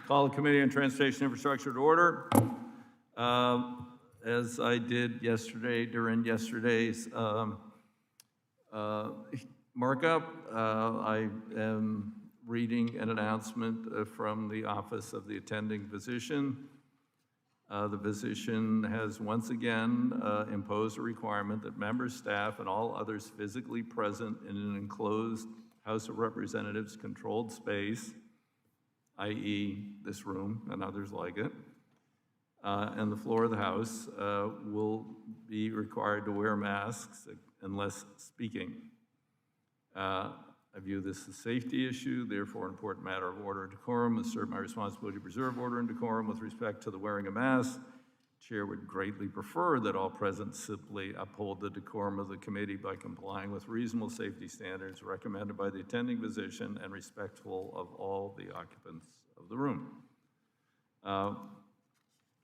Call the Committee on Transportation Infrastructure to order. As I did yesterday during yesterday's markup, I am reading an announcement from the Office of the Attending Physician. The physician has once again imposed a requirement that members, staff, and all others physically present in an enclosed House of Representatives controlled space, i.e. this room and others like it, and the floor of the House will be required to wear masks unless speaking. I view this as a safety issue, therefore an important matter of order and decorum. Assert my responsibility to preserve order and decorum with respect to the wearing of masks. Chair would greatly prefer that all present simply uphold the decorum of the committee by complying with reasonable safety standards recommended by the attending physician and respectful of all the occupants of the room.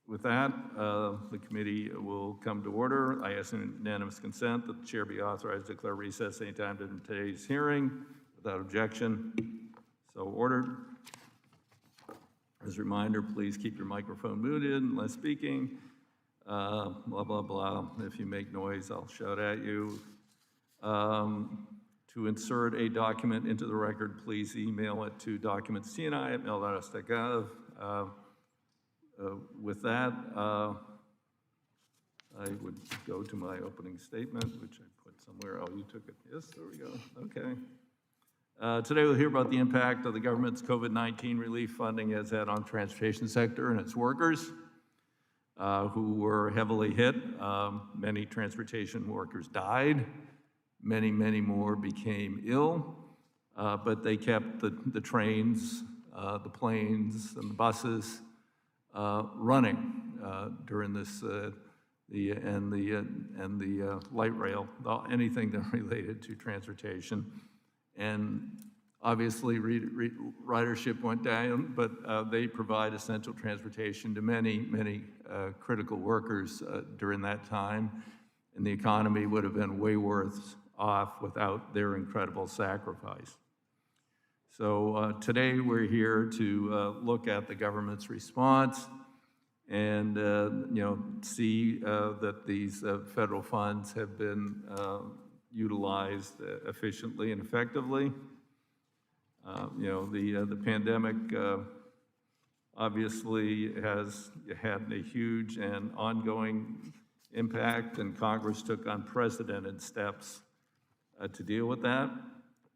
With that, the committee will come to order. I ask unanimous consent that the chair be authorized to declare recess anytime during today's hearing without objection. So ordered. As a reminder, please keep your microphone muted unless speaking. Blah, blah, blah. If you make noise, I'll shout at you. To insert a document into the record, please email it to documentstni@mail.us.gov. With that, I would go to my opening statement, which I put somewhere. Oh, you took it. Yes, there we go. Okay. Today we'll hear about the impact of the government's COVID-19 relief funding has had on the transportation sector and its workers who were heavily hit. Many transportation workers died. Many, many more became ill, but they kept the trains, the planes, and the buses running during this, the light rail, anything that related to transportation. And obviously ridership went down, but they provide essential transportation to many, many critical workers during that time. And the economy would have been way worse off without their incredible sacrifice. So today we're here to look at the government's response and see that these federal funds have been utilized efficiently and effectively. The pandemic obviously has had a huge and ongoing impact, and Congress took unprecedented steps to deal with that.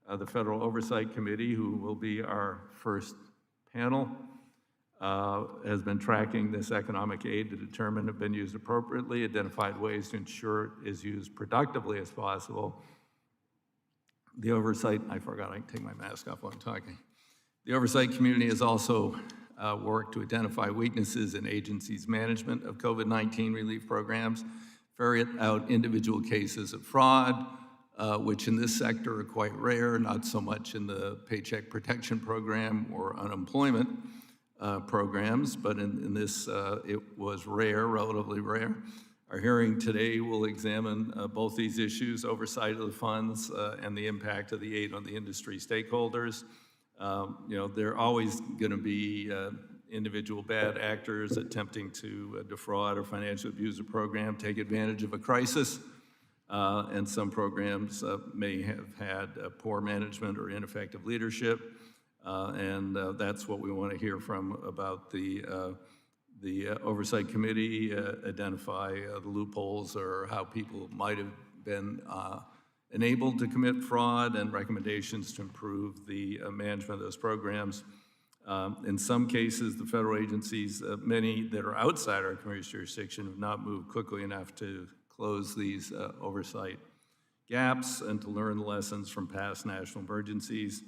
The Federal Oversight Committee, who will be our first panel, has been tracking this economic aid to determine if it's been used appropriately, identified ways to ensure it is used productively as possible. The Oversight, I forgot I can take my mask off while I'm talking. The Oversight Committee has also worked to identify weaknesses in agencies' management of COVID-19 relief programs, ferret out individual cases of fraud, which in this sector are quite rare, not so much in the Paycheck Protection Program or unemployment programs, but in this it was rare, relatively rare. Our hearing today will examine both these issues, oversight of the funds and the impact of the aid on the industry stakeholders. There are always going to be individual bad actors attempting to defraud or financially abuse a program, take advantage of a crisis. And some programs may have had poor management or ineffective leadership, and that's what we want to hear from about the Oversight Committee, identify the loopholes or how people might have been enabled to commit fraud, and recommendations to improve the management of those programs. In some cases, the federal agencies, many that are outside our committee's jurisdiction, have not moved quickly enough to close these oversight gaps and to learn the lessons from past national emergencies.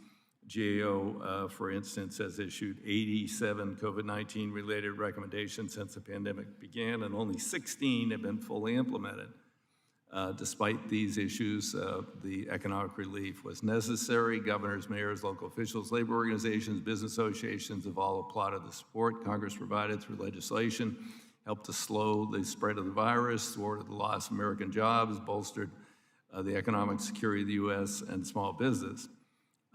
GAO, for instance, has issued 87 COVID-19 related recommendations since the pandemic began, and only 16 have been fully implemented. Despite these issues, the economic relief was necessary. Governors, mayors, local officials, labor organizations, business associations have all applauded the support Congress provided through legislation, helped to slow the spread of the virus, thwarted the loss of American jobs, bolstered the economic security of the U.S. and small business.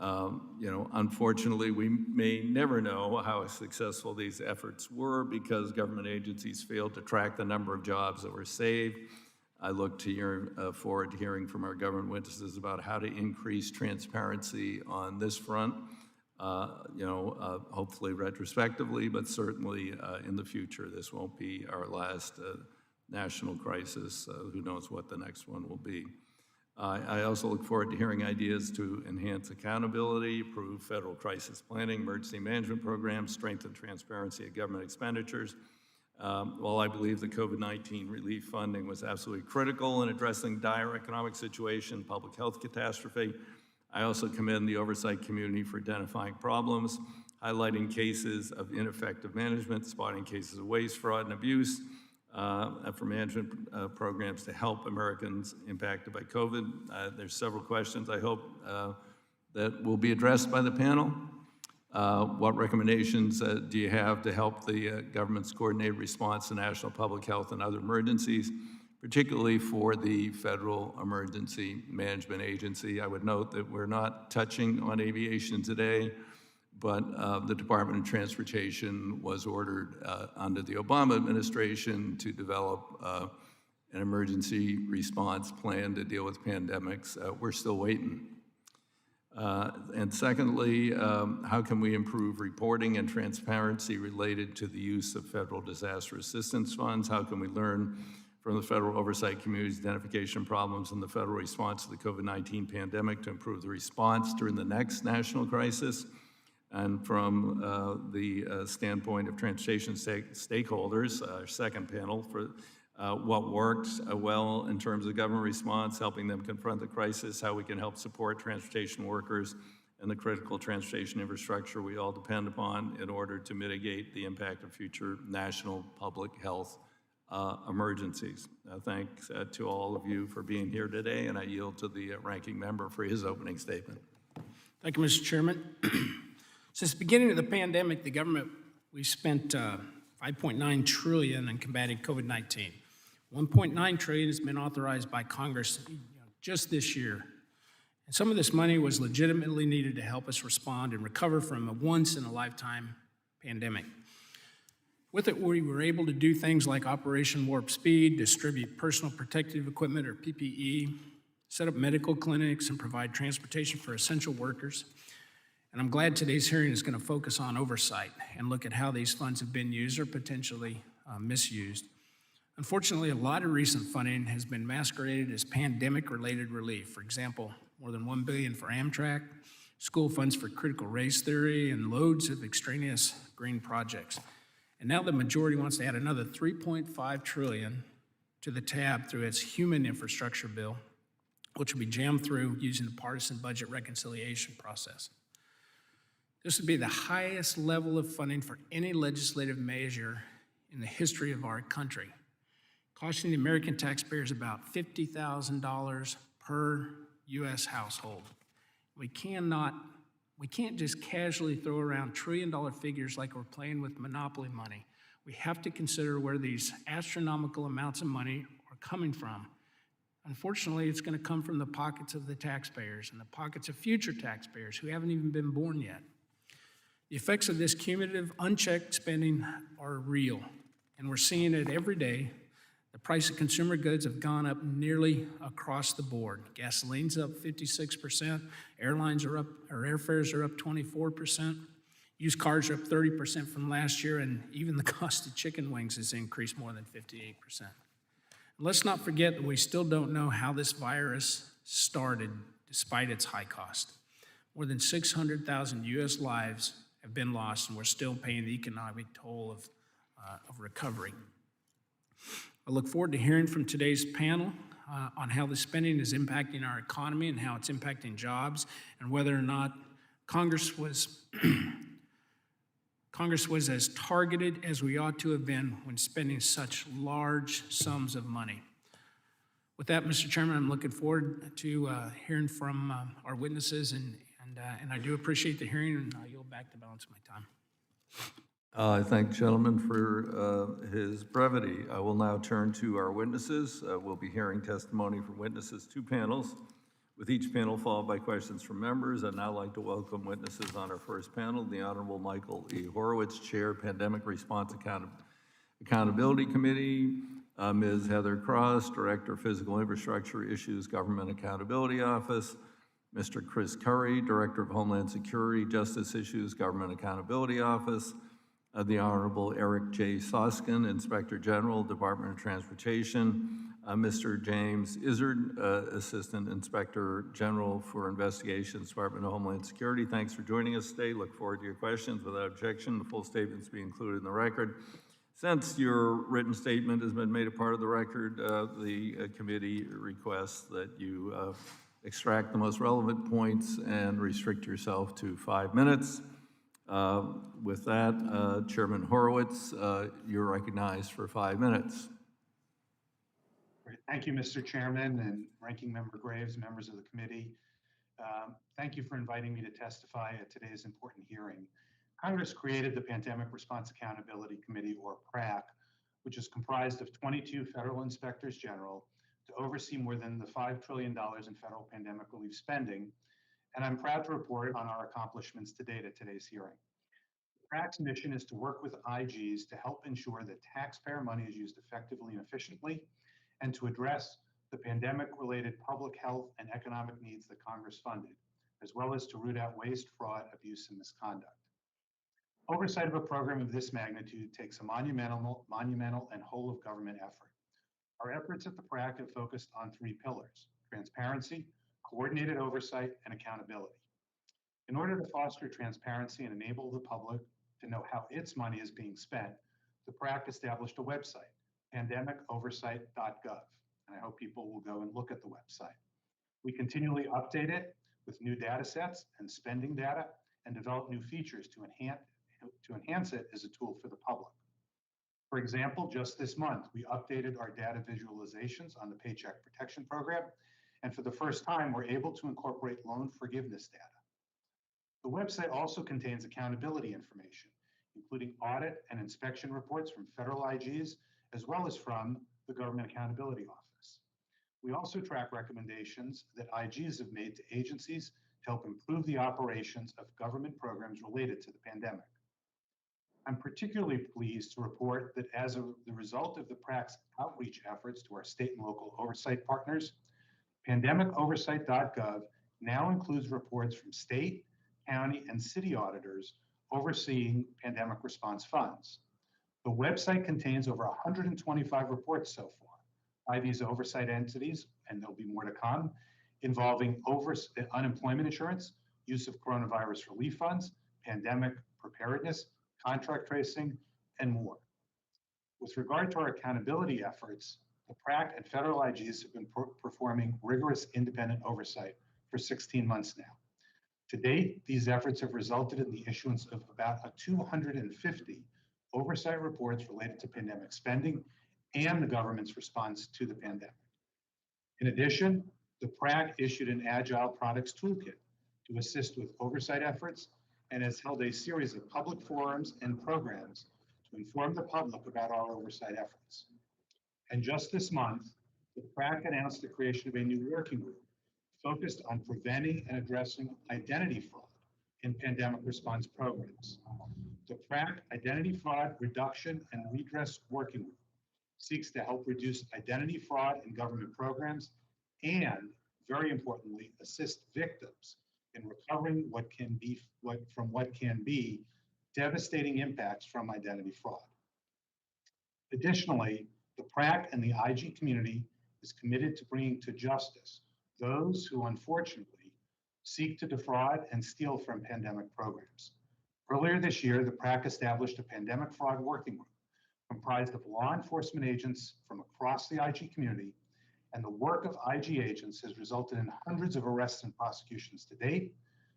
Unfortunately, we may never know how successful these efforts were because government agencies failed to track the number of jobs that were saved. I look forward to hearing from our government witnesses about how to increase transparency on this front, hopefully retrospectively, but certainly in the future. This won't be our last national crisis. Who knows what the next one will be. I also look forward to hearing ideas to enhance accountability, improve federal crisis planning, emergency management programs, strengthen transparency of government expenditures. While I believe the COVID-19 relief funding was absolutely critical in addressing dire economic situation, public health catastrophe, I also commend the oversight community for identifying problems, highlighting cases of ineffective management, spotting cases of waste, fraud, and abuse, for management programs to help Americans impacted by COVID. There's several questions I hope that will be addressed by the panel. What recommendations do you have to help the government's coordinated response to national public health and other emergencies, particularly for the Federal Emergency Management Agency? I would note that we're not touching on aviation today, but the Department of Transportation was ordered under the Obama administration to develop an emergency response plan to deal with pandemics. We're still waiting. And secondly, how can we improve reporting and transparency related to the use of federal disaster assistance funds? How can we learn from the federal oversight community's identification problems and the federal response to the COVID-19 pandemic to improve the response during the next national crisis? And from the standpoint of transportation stakeholders, our second panel, for what worked well in terms of government response, helping them confront the crisis, how we can help support transportation workers and the critical transportation infrastructure we all depend upon in order to mitigate the impact of future national public health emergencies. Thanks to all of you for being here today, and I yield to the ranking member for his opening statement. Thank you, Mr. Chairman. Since the beginning of the pandemic, the government, we spent $5.9 trillion in combating COVID-19. $1.9 trillion has been authorized by Congress just this year. And some of this money was legitimately needed to help us respond and recover from a once-in-a-lifetime pandemic. With it, we were able to do things like Operation Warp Speed, distribute personal protective equipment, or PPE, set up medical clinics, and provide transportation for essential workers. And I'm glad today's hearing is going to focus on oversight and look at how these funds have been used or potentially misused. Unfortunately, a lot of recent funding has been masqueraded as pandemic-related relief. For example, more than $1 billion for Amtrak, school funds for critical race theory, and loads of extraneous green projects. And now the majority wants to add another $3.5 trillion to the tab through its human infrastructure bill, which will be jammed through using the partisan budget reconciliation process. This would be the highest level of funding for any legislative measure in the history of our country, costing the American taxpayers about $50,000 per U.S. household. We can't just casually throw around trillion-dollar figures like we're playing with monopoly money. We have to consider where these astronomical amounts of money are coming from. Unfortunately, it's going to come from the pockets of the taxpayers and the pockets of future taxpayers who haven't even been born yet. The effects of this cumulative, unchecked spending are real, and we're seeing it every day. The price of consumer goods have gone up nearly across the board. Gasoline's up 56%, airfares are up 24%, used cars are up 30% from last year, and even the cost of chicken wings has increased more than 58%. And let's not forget that we still don't know how this virus started despite its high cost. More than 600,000 U.S. lives have been lost, and we're still paying the economic toll of recovery. I look forward to hearing from today's panel on how the spending is impacting our economy and how it's impacting jobs, and whether or not Congress was as targeted as we ought to have been when spending such large sums of money. With that, Mr. Chairman, I'm looking forward to hearing from our witnesses, and I do appreciate the hearing, and I yield back the balance of my time. I thank the gentleman for his brevity. I will now turn to our witnesses. We'll be hearing testimony from witnesses, two panels. with each panel followed by questions from members. I'd now like to welcome witnesses on our first panel, the Honorable Michael E. Horowitz, Chair, Pandemic Response Accountability Committee, Ms. Heather Cross, Director, Physical Infrastructure Issues, Government Accountability Office, Mr. Chris Curry, Director of Homeland Security, Justice Issues, Government Accountability Office, the Honorable Eric J. Soskin, Inspector General, Department of Transportation, Mr. James Izzard, Assistant Inspector General for Investigations, Department of Homeland Security. Thanks for joining us today. Look forward to your questions. Without objection, the full statements be included in the record. Since your written statement has been made a part of the record, the committee requests that you extract the most relevant points and restrict yourself to 5 minutes. With that, Chairman Horowitz, you're recognized for 5 minutes. Great. Thank you, Mr. Chairman and Ranking Member Graves, members of the committee. Thank you for inviting me to testify at today's important hearing. Congress created the Pandemic Response Accountability Committee, or PRAC, which is comprised of 22 federal inspectors general to oversee more than the $5 trillion in federal pandemic relief spending. And I'm proud to report on our accomplishments to date at today's hearing. PRAC's mission is to work with IGs to help ensure that taxpayer money is used effectively and efficiently, and to address the pandemic-related public health and economic needs that Congress funded, as well as to root out waste, fraud, abuse, and misconduct. Oversight of a program of this magnitude takes a monumental and whole of government effort. Our efforts at the PRAC have focused on 3 pillars: transparency, coordinated oversight, and accountability. In order to foster transparency and enable the public to know how its money is being spent, the PRAC established a website, pandemicoversight.gov, and I hope people will go and look at the website. We continually update it with new data sets and spending data, and develop new features to enhance it as a tool for the public. For example, just this month, we updated our data visualizations on the Paycheck Protection Program, and for the first time, we're able to incorporate loan forgiveness data. The website also contains accountability information, including audit and inspection reports from federal IGs, as well as from the Government Accountability Office. We also track recommendations that IGs have made to agencies to help improve the operations of government programs related to the pandemic. I'm particularly pleased to report that as the result of the PRAC's outreach efforts to our state and local oversight partners, pandemicoversight.gov now includes reports from state, county, and city auditors overseeing pandemic response funds. The website contains over 125 reports so far by these oversight entities, and there'll be more to come, involving unemployment insurance, use of coronavirus relief funds, pandemic preparedness, contract tracing, and more. With regard to our accountability efforts, the PRAC and federal IGs have been performing rigorous independent oversight for 16 months now. To date, these efforts have resulted in the issuance of about 250 oversight reports related to pandemic spending and the government's response to the pandemic. In addition, the PRAC issued an Agile Products Toolkit to assist with oversight efforts and has held a series of public forums and programs to inform the public about our oversight efforts. And just this month, the PRAC announced the creation of a new working group focused on preventing and addressing identity fraud in pandemic response programs. The PRAC Identity Fraud Reduction and Redress Working Group seeks to help reduce identity fraud in government programs and, very importantly, assist victims in recovering what can be devastating impacts from identity fraud. Additionally, the PRAC and the IG community is committed to bringing to justice those who unfortunately seek to defraud and steal from pandemic programs. Earlier this year, the PRAC established a pandemic fraud working group comprised of law enforcement agents from across the IG community, and the work of IG agents has resulted in hundreds of arrests and prosecutions to date,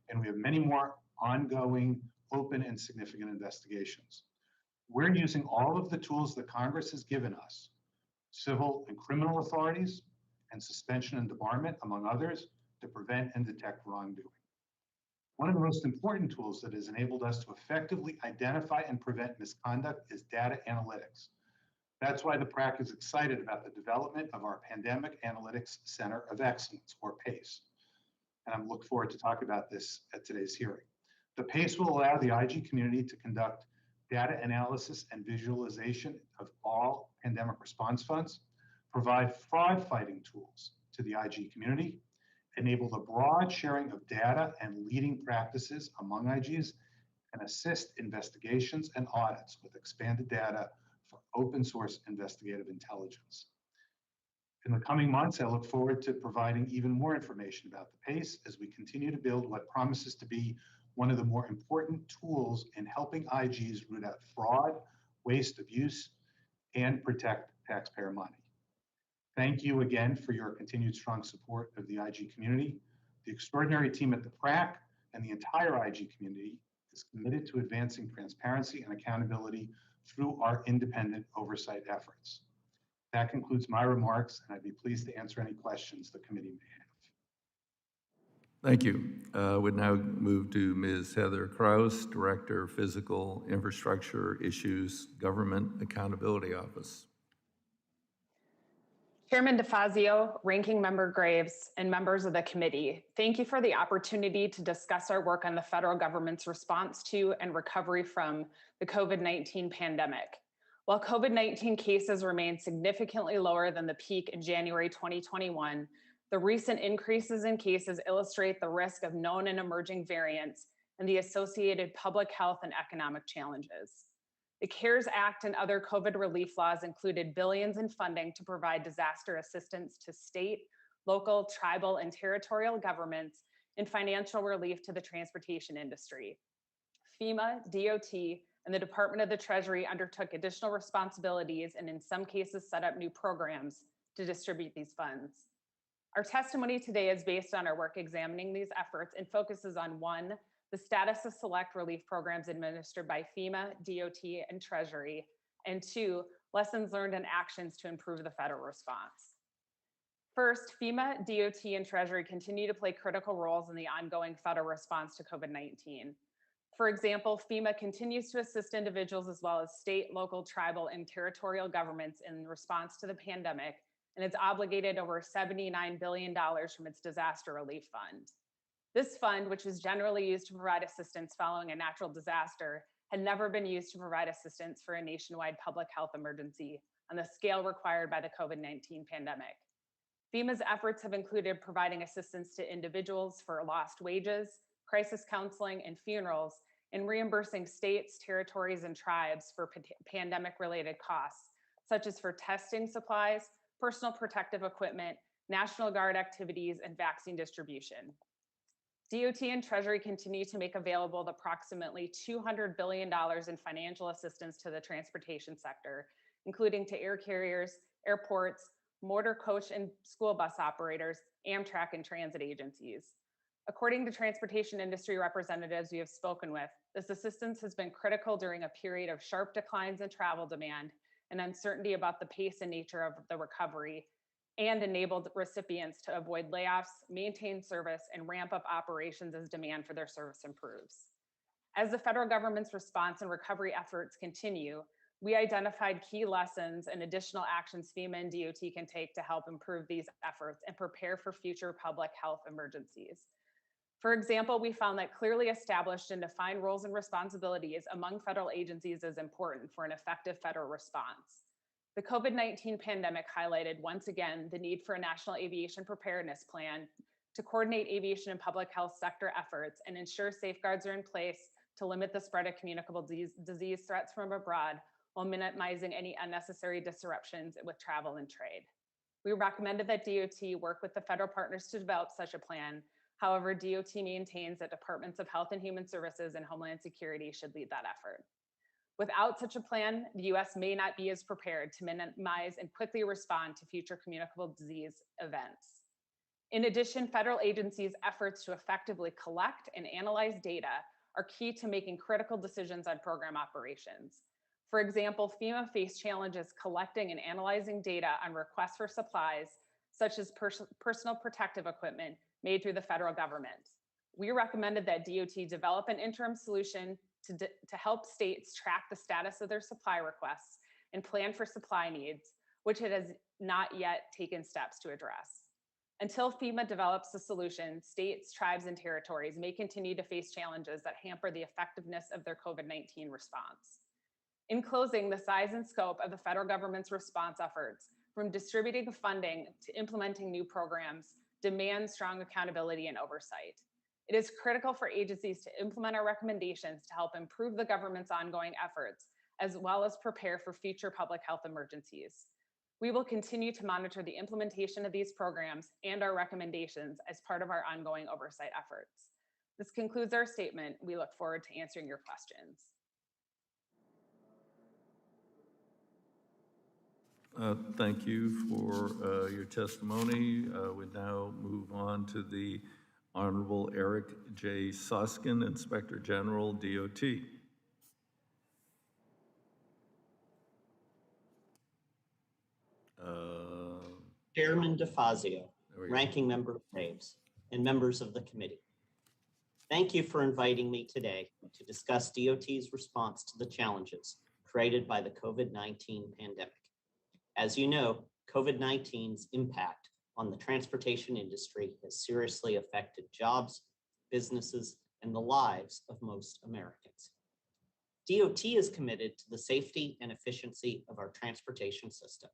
and we have many more ongoing, open, and significant investigations. We're using all of the tools that Congress has given us, civil and criminal authorities, and suspension and debarment, among others, to prevent and detect wrongdoing. One of the most important tools that has enabled us to effectively identify and prevent misconduct is data analytics. That's why the PRAC is excited about the development of our Pandemic Analytics Center of Excellence, or PACE. and I look forward to talking about this at today's hearing. The PACE will allow the IG community to conduct data analysis and visualization of all pandemic response funds, provide fraud fighting tools to the IG community, enable the broad sharing of data and leading practices among IGs, and assist investigations and audits with expanded data for open source investigative intelligence. In the coming months, I look forward to providing even more information about the PACE as we continue to build what promises to be one of the more important tools in helping IGs root out fraud, waste, abuse, and protect taxpayer money. Thank you again for your continued strong support of the IG community. The extraordinary team at the PRAC and the entire IG community is committed to advancing transparency and accountability through our independent oversight efforts. That concludes my remarks, and I'd be pleased to answer any questions the committee may have. Thank you. Would now move to Ms. Heather Kraus, Director, Physical Infrastructure Issues, Government Accountability Office. Chairman DeFazio, Ranking Member Graves, and members of the committee, thank you for the opportunity to discuss our work on the federal government's response to and recovery from the COVID-19 pandemic. While COVID-19 cases remain significantly lower than the peak in January 2021, the recent increases in cases illustrate the risk of known and emerging variants and the associated public health and economic challenges. The CARES Act and other COVID relief laws included billions in funding to provide disaster assistance to state, local, tribal, and territorial governments and financial relief to the transportation industry. FEMA, DOT, and the Department of the Treasury undertook additional responsibilities and in some cases set up new programs to distribute these funds. Our testimony today is based on our work examining these efforts and focuses on 1, the status of select relief programs administered by FEMA, DOT, and Treasury, and 2, lessons learned and actions to improve the federal response. First, FEMA, DOT, and Treasury continue to play critical roles in the ongoing federal response to COVID-19. For example, FEMA continues to assist individuals as well as state, local, tribal, and territorial governments in response to the pandemic, and it's obligated over $79 billion from its disaster relief fund. This fund, which is generally used to provide assistance following a natural disaster, had never been used to provide assistance for a nationwide public health emergency on the scale required by the COVID-19 pandemic. FEMA's efforts have included providing assistance to individuals for lost wages, crisis counseling, and funerals, and reimbursing states, territories, and tribes for pandemic-related costs, such as for testing supplies, personal protective equipment, National Guard activities, and vaccine distribution. DOT and Treasury continue to make available the approximately $200 billion in financial assistance to the transportation sector, including to air carriers, airports, motor coach and school bus operators, Amtrak, and transit agencies. According to transportation industry representatives we have spoken with, this assistance has been critical during a period of sharp declines in travel demand and uncertainty about the pace and nature of the recovery, and enabled recipients to avoid layoffs, maintain service, and ramp up operations as demand for their service improves. As the federal government's response and recovery efforts continue, we identified key lessons and additional actions FEMA and DOT can take to help improve these efforts and prepare for future public health emergencies. For example, we found that clearly established and defined roles and responsibilities among federal agencies is important for an effective federal response. The COVID-19 pandemic highlighted once again the need for a national aviation preparedness plan to coordinate aviation and public health sector efforts and ensure safeguards are in place to limit the spread of communicable disease threats from abroad while minimizing any unnecessary disruptions with travel and trade. We recommended that DOT work with the federal partners to develop such a plan. However, DOT maintains that Departments of Health and Human Services and Homeland Security should lead that effort. Without such a plan, the U.S. may not be as prepared to minimize and quickly respond to future communicable disease events. In addition, federal agencies' efforts to effectively collect and analyze data are key to making critical decisions on program operations. For example, FEMA faced challenges collecting and analyzing data on requests for supplies, such as personal protective equipment made through the federal government. We recommended that DOT develop an interim solution to help states track the status of their supply requests and plan for supply needs, which it has not yet taken steps to address. Until FEMA develops a solution, states, tribes, and territories may continue to face challenges that hamper the effectiveness of their COVID-19 response. In closing, the size and scope of the federal government's response efforts, from distributing funding to implementing new programs, demand strong accountability and oversight. It is critical for agencies to implement our recommendations to help improve the government's ongoing efforts, as well as prepare for future public health emergencies. We will continue to monitor the implementation of these programs and our recommendations as part of our ongoing oversight efforts. This concludes our statement. We look forward to answering your questions. Thank you for your testimony. We now move on to the Honorable Eric J. Suskin, Inspector General, DOT. Chairman DeFazio, There we go. Ranking Member Graves, and members of the committee. Thank you for inviting me today to discuss DOT's response to the challenges created by the COVID-19 pandemic. As you know, COVID-19's impact on the transportation industry has seriously affected jobs, businesses, and the lives of most Americans. DOT is committed to the safety and efficiency of our transportation system,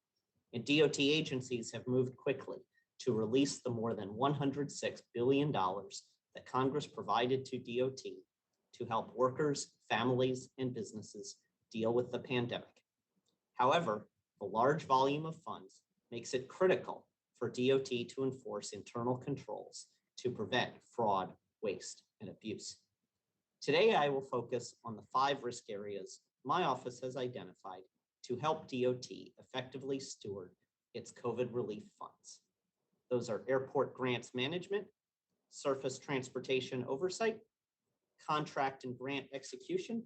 and DOT agencies have moved quickly to release the more than $106 billion that Congress provided to DOT to help workers, families, and businesses deal with the pandemic. However, the large volume of funds makes it critical for DOT to enforce internal controls to prevent fraud, waste, and abuse. Today, I will focus on the 5 risk areas my office has identified to help DOT effectively steward its COVID relief funds. Those are airport grants management, surface transportation oversight, contract and grant execution,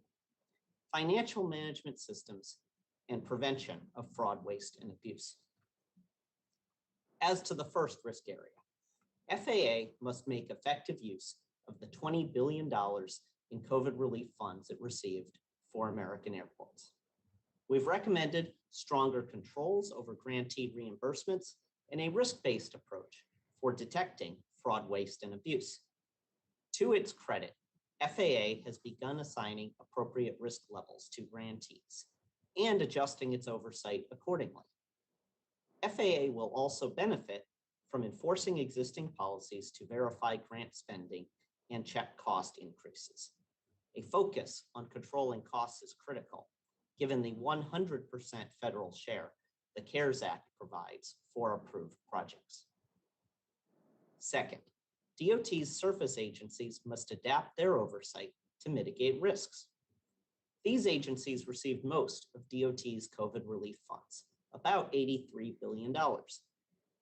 financial management systems, and prevention of fraud, waste, and abuse. As to the first risk area, FAA must make effective use of the $20 billion in COVID relief funds it received for American airports. We've recommended stronger controls over grantee reimbursements and a risk-based approach for detecting fraud, waste, and abuse. To its credit, FAA has begun assigning appropriate risk levels to grantees and adjusting its oversight accordingly. FAA will also benefit from enforcing existing policies to verify grant spending and check cost increases. A focus on controlling costs is critical, given the 100% federal share the CARES Act provides for approved projects. Second, DOT's surface agencies must adapt their oversight to mitigate risks. These agencies received most of DOT's COVID relief funds, about $83 billion,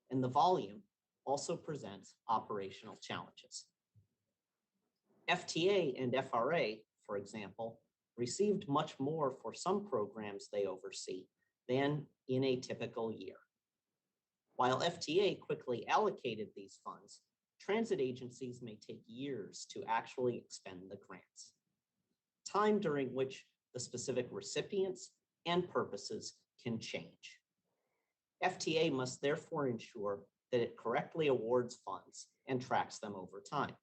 and the volume also presents operational challenges. FTA and FRA, for example, received much more for some programs they oversee than in a typical year. While FTA quickly allocated these funds, transit agencies may take years to actually expend the grants, time during which the specific recipients and purposes can change. FTA must therefore ensure that it correctly awards funds and tracks them over time.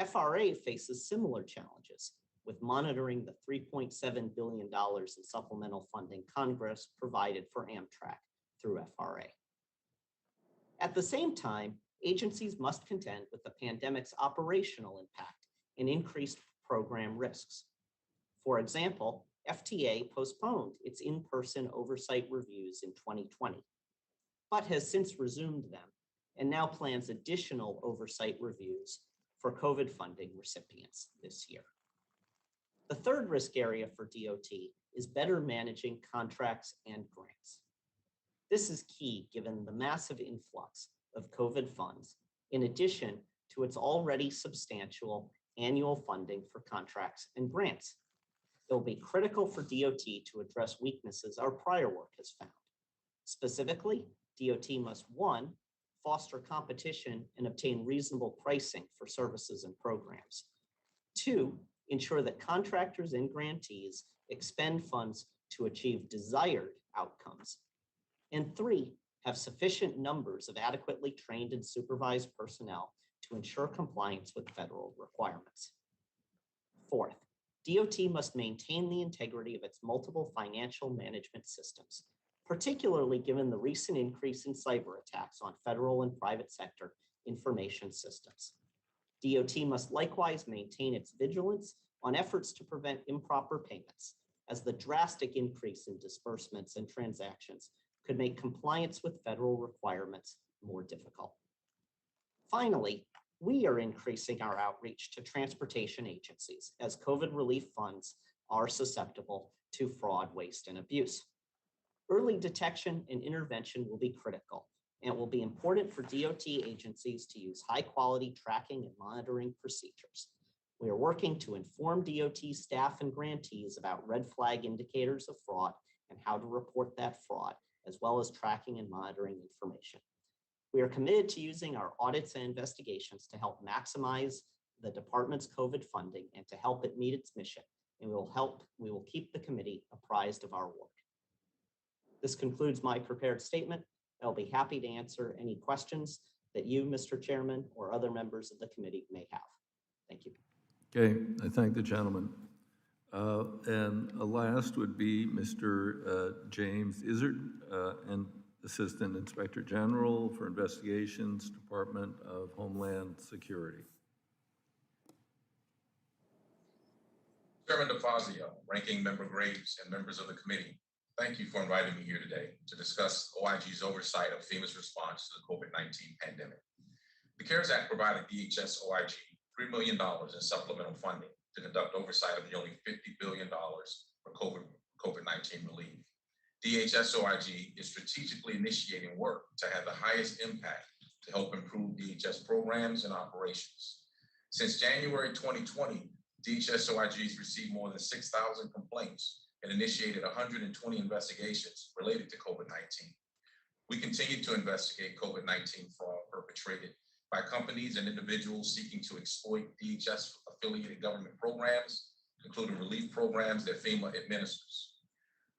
FRA faces similar challenges with monitoring the $3.7 billion in supplemental funding Congress provided for Amtrak through FRA. At the same time, agencies must contend with the pandemic's operational impact and increased program risks. For example, FTA postponed its in-person oversight reviews in 2020, but has since resumed them and now plans additional oversight reviews for COVID funding recipients this year. The third risk area for DOT is better managing contracts and grants. This is key given the massive influx of COVID funds, in addition to its already substantial annual funding for contracts and grants. It will be critical for DOT to address weaknesses our prior work has found. Specifically, DOT must, 1, foster competition and obtain reasonable pricing for services and programs. 2, ensure that contractors and grantees expend funds to achieve desired outcomes. And 3, have sufficient numbers of adequately trained and supervised personnel to ensure compliance with federal requirements. Fourth, DOT must maintain the integrity of its multiple financial management systems, particularly given the recent increase in cyber attacks on federal and private sector information systems. DOT must likewise maintain its vigilance on efforts to prevent improper payments, as the drastic increase in disbursements and transactions could make compliance with federal requirements more difficult. Finally, we are increasing our outreach to transportation agencies as COVID relief funds are susceptible to fraud, waste, and abuse. Early detection and intervention will be critical, and it will be important for DOT agencies to use high-quality tracking and monitoring procedures. We are working to inform DOT staff and grantees about red flag indicators of fraud and how to report that fraud, as well as tracking and monitoring information. We are committed to using our audits and investigations to help maximize the department's COVID funding and to help it meet its mission. And we will keep the committee apprised of our work. This concludes my prepared statement. I'll be happy to answer any questions that you, Mr. Chairman, or other members of the committee may have. Thank you. Okay, I thank the gentleman. And last would be Mr. James Izzard, and Assistant Inspector General for Investigations, Department of Homeland Security. Chairman DeFazio, Ranking Member Graves, and members of the committee, thank you for inviting me here today to discuss OIG's oversight of FEMA's response to the COVID-19 pandemic. The CARES Act provided DHS OIG $3 million in supplemental funding to conduct oversight of nearly $50 billion for COVID-19 relief. DHS OIG is strategically initiating work to have the highest impact to help improve DHS programs and operations. Since January 2020, DHS OIG has received more than 6,000 complaints and initiated 120 investigations related to COVID-19. We continue to investigate COVID-19 fraud perpetrated by companies and individuals seeking to exploit DHS-affiliated government programs, including relief programs that FEMA administers.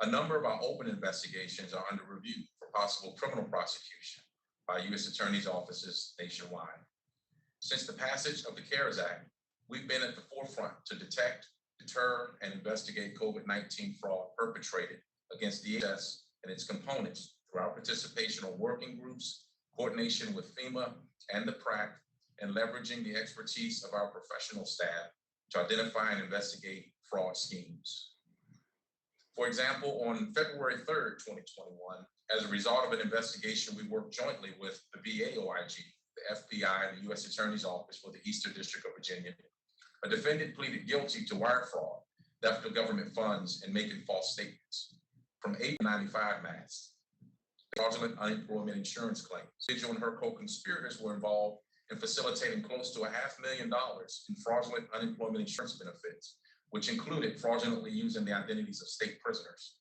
A number of our open investigations are under review for possible criminal prosecution by U.S. attorneys' offices nationwide. Since the passage of the CARES Act, we've been at the forefront to detect, deter, and investigate COVID-19 fraud perpetrated against DHS and its components through our participation on working groups, coordination with FEMA and the PRAC, and leveraging the expertise of our professional staff to identify and investigate fraud schemes. For example, on February 3rd, 2021, as a result of an investigation, we worked jointly with the VA OIG, the FBI, and the U.S. Attorney's Office for the Eastern District of Virginia. A defendant pleaded guilty to wire fraud, theft of government funds, and making false statements. From 895 masks, fraudulent unemployment insurance claims. Individual and her co-conspirators were involved in facilitating close to $500,000 in fraudulent unemployment insurance benefits, which included fraudulently using the identities of state prisoners.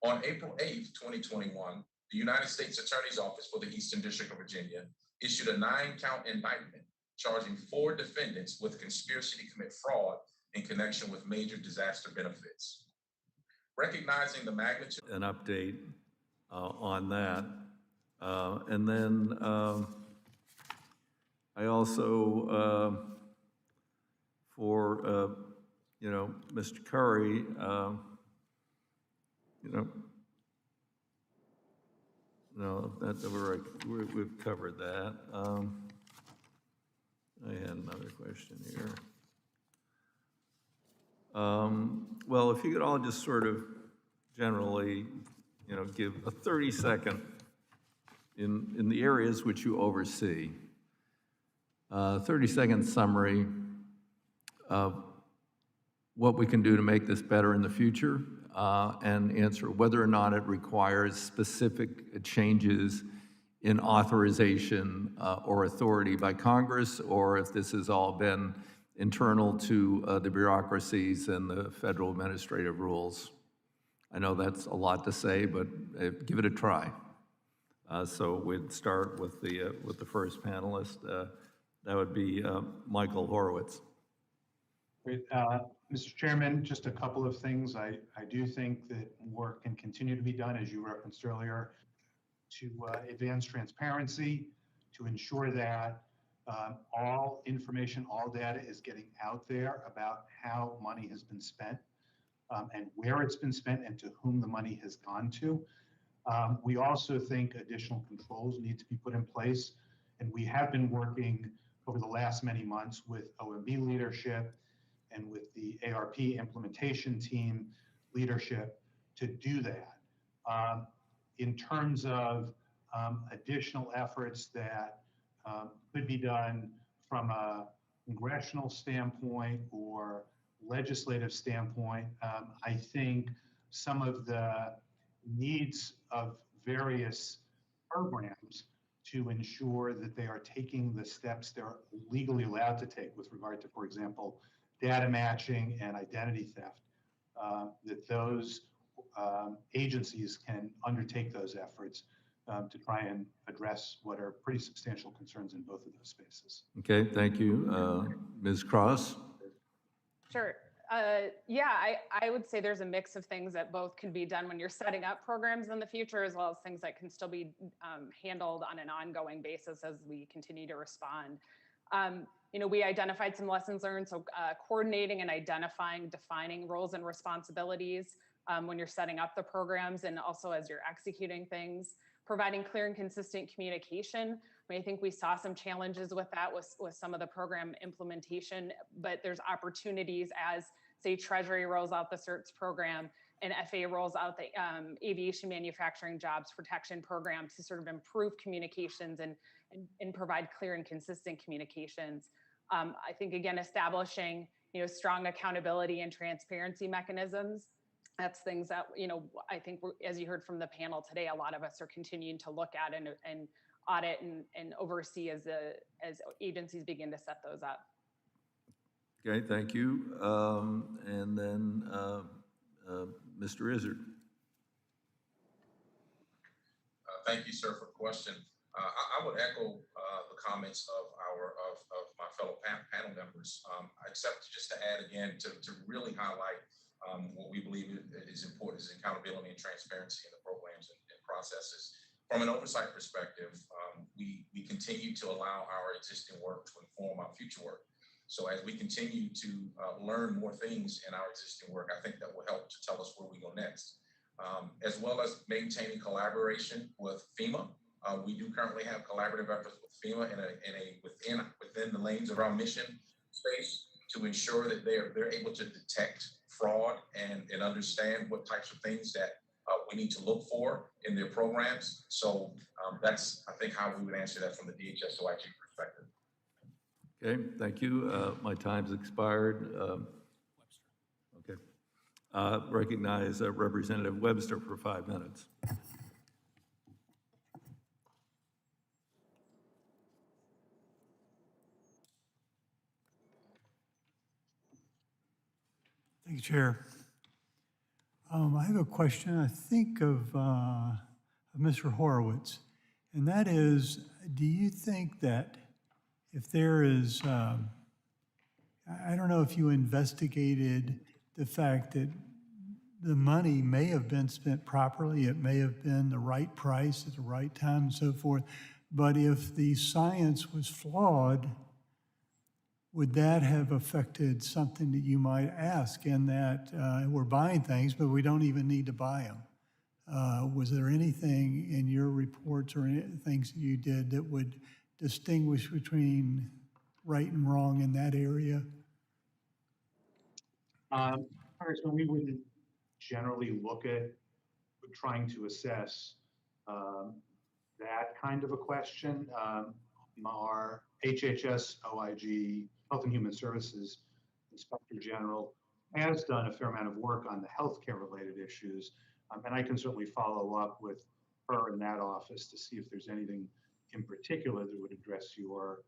On April 8th, 2021, the United States Attorney's Office for the Eastern District of Virginia issued a 9-count indictment charging 4 defendants with conspiracy to commit fraud in connection with major disaster benefits. Recognizing the magnitude. An update on that. And then I also, for Mr. Curry, no, we've covered that. I had another question here. Well, if you could all just sort of generally, give a 30-second in the areas which you oversee, 30-second summary of what we can do to make this better in the future, and answer whether or not it requires specific changes in authorization or authority by Congress, or if this has all been internal to the bureaucracies and the federal administrative rules. I know that's a lot to say, but give it a try. So we'd start with the first panelist. That would be Michael Horowitz. Great. Mr. Chairman, just a couple of things. I do think that work can continue to be done, as you referenced earlier, to advance transparency, to ensure that all information, all data is getting out there about how money has been spent and where it's been spent and to whom the money has gone to. We also think additional controls need to be put in place. And we have been working over the last many months with OMB leadership and with the ARP implementation team leadership to do that. In terms of additional efforts that could be done from a congressional standpoint or legislative standpoint, I think some of the needs of various programs to ensure that they are taking the steps they're legally allowed to take with regard to, for example, data matching and identity theft, that those agencies can undertake those efforts to try and address what are pretty substantial concerns in both of those spaces. Okay, thank you. Ms. Cross? Sure. Yeah, I would say there's a mix of things that both can be done when you're setting up programs in the future, as well as things that can still be handled on an ongoing basis as we continue to respond. We identified some lessons learned, so coordinating and identifying, defining roles and responsibilities when you're setting up the programs and also as you're executing things, providing clear and consistent communication. I think we saw some challenges with that with some of the program implementation, but there's opportunities as, say, Treasury rolls out the CERTS program and FAA rolls out the Aviation Manufacturing Jobs Protection Program to sort of improve communications and provide clear and consistent communications. I think, again, establishing strong accountability and transparency mechanisms. That's things that, I think, as you heard from the panel today, a lot of us are continuing to look at and audit and oversee as agencies begin to set those up. Okay, thank you. And then Mr. Izzard. Thank you, sir, for the question. I would echo the comments of my fellow panel members, except just to add again to really highlight what we believe is important is accountability and transparency in the programs and processes. From an oversight perspective, we continue to allow our existing work to inform our future work. So as we continue to learn more things in our existing work, I think that will help to tell us where we go next. As well as maintaining collaboration with FEMA. We do currently have collaborative efforts with FEMA within the lanes of our mission space to ensure that they're able to detect fraud and understand what types of things that we need to look for in their programs. So that's, I think, how we would answer that from the DHS OIG perspective. Okay, thank you. My time's expired. Okay. Recognize Representative Webster for 5 minutes. Thank you, Chair. I have a question, I think, of Mr. Horowitz, and that is, do you think that if there is, I don't know if you investigated the fact that the money may have been spent properly, it may have been the right price at the right time and so forth, but if the science was flawed, would that have affected something that you might ask in that we're buying things, but we don't even need to buy them? Was there anything in your reports or any things that you did that would distinguish between right and wrong in that area? Congressman, we wouldn't generally look at trying to assess that kind of a question. Our HHS OIG, Health and Human Services Inspector General, has done a fair amount of work on the healthcare related issues. And I can certainly follow up with her in that office to see if there's anything in particular that would address your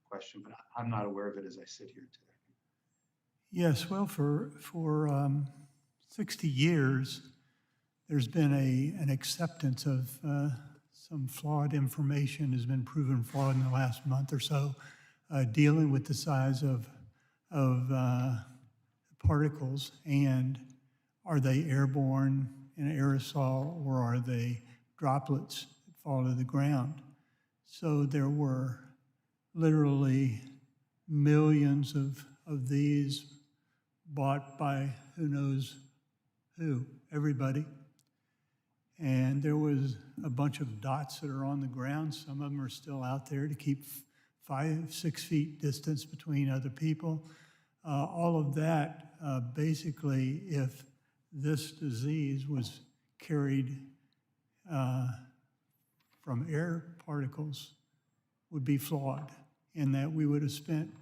question, but I'm not aware of it as I sit here today. Yes, well, for 60 years, there's been an acceptance of some flawed information has been proven flawed in the last month or so, dealing with the size of particles, and are they airborne in aerosol or are they droplets fall to the ground. So there were literally millions of these bought by who knows who, everybody. And there was a bunch of dots that are on the ground. Some of them are still out there to keep 5-6 feet distance between other people. All of that, basically, if this disease was carried from air particles, would be flawed in that we would have spent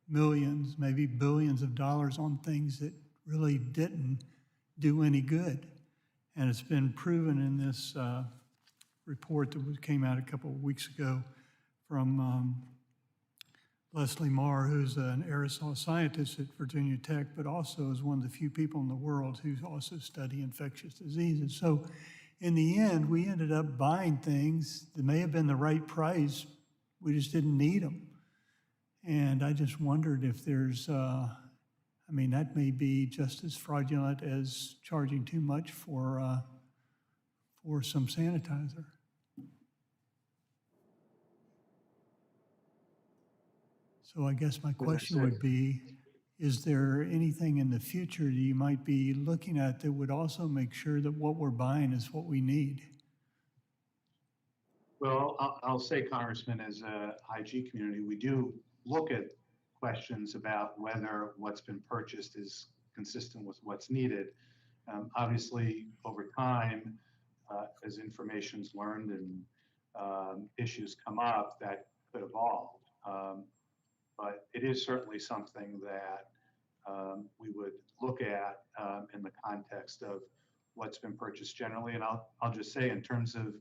millions, maybe billions of dollars on things that really didn't do any good. And it's been proven in this report that came out a couple of weeks ago from Leslie Marr, who's an aerosol scientist at Virginia Tech, but also is one of the few people in the world who also study infectious diseases. So in the end, we ended up buying things that may have been the right price, we just didn't need them. And I just wondered if there's, I mean, that may be just as fraudulent as charging too much for some sanitizer. So I guess my question would be, is there anything in the future that you might be looking at that would also make sure that what we're buying is what we need? Well, I'll say, Congressman, as a IG community, we do look at questions about whether what's been purchased is consistent with what's needed. Obviously, over time, as information's learned and issues come up, that could evolve. But it is certainly something that we would look at in the context of what's been purchased generally. And I'll just say, in terms of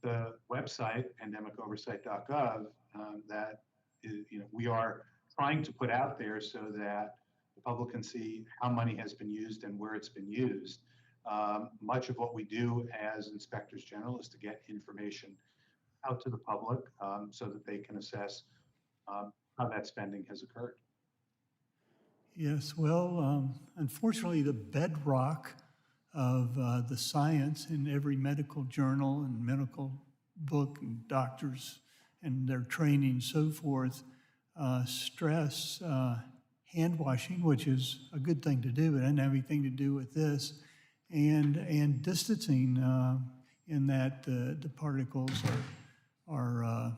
the website, pandemicoversight.gov, that is, we are trying to put out there so that the public can see how money has been used and where it's been used. Much of what we do as inspectors general is to get information out to the public so that they can assess how that spending has occurred. Yes, well, unfortunately, the bedrock of the science in every medical journal and medical book and doctors and their training and so forth stress hand washing, which is a good thing to do, but it doesn't have anything to do with this, and distancing in that the particles are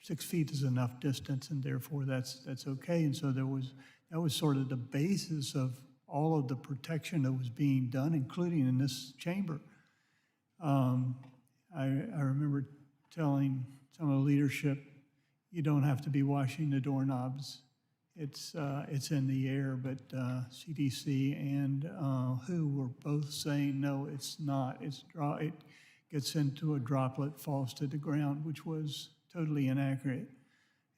6 feet is enough distance, and therefore that's okay. And so that was sort of the basis of all of the protection that was being done, including in this chamber. I remember telling some of the leadership, you don't have to be washing the doorknobs. It's in the air, but CDC and WHO were both saying, no, it's not. It gets into a droplet, falls to the ground, which was totally inaccurate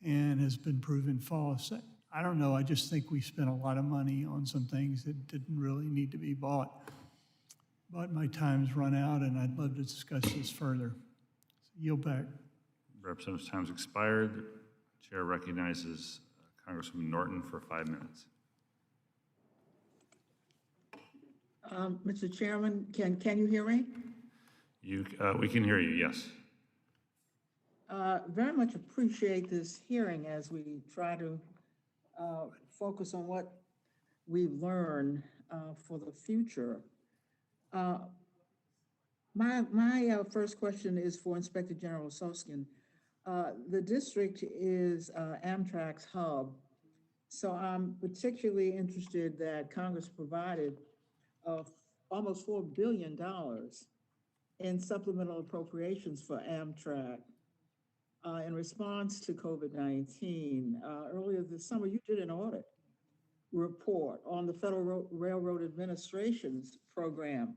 and has been proven false. I don't know, I just think we spent a lot of money on some things that didn't really need to be bought. But my time's run out and I'd love to discuss this further. So yield back. Representative's time's expired. Chair recognizes Congresswoman Norton for 5 minutes. Mr. Chairman, can you hear me? We can hear you, yes. Very much appreciate this hearing as we try to focus on what we've learned for the future. My first question is for Inspector General Soskin. The district is Amtrak's hub, so I'm particularly interested that Congress provided almost $4 billion in supplemental appropriations for Amtrak in response to COVID-19. Earlier this summer, you did an audit report on the Federal Railroad Administration's program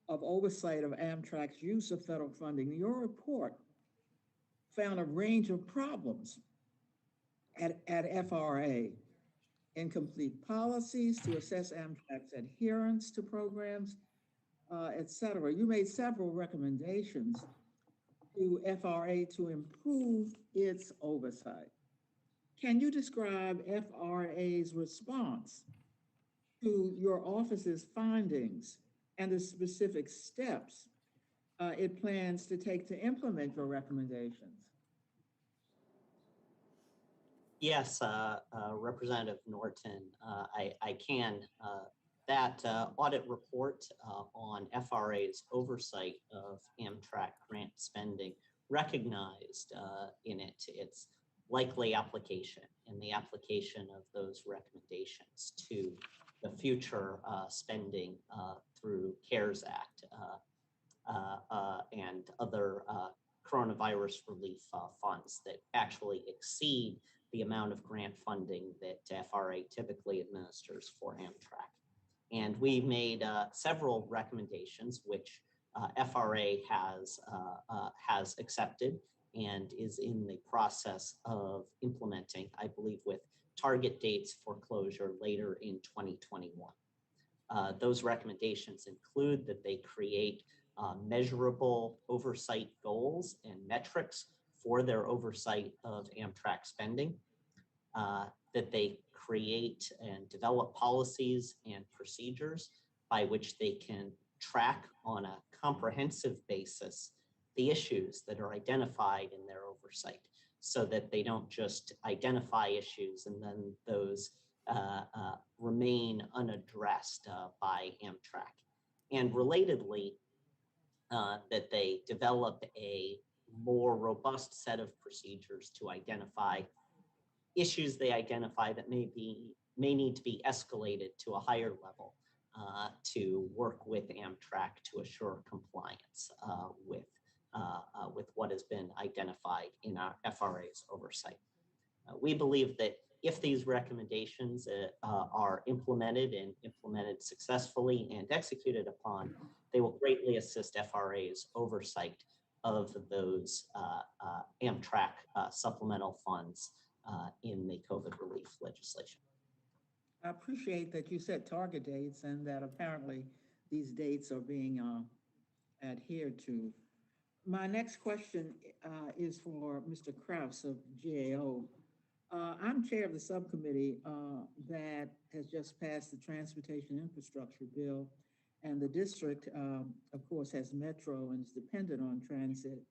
of oversight of Amtrak's use of federal funding. Your report found a range of problems at FRA: incomplete policies to assess Amtrak's adherence to programs, et cetera. You made several recommendations to FRA to improve its oversight. Can you describe FRA's response to your office's findings and the specific steps it plans to take to implement your recommendations. Yes, Representative Norton, I can. That audit report on FRA's oversight of Amtrak grant spending recognized in it its likely application and the application of those recommendations to the future spending through CARES Act and other coronavirus relief funds that actually exceed the amount of grant funding that FRA typically administers for Amtrak. And we made several recommendations, which FRA has accepted and is in the process of implementing, I believe, with target dates for closure later in 2021. Those recommendations include that they create measurable oversight goals and metrics for their oversight of Amtrak spending, that they create and develop policies and procedures by which they can track on a comprehensive basis the issues that are identified in their oversight, so that they don't just identify issues and then those remain unaddressed by Amtrak. And relatedly, that they develop a more robust set of procedures to identify issues they identify that may need to be escalated to a higher level to work with Amtrak to assure compliance with what has been identified in our FRA's oversight. We believe that if these recommendations are implemented and implemented successfully and executed upon, they will greatly assist FRA's oversight of those Amtrak supplemental funds in the COVID relief legislation. I appreciate that you set target dates and that apparently these dates are being adhered to. My next question is for Mr. Kraus of GAO. I'm chair of the subcommittee that has just passed the Transportation Infrastructure Bill, and the district, of course, has Metro and is dependent on transit.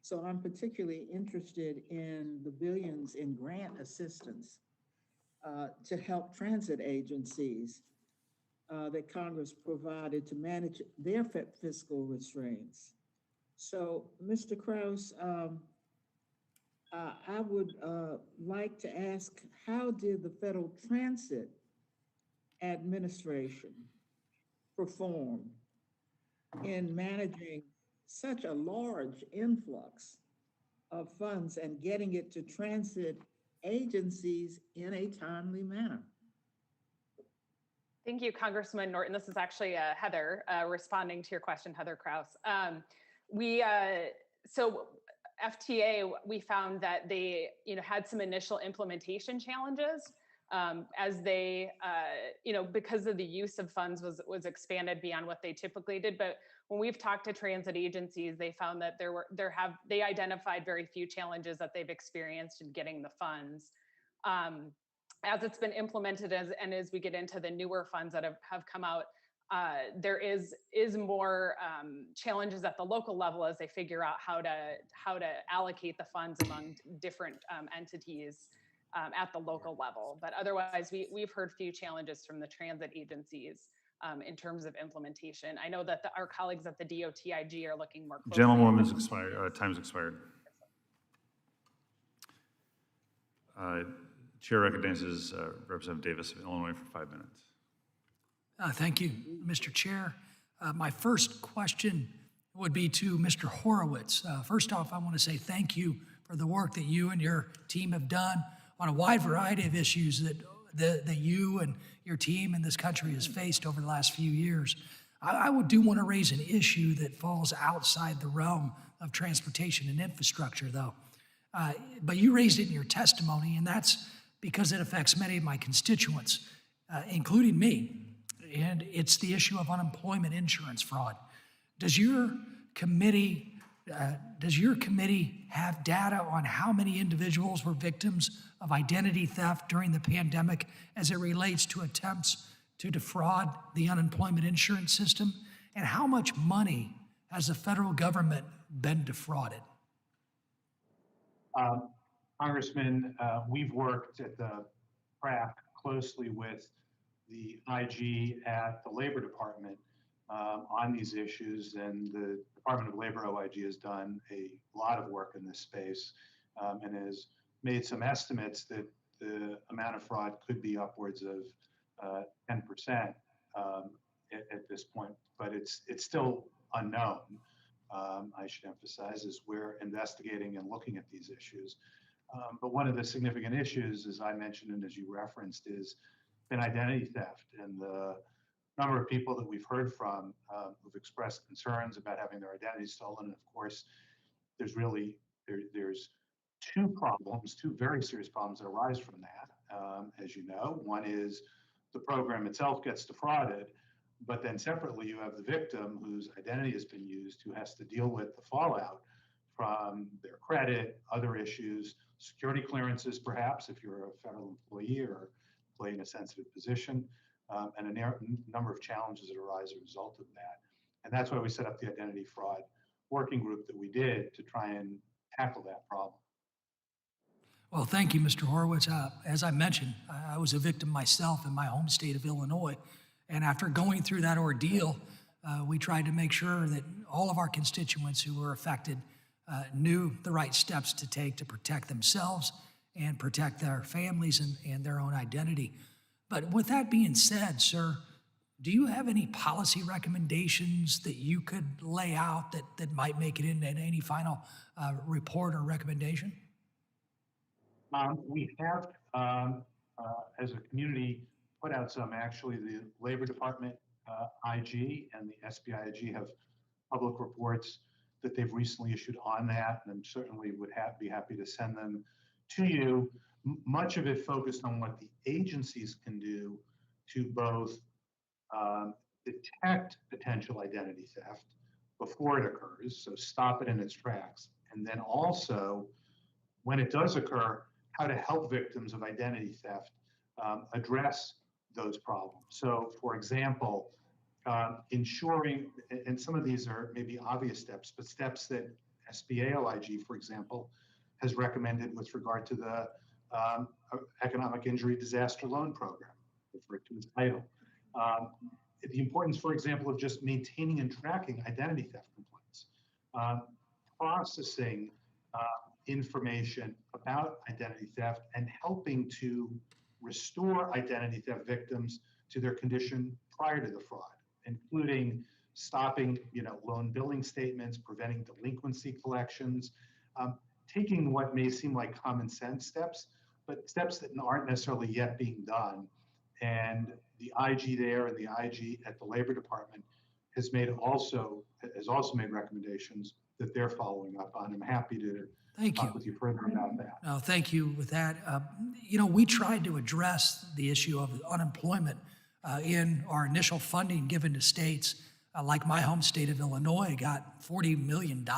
So I'm particularly interested in the billions in grant assistance to help transit agencies that Congress provided to manage their fiscal restraints. So, Mr. Kraus, I would like to ask, how did the Federal Transit Administration perform in managing such a large influx of funds and getting it to transit agencies in a timely manner? Thank you, Congressman Norton. This is actually Heather responding to your question, Heather Kraus. So FTA, we found that they had some initial implementation challenges as they, because of the use of funds was expanded beyond what they typically did. But when we've talked to transit agencies, they found that they identified very few challenges that they've experienced in getting the funds. As it's been implemented and as we get into the newer funds that have come out, there is more challenges at the local level as they figure out how to allocate the funds among different entities at the local level. But otherwise, we've heard few challenges from the transit agencies in terms of implementation. I know that our colleagues at the DOTIG are looking more closely. Gentlewoman's expired. Time's expired. Chair recognizes Representative Davis of Illinois for 5 minutes. Thank you, Mr. Chair. My first question would be to Mr. Horowitz. First off, I want to say thank you for the work that you and your team have done on a wide variety of issues that you and your team in this country has faced over the last few years. I do want to raise an issue that falls outside the realm of transportation and infrastructure, though. But you raised it in your testimony, and that's because it affects many of my constituents, including me. And it's the issue of unemployment insurance fraud. Does your committee have data on how many individuals were victims of identity theft during the pandemic as it relates to attempts to defraud the unemployment insurance system? And how much money has the federal government been defrauded? Congressman, we've worked at the PRAC closely with the IG at the Labor Department on these issues, and the Department of Labor OIG has done a lot of work in this space and has made some estimates that the amount of fraud could be upwards of 10% at this point, but it's still unknown. I should emphasize, as we're investigating and looking at these issues. But one of the significant issues, as I mentioned and as you referenced, is been identity theft, and the number of people that we've heard from who've expressed concerns about having their identity stolen. And of course, there's two problems, two very serious problems that arise from that. As you know, one is the program itself gets defrauded, but then separately you have the victim whose identity has been used, who has to deal with the fallout from their credit, other issues, security clearances, perhaps, if you're a federal employee or employee in a sensitive position, and a number of challenges that arise as a result of that. And that's why we set up the identity fraud working group that we did to try and tackle that problem. Well, thank you, Mr. Horowitz. As I mentioned, I was a victim myself in my home state of Illinois. And after going through that ordeal, we tried to make sure that all of our constituents who were affected knew the right steps to take to protect themselves and protect their families and their own identity. But with that being said, sir, do you have any policy recommendations that you could lay out that might make it into any final report or recommendation? We have, as a community, put out some. Actually, the Labor Department IG and the SBIG have public reports that they've recently issued on that, and certainly would be happy to send them to you. Much of it focused on what the agencies can do to both detect potential identity theft before it occurs, so stop it in its tracks, and then also, when it does occur, how to help victims of identity theft address those problems. So, for example, ensuring, and some of these are maybe obvious steps, but steps that SBAOIG, for example, has recommended with regard to the Economic Injury Disaster Loan Program, referred to as EIDL. The importance, for example, of just maintaining and tracking identity theft complaints, processing information about identity theft, and helping to restore identity theft victims to their condition prior to the fraud, including stopping, loan billing statements, preventing delinquency collections, taking what may seem like common sense steps, but steps that aren't necessarily yet being done. And the IG there and the IG at the Labor Department has also made recommendations that they're following up on. I'm happy to talk with you further about that. No, thank you with that. We tried to address the issue of unemployment in our initial funding given to states. Like my home state of Illinois got $40 million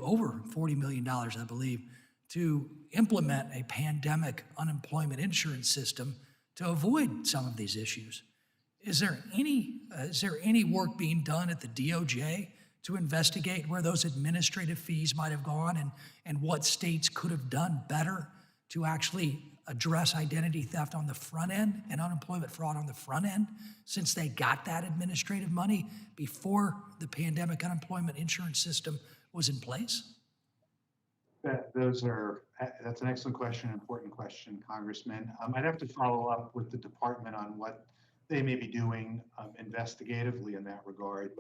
over $40 million, I believe, to implement a pandemic unemployment insurance system to avoid some of these issues. Is there any work being done at the DOJ to investigate where those administrative fees might have gone and what states could have done better to actually address identity theft on the front end and unemployment fraud on the front end, since they got that administrative money before the pandemic unemployment insurance system was in place? That's an excellent question, important question, Congressman. I'd have to follow up with the department on what they may be doing investigatively in that regard.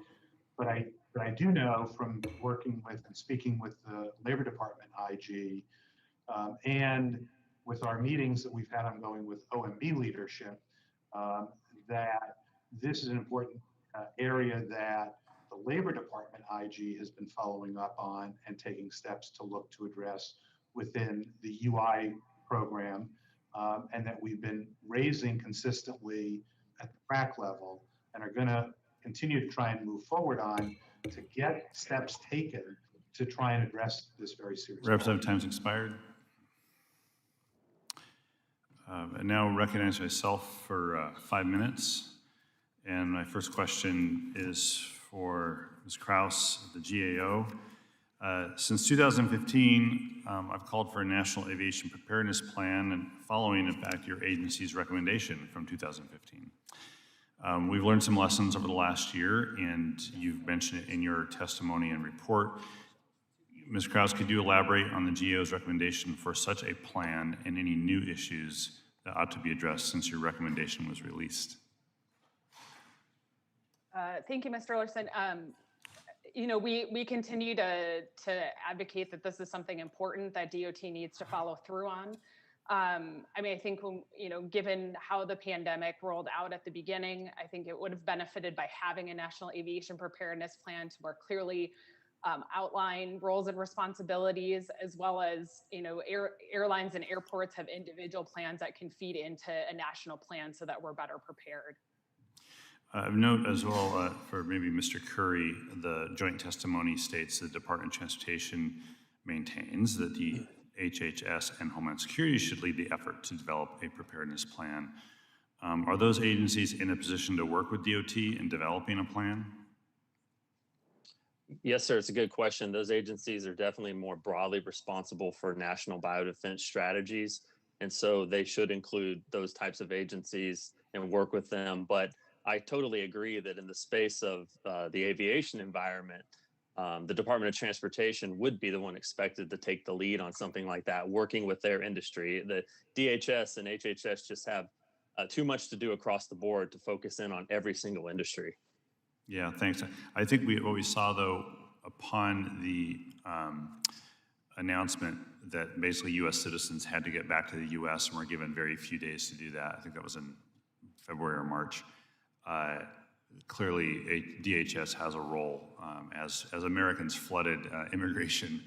But I do know from working with and speaking with the Labor Department IG and with our meetings that we've had ongoing with OMB leadership, that this is an important area that the Labor Department IG has been following up on and taking steps to look to address within the UI program, and that we've been raising consistently at the PRAC level and are going to continue to try and move forward on to get steps taken to try and address this very serious problem. Representative, time's expired. I now recognize myself for 5 minutes. And my first question is for Ms. Kraus, the GAO. Since 2015, I've called for a national aviation preparedness plan and following, in fact, your agency's recommendation from 2015. We've learned some lessons over the last year, and you've mentioned it in your testimony and report. Ms. Kraus, could you elaborate on the GAO's recommendation for such a plan and any new issues that ought to be addressed since your recommendation was released? Thank you, Mr. Larson. You know, we continue to advocate that this is something important that DOT needs to follow through on. I mean, I think, you know, given how the pandemic rolled out at the beginning, I think it would have benefited by having a national aviation preparedness plan to more clearly outline roles and responsibilities, as well as, you know, airlines and airports have individual plans that can feed into a national plan so that we're better prepared. Note as well for maybe Mr. Curry, the joint testimony states the Department of Transportation maintains that the HHS and Homeland Security should lead the effort to develop a preparedness plan. Are those agencies in a position to work with DOT in developing a plan? Yes, sir. It's a good question. Those agencies are definitely more broadly responsible for national biodefense strategies. And so they should include those types of agencies and work with them. But I totally agree that in the space of the aviation environment, the Department of Transportation would be the one expected to take the lead on something like that, working with their industry. The DHS and HHS just have too much to do across the board to focus in on every single industry. Yeah, thanks. I think what we saw, though, upon the announcement that basically U.S. citizens had to get back to the U.S. and were given very few days to do that, I think that was in February or March. Clearly, DHS has a role as Americans flooded immigration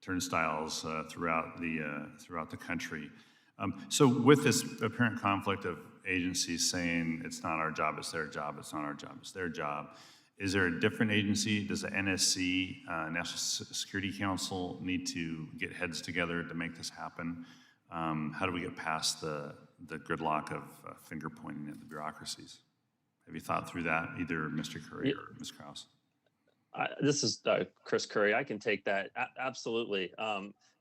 turnstiles throughout the country. So with this apparent conflict of agencies saying it's not our job, it's their job, it's not our job, it's their job, is there a different agency? Does the NSC, National Security Council, need to get heads together to make this happen? How do we get past the gridlock of finger pointing at the bureaucracies? Have you thought through that, either Mr. Curry or Ms. Kraus? This is Chris Curry. I can take that. Absolutely.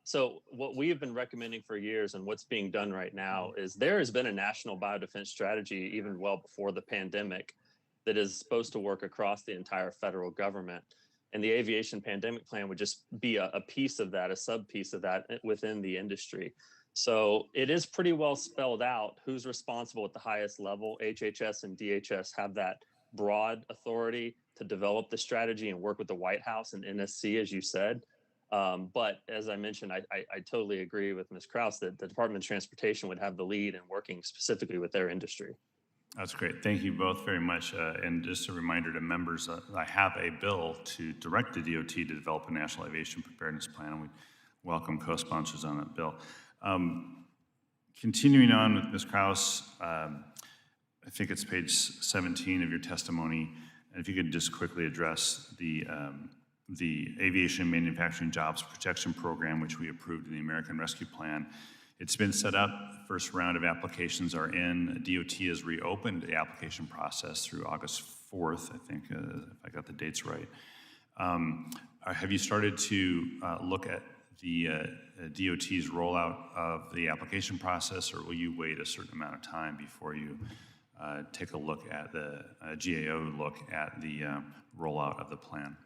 So what we have been recommending for years and what's being done right now is there has been a national biodefense strategy even well before the pandemic that is supposed to work across the entire federal government. And the aviation pandemic plan would just be a piece of that, a sub piece of that within the industry. So it is pretty well spelled out who's responsible at the highest level. HHS and DHS have that broad authority to develop the strategy and work with the White House and NSC, as you said. But as I mentioned, I totally agree with Ms. Kraus that the Department of Transportation would have the lead in working specifically with their industry. That's great. Thank you both very much. And just a reminder to members, I have a bill to direct the DOT to develop a national aviation preparedness plan, and we welcome co-sponsors on that bill. Continuing on with Ms. Kraus, I think it's page 17 of your testimony, and if you could just quickly address the Aviation and Manufacturing Jobs Protection Program, which we approved in the American Rescue Plan. It's been set up. First round of applications are in. DOT has reopened the application process through August 4th, I think, if I got the dates right. Have you started to look at the DOT's rollout of the application process, or will you wait a certain amount of time before you take a look at the GAO look at the rollout of the plan?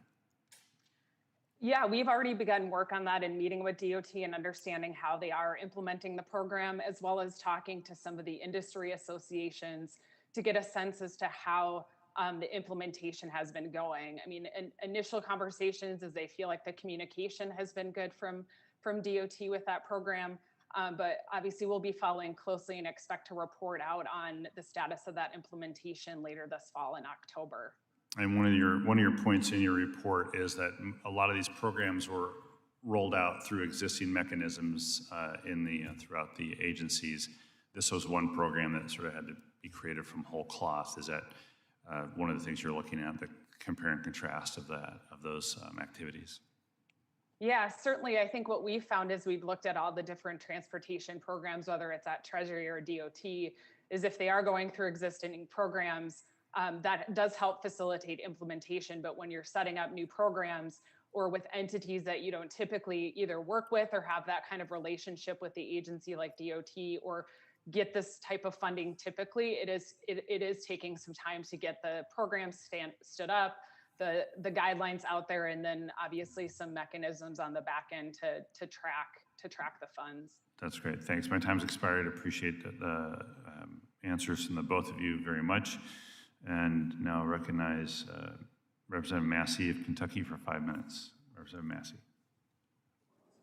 Yeah, we've already begun work on that and meeting with DOT and understanding how they are implementing the program, as well as talking to some of the industry associations to get a sense as to how the implementation has been going. I mean, initial conversations is they feel like the communication has been good from DOT with that program, but obviously we'll be following closely and expect to report out on the status of that implementation later this fall in October. And one of your points in your report is that a lot of these programs were rolled out through existing mechanisms throughout the agencies. This was one program that sort of had to be created from whole cloth. Is that one of the things you're looking at, the compare and contrast of those activities? Yeah, certainly. I think what we've found is we've looked at all the different transportation programs, whether it's at Treasury or DOT, is if they are going through existing programs, that does help facilitate implementation. But when you're setting up new programs or with entities that you don't typically either work with or have that kind of relationship with the agency like DOT or get this type of funding, typically it is taking some time to get the programs stood up, the guidelines out there, and then obviously some mechanisms on the back end to track the funds. That's great. Thanks. My time's expired. Appreciate the answers from the both of you very much. And now recognize Representative Massey of Kentucky for 5 minutes. Representative Massey.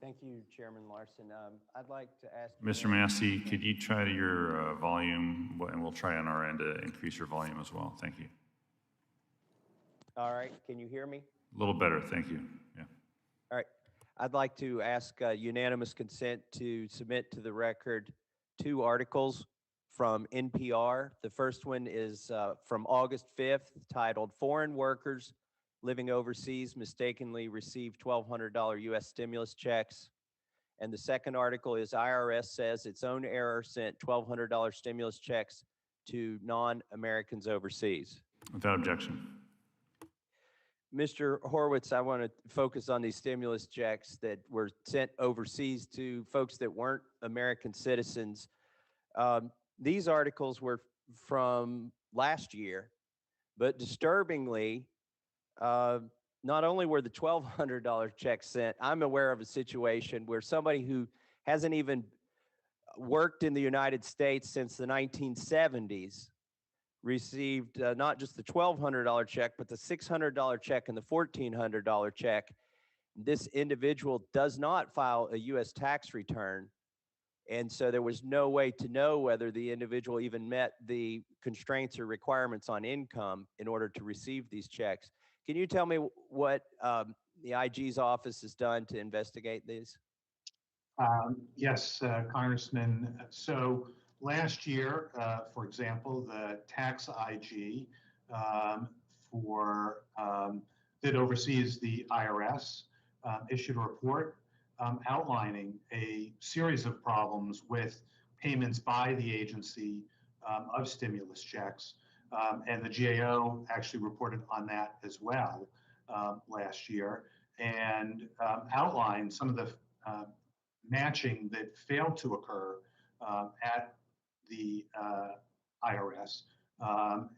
Thank you, Chairman Larson. I'd like to ask Mr. Massey, could you try to your volume, and we'll try on our end to increase your volume as well. Thank you. All right, can you hear me? A little better. Thank you. Yeah. All right. I'd like to ask unanimous consent to submit to the record 2 articles from NPR. The first one is from August 5th, titled "Foreign Workers Living Overseas Mistakenly Receive $1,200 U.S. Stimulus Checks." And the second article is "IRS Says Its Own Error Sent $1,200 Stimulus Checks to Non-Americans Overseas." Without objection. Mr. Horowitz, I want to focus on these stimulus checks that were sent overseas to folks that weren't American citizens. These articles were from last year, but disturbingly, not only were the $1,200 checks sent, I'm aware of a situation where somebody who hasn't even worked in the United States since the 1970s received not just the $1,200 check, but the $600 check and the $1,400 check. This individual does not file a U.S. tax return, and so there was no way to know whether the individual even met the constraints or requirements on income in order to receive these checks. Can you tell me what the IG's office has done to investigate these? Yes, Congressman. So last year, for example, the tax IG that oversees the IRS issued a report outlining a series of problems with payments by the agency of stimulus checks. And the GAO actually reported on that as well last year and outlined some of the matching that failed to occur at the IRS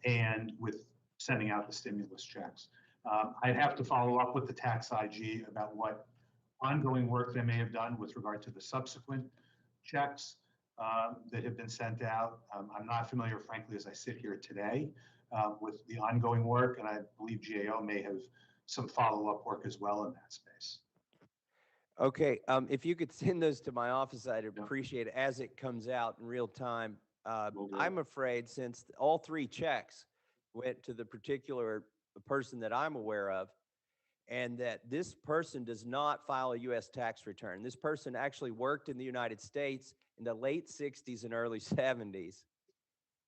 and with sending out the stimulus checks. I'd have to follow up with the tax IG about what ongoing work they may have done with regard to the subsequent checks that have been sent out. I'm not familiar, frankly, as I sit here today with the ongoing work, and I believe GAO may have some follow-up work as well in that space. Okay, if you could send those to my office, I'd appreciate it as it comes out in real time. I'm afraid since all 3 checks went to the particular person that I'm aware of, and that this person does not file a U.S. tax return. This person actually worked in the United States in the late 60s and early 70s,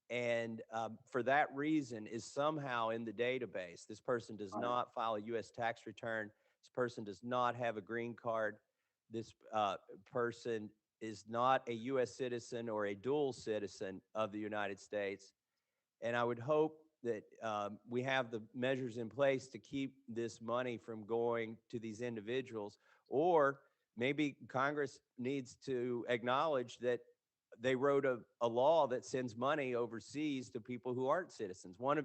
and for that reason is somehow in the database. This person does not file a U.S. tax return. This person does not have a green card. This person is not a U.S. citizen or a dual citizen of the United States. And I would hope that we have the measures in place to keep this money from going to these individuals, or maybe Congress needs to acknowledge that they wrote a law that sends money overseas to people who aren't citizens. One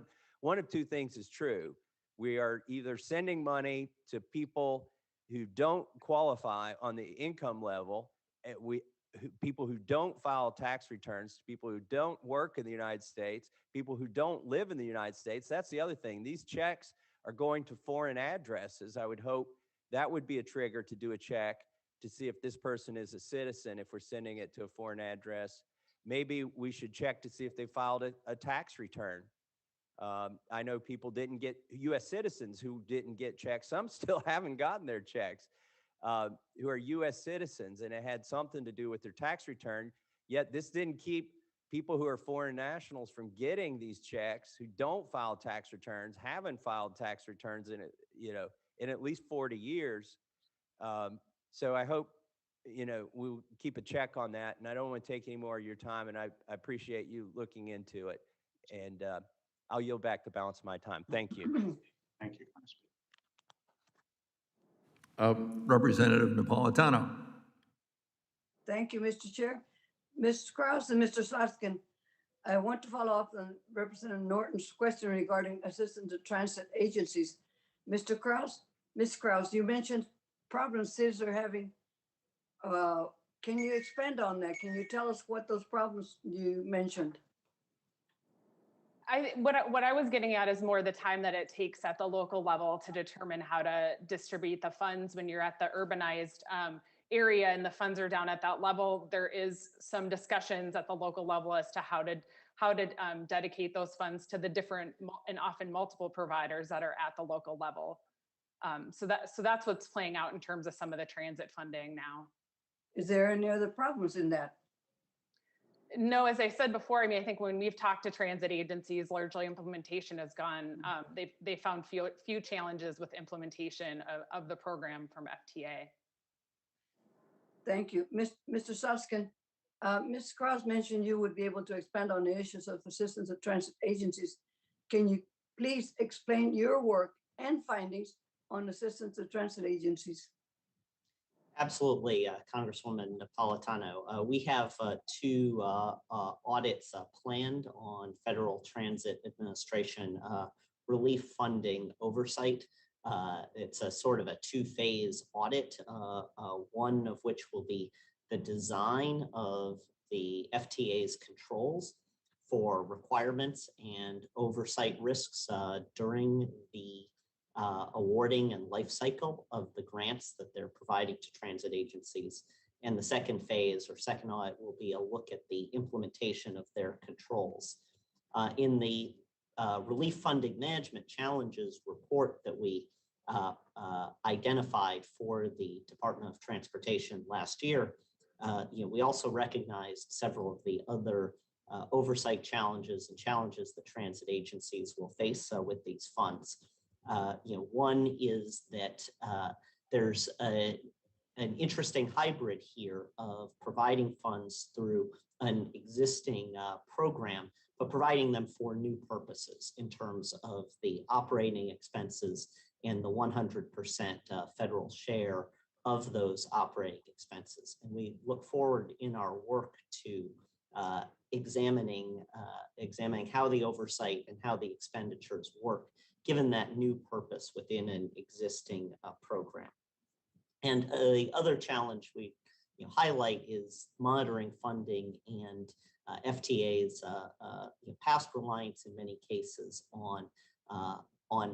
of 2 things is true. We are either sending money to people who don't qualify on the income level, and people who don't file tax returns, people who don't work in the United States, people who don't live in the United States. That's the other thing. These checks are going to foreign addresses. I would hope that would be a trigger to do a check to see if this person is a citizen, if we're sending it to a foreign address. Maybe we should check to see if they filed a tax return. I know people didn't get, U.S. citizens who didn't get checks. Some still haven't gotten their checks, who are U.S. citizens, and it had something to do with their tax return. Yet this didn't keep people who are foreign nationals from getting these checks, who don't file tax returns, haven't filed tax returns in at least 40 years. So I hope, we'll keep a check on that. And I don't want to take any more of your time, and I appreciate you looking into it. And I'll yield back the balance of my time. Thank you. Thank you, Congressman. Representative Napolitano. Thank you, Mr. Chair. Ms. Kraus and Mr. Soskin, I want to follow up on Representative Norton's question regarding assistance to transit agencies. Mr. Kraus, Ms. Kraus, you mentioned problems cities are having. Can you expand on that? Can you tell us what those problems you mentioned? What I was getting at is more the time that it takes at the local level to determine how to distribute the funds when you're at the urbanized area and the funds are down at that level. There is some discussions at the local level as to how to dedicate those funds to the different and often multiple providers that are at the local level. So that's what's playing out in terms of some of the transit funding now. Is there any other problems in that? No, as I said before, I mean, I think when we've talked to transit agencies, largely implementation has gone, they found few challenges with implementation of the program from FTA. Thank you. Mr. Soskin, Ms. Kraus mentioned you would be able to expand on the issues of assistance of transit agencies. Can you please explain your work and findings on assistance of transit agencies? Absolutely, Congresswoman Napolitano. We have two audits planned on Federal Transit Administration relief funding oversight. It's a sort of a two-phase audit, one of which will be the design of the FTA's controls for requirements and oversight risks during the awarding and life cycle of the grants that they're providing to transit agencies. And the second phase or second audit will be a look at the implementation of their controls. In the Relief Funding Management Challenges report that we identified for the Department of Transportation last year, we also recognized several of the other oversight challenges and challenges that transit agencies will face with these funds. One is that there's an interesting hybrid here of providing funds through an existing program, but providing them for new purposes in terms of the operating expenses and the 100% federal share of those operating expenses. And we look forward in our work to examining how the oversight and how the expenditures work, given that new purpose within an existing program. And the other challenge we highlight is monitoring funding and FTA's past reliance in many cases on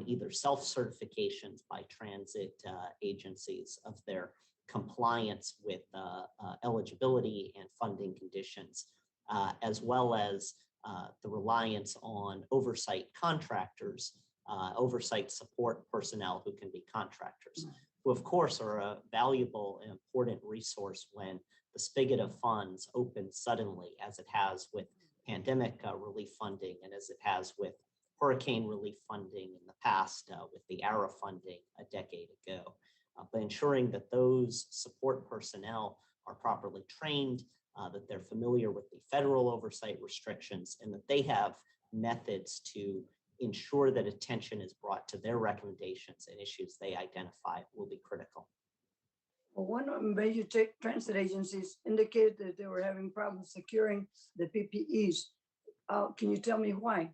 either self-certifications by transit agencies of their compliance with eligibility and funding conditions, as well as the reliance on oversight contractors, oversight support personnel who can be contractors, who of course are a valuable and important resource when the spigot of funds opens suddenly, as it has with pandemic relief funding and as it has with hurricane relief funding in the past with the ARA funding a decade ago. But ensuring that those support personnel are properly trained, that they're familiar with the federal oversight restrictions, and that they have methods to ensure that attention is brought to their recommendations and issues they identify will be critical. Well, one of the major transit agencies indicated that they were having problems securing the PPEs. Can you tell me why?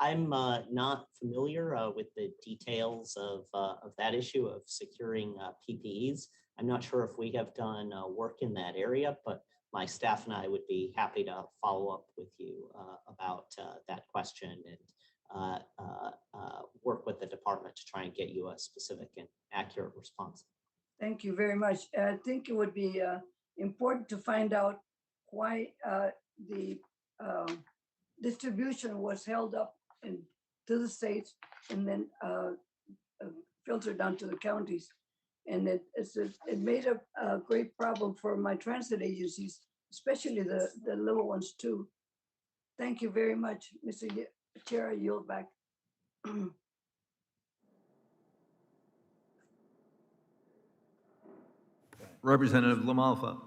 I'm not familiar with the details of that issue of securing PPEs. I'm not sure if we have done work in that area, but my staff and I would be happy to follow up with you about that question and work with the department to try and get you a specific and accurate response. Thank you very much. I think it would be important to find out why the distribution was held up to the states and then filtered down to the counties. And it made a great problem for my transit agencies, especially the little ones too. Thank you very much, Mr. Chair. I yield back. Representative LaMalfa.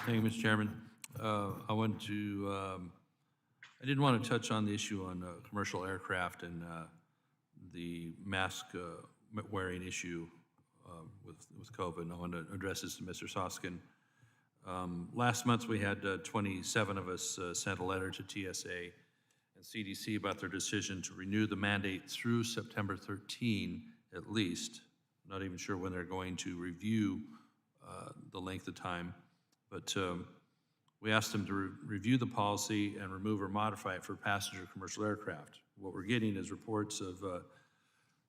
Thank you, Mr. Chairman. I want to I did want to touch on the issue on commercial aircraft and the mask wearing issue with COVID. I want to address this to Mr. Soskin. Last month, we had 27 of us sent a letter to TSA and CDC about their decision to renew the mandate through September 13 at least. Not even sure when they're going to review the length of time, but we asked them to review the policy and remove or modify it for passenger commercial aircraft. What we're getting is reports of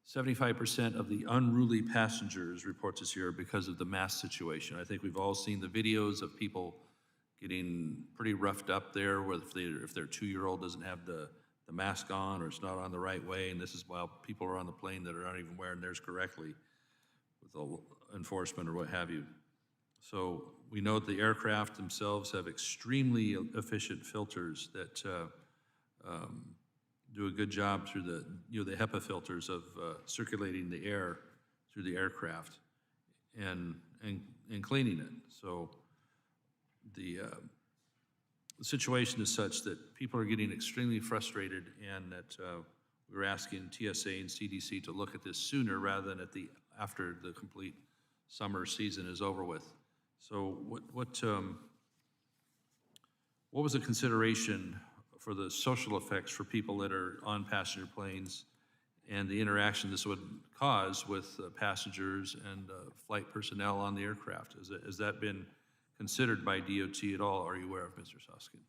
75% of the unruly passengers, reports this year, because of the mask situation. I think we've all seen the videos of people getting pretty roughed up there, where if their 2-year-old doesn't have the mask on or it's not on the right way, and this is while people are on the plane that are not even wearing theirs correctly with the enforcement or what have you. So we know that the aircraft themselves have extremely efficient filters that do a good job through the HEPA filters of circulating the air through the aircraft and cleaning it. So the situation is such that people are getting extremely frustrated, and that we're asking TSA and CDC to look at this sooner rather than after the complete summer season is over with. So what was the consideration for the social effects for people that are on passenger planes and the interaction this would cause with passengers and flight personnel on the aircraft? Has that been considered by DOT at all? Are you aware of, Mr. Soskin?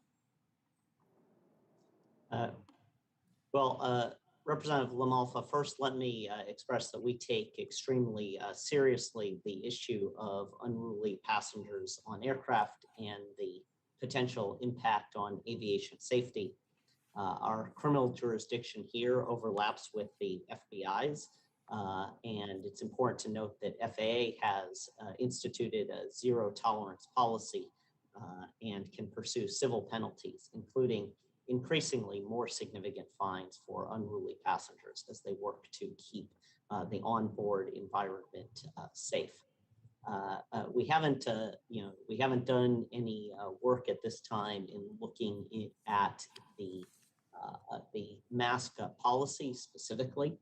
Representative Lamalfa, first let me express that we take extremely seriously the issue of unruly passengers on aircraft and the potential impact on aviation safety. Our criminal jurisdiction here overlaps with the FBI's, and it's important to note that FAA has instituted a zero tolerance policy and can pursue civil penalties, including increasingly more significant fines for unruly passengers as they work to keep the onboard environment safe. We haven't done any work at this time in looking at the mask policy specifically.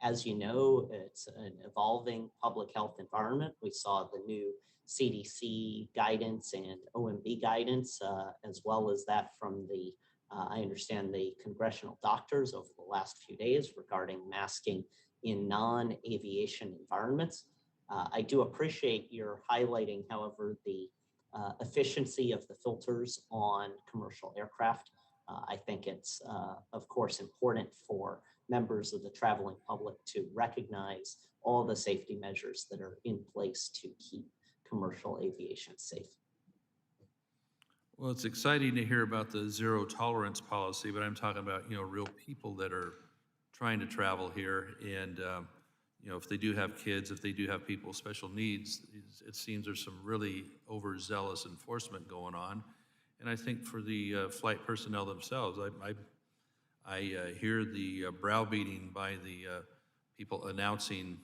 As you know, it's an evolving public health environment. We saw the new CDC guidance and OMB guidance, as well as that from I understand the congressional doctors over the last few days regarding masking in non-aviation environments. I do appreciate your highlighting, however, the efficiency of the filters on commercial aircraft. I think it's, of course, important for members of the traveling public to recognize all the safety measures that are in place to keep commercial aviation safe. Well, it's exciting to hear about the zero tolerance policy, but I'm talking about, real people that are trying to travel here. And, if they do have kids, if they do have people with special needs, it seems there's some really overzealous enforcement going on. And I think for the flight personnel themselves, I hear the browbeating by the people announcing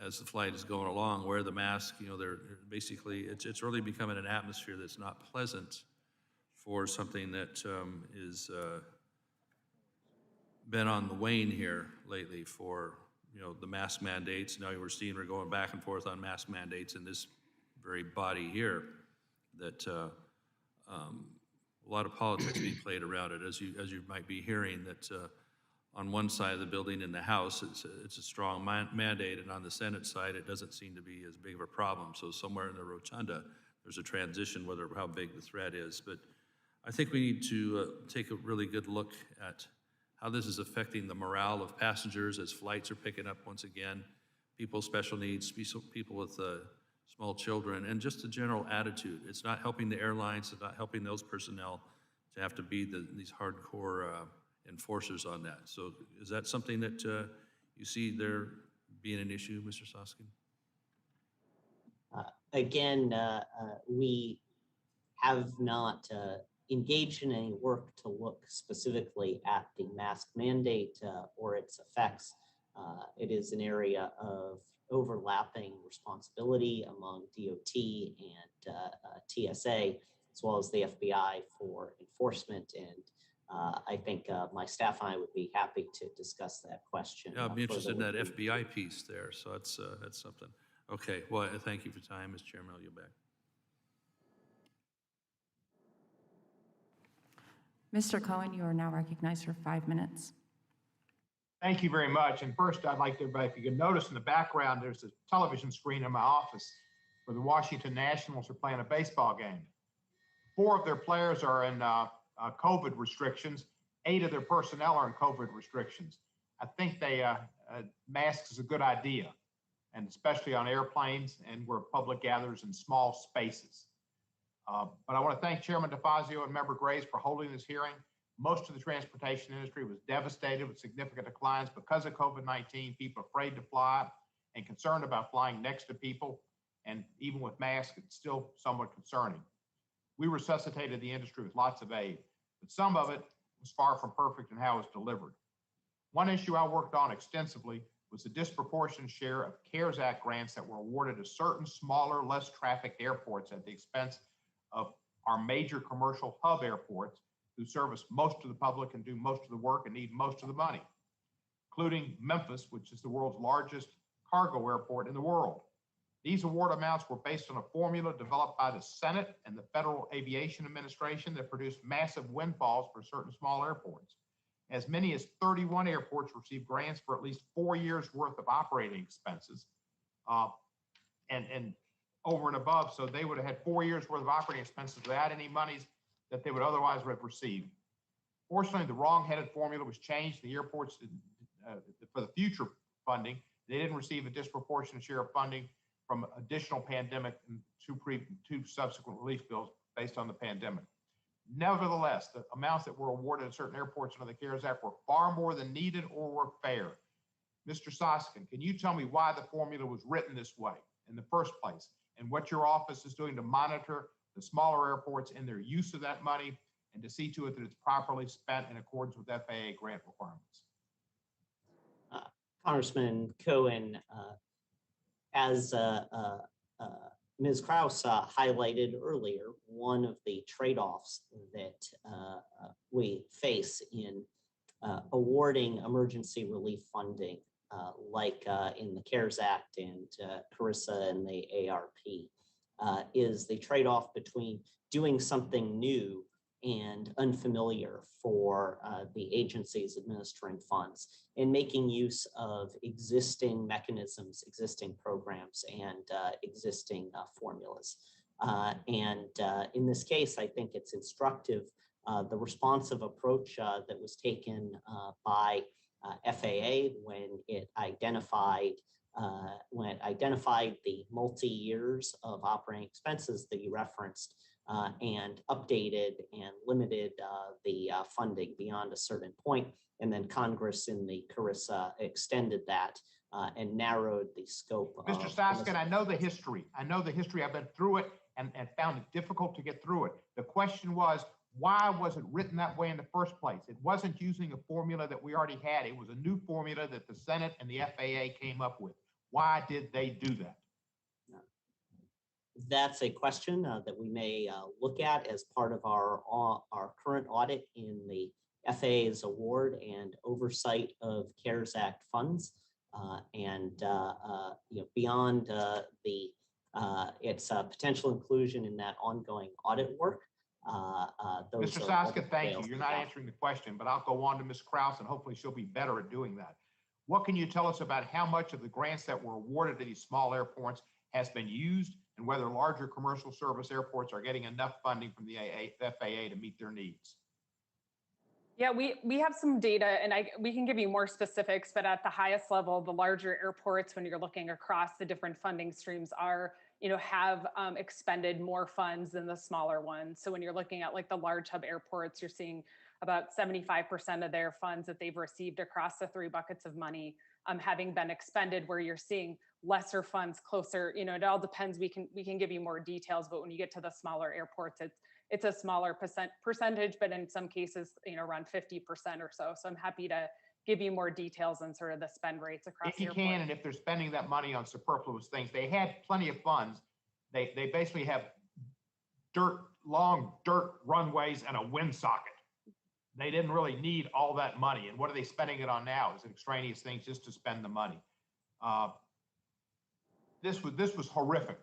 as the flight is going along, wear the mask. They're basically, it's really becoming an atmosphere that's not pleasant for something that is been on the wane here lately for, the mask mandates. Now we're going back and forth on mask mandates in this very body here, that a lot of politics being played around it, as you might be hearing, that on one side of the building in the House, it's a strong mandate, and on the Senate side, it doesn't seem to be as big of a problem. So somewhere in the rotunda, there's a transition, how big the threat is. But I think we need to take a really good look at how this is affecting the morale of passengers as flights are picking up once again, people with special needs, people with small children, and just the general attitude. It's not helping the airlines, it's not helping those personnel to have to be these hardcore enforcers on that. So is that something that you see there being an issue, Mr. Soskin? Again, we have not engaged in any work to look specifically at the mask mandate or its effects. It is an area of overlapping responsibility among DOT and TSA, as well as the FBI for enforcement and I think my staff and I would be happy to discuss that question. Yeah, I'd be interested in further that with you. FBI piece there, so that's something. Okay, well, thank you for your time, Mr. Chairman, I'll yield back. Mr. Cohen, you are now recognized for 5 minutes. Thank you very much. And first, I'd like everybody, if you can notice in the background, there's a television screen in my office where the Washington Nationals are playing a baseball game. 4 of their players are in COVID restrictions. 8 of their personnel are in COVID restrictions. I think masks is a good idea, and especially on airplanes and where public gathers in small spaces. But I want to thank Chairman DeFazio and Member Graves for holding this hearing. Most of the transportation industry was devastated with significant declines because of COVID-19, people afraid to fly and concerned about flying next to people. And even with masks, it's still somewhat concerning. We resuscitated the industry with lots of aid, but some of it was far from perfect in how it was delivered. One issue I worked on extensively was the disproportionate share of CARES Act grants that were awarded to certain smaller, less trafficked airports at the expense of our major commercial hub airports who service most of the public and do most of the work and need most of the money, including Memphis, which is the world's largest cargo airport in the world. These award amounts were based on a formula developed by the Senate and the Federal Aviation Administration that produced massive windfalls for certain small airports. As many as 31 airports received grants for at least 4 years' worth of operating expenses, and over and above, so they would have had 4 years' worth of operating expenses without any monies that they would otherwise have received. Fortunately, the wrong-headed formula was changed. The airports, for the future funding, they didn't receive a disproportionate share of funding from additional pandemic and 2 subsequent relief bills based on the pandemic. Nevertheless, the amounts that were awarded at certain airports under the CARES Act were far more than needed or were fair. Mr. Soskin, can you tell me why the formula was written this way in the first place, and what your office is doing to monitor the smaller airports in their use of that money and to see to it that it's properly spent in accordance with FAA grant requirements? Congressman Cohen, as Ms. Kraus highlighted earlier, one of the trade-offs that we face in awarding emergency relief funding, like in the CARES Act and CARISA and the ARP, is the trade-off between doing something new and unfamiliar for the agencies administering funds and making use of existing mechanisms, existing programs, and existing formulas. In this case, I think it's instructive, the responsive approach that was taken by FAA when it identified the multi-years of operating expenses that you referenced, and updated and limited the funding beyond a certain point. And then Congress in the CARISA extended that and narrowed the scope. Mr. Soskin, I know the history. I've been through it and found it difficult to get through it. The question was, why was it written that way in the first place? It wasn't using a formula that we already had. It was a new formula that the Senate and the FAA came up with. Why did they do that? That's a question that we may look at as part of our current audit in the FAA's award and oversight of CARES Act funds, beyond its potential inclusion in that ongoing audit work. Mr. Soskin, thank you. You're not answering the question, but I'll go on to Ms. Kraus and hopefully she'll be better at doing that. What can you tell us about how much of the grants that were awarded to these small airports has been used, and whether larger commercial service airports are getting enough funding from the FAA to meet their needs? Yeah, we have some data, and we can give you more specifics, but at the highest level, the larger airports, when you're looking across the different funding streams, have expended more funds than the smaller ones. So when you're looking at like the large hub airports, you're seeing about 75% of their funds that they've received across the 3 buckets of money having been expended, where you're seeing lesser funds closer. It all depends. We can give you more details, but when you get to the smaller airports, it's a smaller percentage, but in some cases, around 50% or so. So I'm happy to give you more details on sort of the spend rates across the airport. If you can, and if they're spending that money on superfluous things, they had plenty of funds. They basically have long dirt runways and a wind socket. They didn't really need all that money. And what are they spending it on now? Is it extraneous things just to spend the money? This was horrific.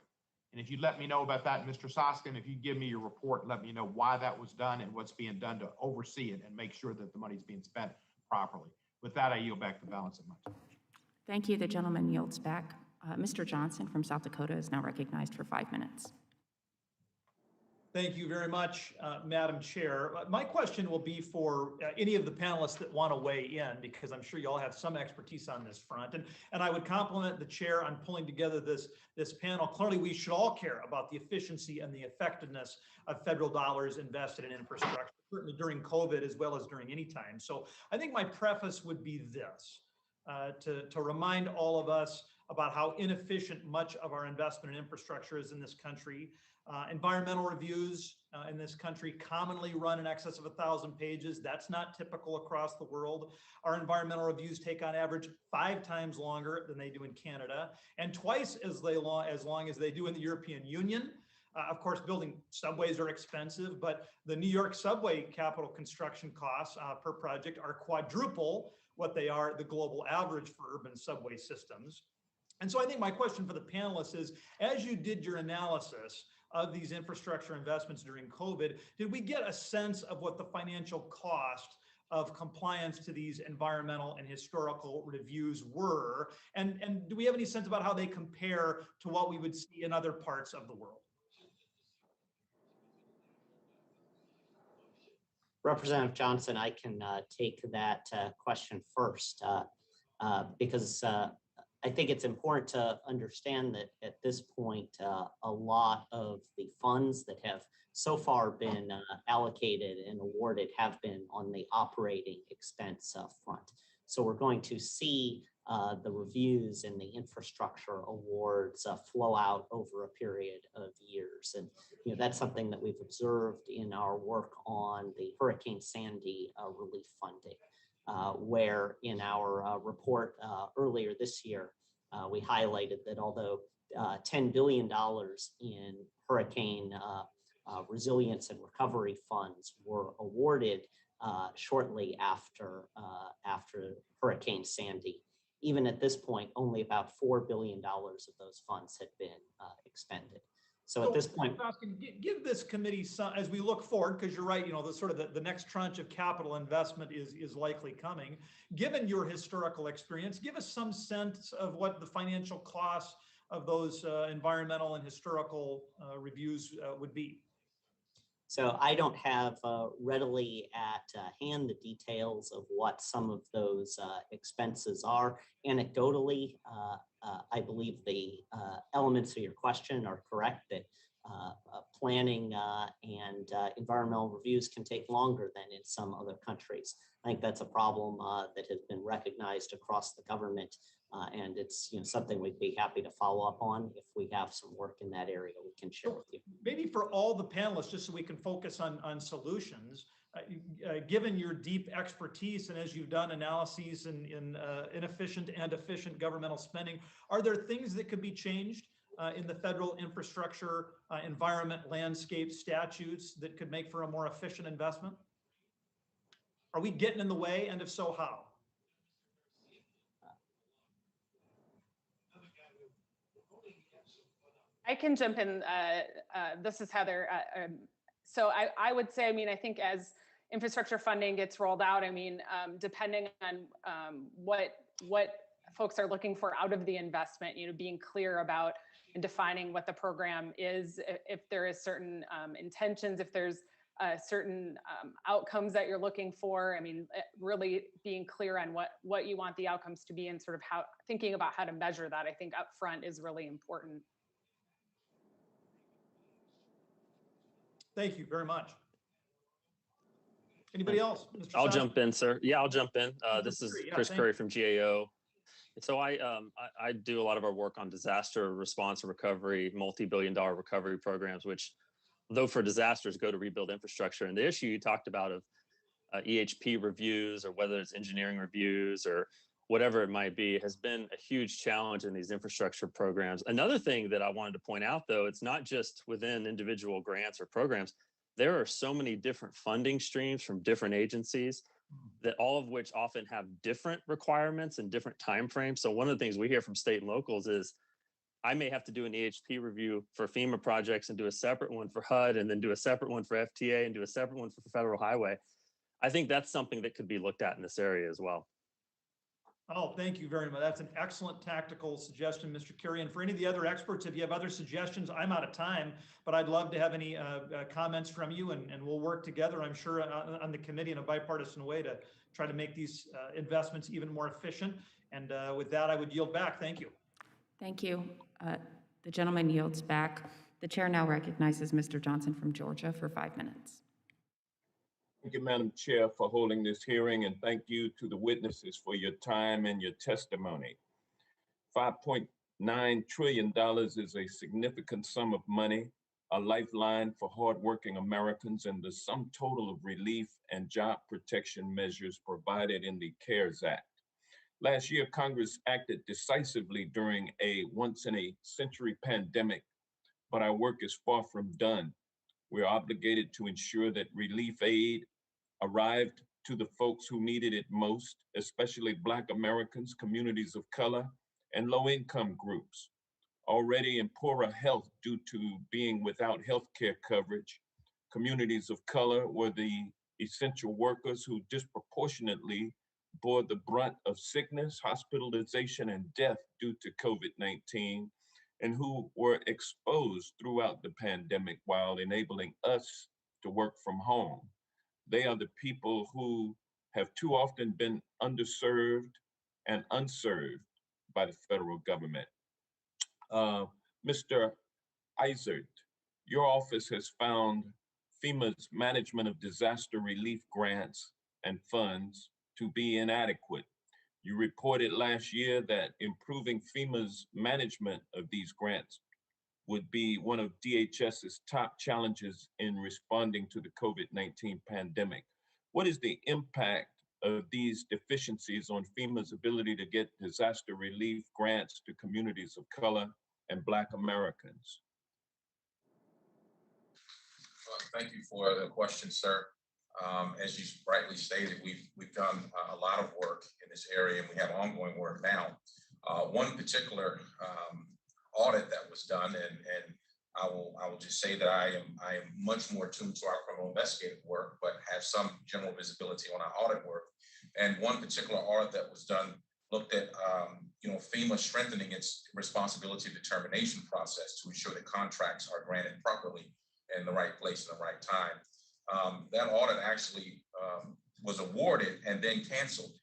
And if you let me know about that, Mr. Soskin, if you give me your report, let me know why that was done and what's being done to oversee it and make sure that the money's being spent properly. With that, I yield back the balance of my time. Thank you. The gentleman yields back. Mr. Johnson from South Dakota is now recognized for 5 minutes. Thank you very much, Madam Chair. My question will be for any of the panelists that want to weigh in, because I'm sure you all have some expertise on this front. And I would compliment the chair on pulling together this panel. Clearly, we should all care about the efficiency and the effectiveness of federal dollars invested in infrastructure, certainly during COVID as well as during any time. So I think my preface would be this, to remind all of us about how inefficient much of our investment in infrastructure is in this country. Environmental reviews in this country commonly run in excess of 1,000 pages. That's not typical across the world. Our environmental reviews take on average 5 times longer than they do in Canada, and twice as long as they do in the European Union. Of course, building subways are expensive, but the New York subway capital construction costs per project are quadruple what they are the global average for urban subway systems. And so I think my question for the panelists is, as you did your analysis of these infrastructure investments during COVID, did we get a sense of what the financial cost of compliance to these environmental and historical reviews were? And do we have any sense about how they compare to what we would see in other parts of the world? Representative Johnson, I can take that question first because I think it's important to understand that at this point, a lot of the funds that have so far been allocated and awarded have been on the operating expense front. So we're going to see the reviews and the infrastructure awards flow out over a period of years. And that's something that we've observed in our work on the Hurricane Sandy relief funding. Where in our report earlier this year, we highlighted that although $10 billion in hurricane resilience and recovery funds were awarded shortly after Hurricane Sandy, even at this point, only about $4 billion of those funds had been expended. So at this point, give this committee some, as we look forward, because you're right, the next tranche of capital investment is likely coming. Given your historical experience, give us some sense of what the financial costs of those environmental and historical reviews would be. So I don't have readily at hand the details of what some of those expenses are. Anecdotally, I believe the elements of your question are correct, that planning and environmental reviews can take longer than in some other countries. I think that's a problem that has been recognized across the government, and it's something we'd be happy to follow up on. If we have some work in that area, we can share with you. Maybe for all the panelists, just so we can focus on solutions, given your deep expertise and as you've done analyses in inefficient and efficient governmental spending, are there things that could be changed in the federal infrastructure environment landscape statutes that could make for a more efficient investment? Are we getting in the way, and if so, how? I can jump in. This is Heather. So I would say, I think as infrastructure funding gets rolled out, depending on what folks are looking for out of the investment, being clear about and defining what the program is, if there is certain intentions, if there's certain outcomes that you're looking for. Really being clear on what you want the outcomes to be and sort of how thinking about how to measure that, I think up front is really important. Thank you very much. Anybody else? Mr. I'll Soskin? jump in, sir. Yeah, I'll jump in. This is Yeah, Chris thank Curry from GAO. So I do a lot of our work on disaster response and recovery, multi-billion-dollar recovery programs, which, though for disasters, go to rebuild infrastructure. And the issue you talked about of EHP reviews, or whether it's engineering reviews or whatever it might be, has been a huge challenge in these infrastructure programs. Another thing that I wanted to point out, though, it's not just within individual grants or programs. there are so many different funding streams from different agencies that all of which often have different requirements and different timeframes. So one of the things we hear from state and locals is I may have to do an EHP review for FEMA projects and do a separate one for HUD and then do a separate one for FTA and do a separate one for federal highway. I think that's something that could be looked at in this area as well. Oh, thank you very much. That's an excellent tactical suggestion, Mr. Carey. And for any of the other experts, if you have other suggestions, I'm out of time, but I'd love to have any comments from you, and we'll work together, I'm sure, on the committee in a bipartisan way to try to make these investments even more efficient. And with that, I would yield back. Thank you. Thank you. The gentleman yields back. The chair now recognizes Mr. Johnson from Georgia for 5 minutes. Thank you, Madam Chair, for holding this hearing, and thank you to the witnesses for your time and your testimony. $5.9 trillion is a significant sum of money, a lifeline for hardworking Americans, and the sum total of relief and job protection measures provided in the CARES Act. Last year, Congress acted decisively during a once-in-a-century pandemic, but our work is far from done. We're obligated to ensure that relief aid arrived to the folks who needed it most, especially Black Americans, communities of color, and low-income groups, already in poorer health due to being without health care coverage. Communities of color were the essential workers who disproportionately bore the brunt of sickness, hospitalization, and death due to COVID-19, and who were exposed throughout the pandemic while enabling us to work from home. They are the people who have too often been underserved and unserved by the federal government. Mr. Izard, your office has found FEMA's management of disaster relief grants and funds to be inadequate. You reported last year that improving FEMA's management of these grants would be one of DHS's top challenges in responding to the COVID-19 pandemic. What is the impact of these deficiencies on FEMA's ability to get disaster relief grants to communities of color and Black Americans? Thank you for the question, sir. As you rightly stated, we've done a lot of work in this area, and we have ongoing work now. One particular audit that was done, and I will just say that I am much more tuned to our criminal investigative work, but have some general visibility on our audit work. And one particular audit that was done looked at FEMA strengthening its responsibility determination process to ensure that contracts are granted properly in the right place in the right time. That audit actually was awarded and then canceled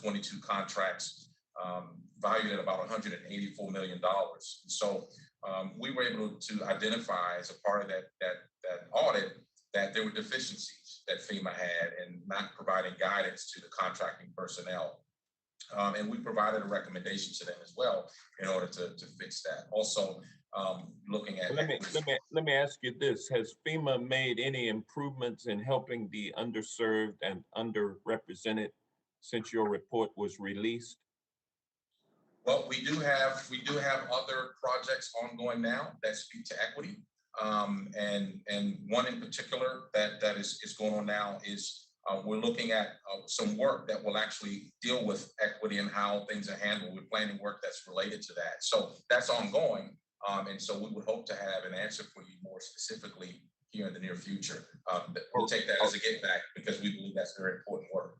22 contracts valued at about $184 million. So we were able to identify as a part of that audit that there were deficiencies that FEMA had in not providing guidance to the contracting personnel. And we provided a recommendation to them as well in order to fix that. Also, looking at— Let me ask you this. Has FEMA made any improvements in helping the underserved and underrepresented since your report was released? Well, we do have other projects ongoing now that speak to equity. And one in particular that is going on now is we're looking at some work that will actually deal with equity and how things are handled. We're planning work that's related to that. So that's ongoing. And so we would hope to have an answer for you more specifically here in the near future. We'll take that as a get back because we believe that's very important work.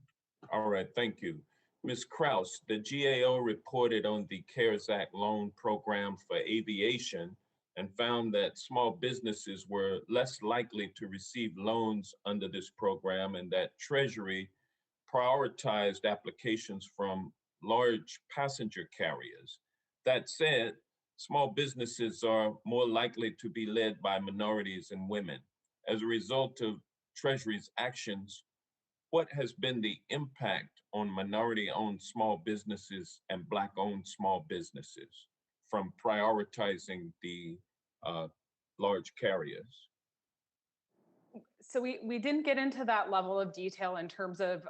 All right, thank you. Ms. Kraus, the GAO reported on the CARES Act loan program for aviation and found that small businesses were less likely to receive loans under this program and that Treasury prioritized applications from large passenger carriers. That said, small businesses are more likely to be led by minorities and women. As a result of Treasury's actions, what has been the impact on minority-owned small businesses and Black-owned small businesses from prioritizing the large carriers? So we didn't get into that level of detail in terms of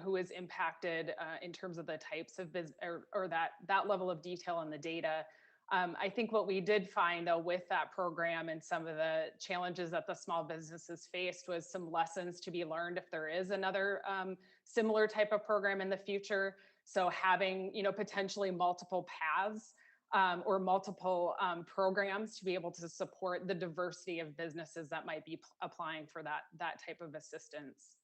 who is impacted in terms of the types of business or that level of detail in the data. I think what we did find though with that program and some of the challenges that the small businesses faced was some lessons to be learned if there is another similar type of program in the future. So having, you know, potentially multiple paths or multiple programs to be able to support the diversity of businesses that might be applying for that type of assistance.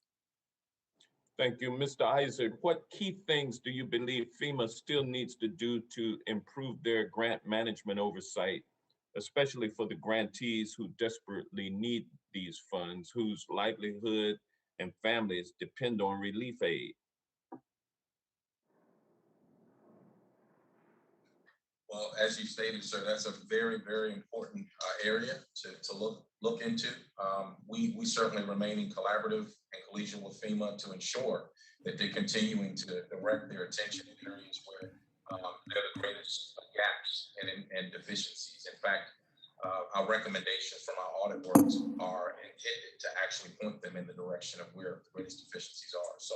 Thank you. Mr. Iser, what key things do you believe FEMA still needs to do to improve their grant management oversight, especially for the grantees who desperately need these funds, whose livelihood and families depend on relief aid? Well, as you stated, sir, that's a very, very important area to look into. We certainly remain in collaborative and collegial with FEMA to ensure that they're continuing to direct their attention in areas where there are the greatest gaps and deficiencies. In fact, our recommendations from our audit works are intended to actually point them in the direction of where the greatest deficiencies are. So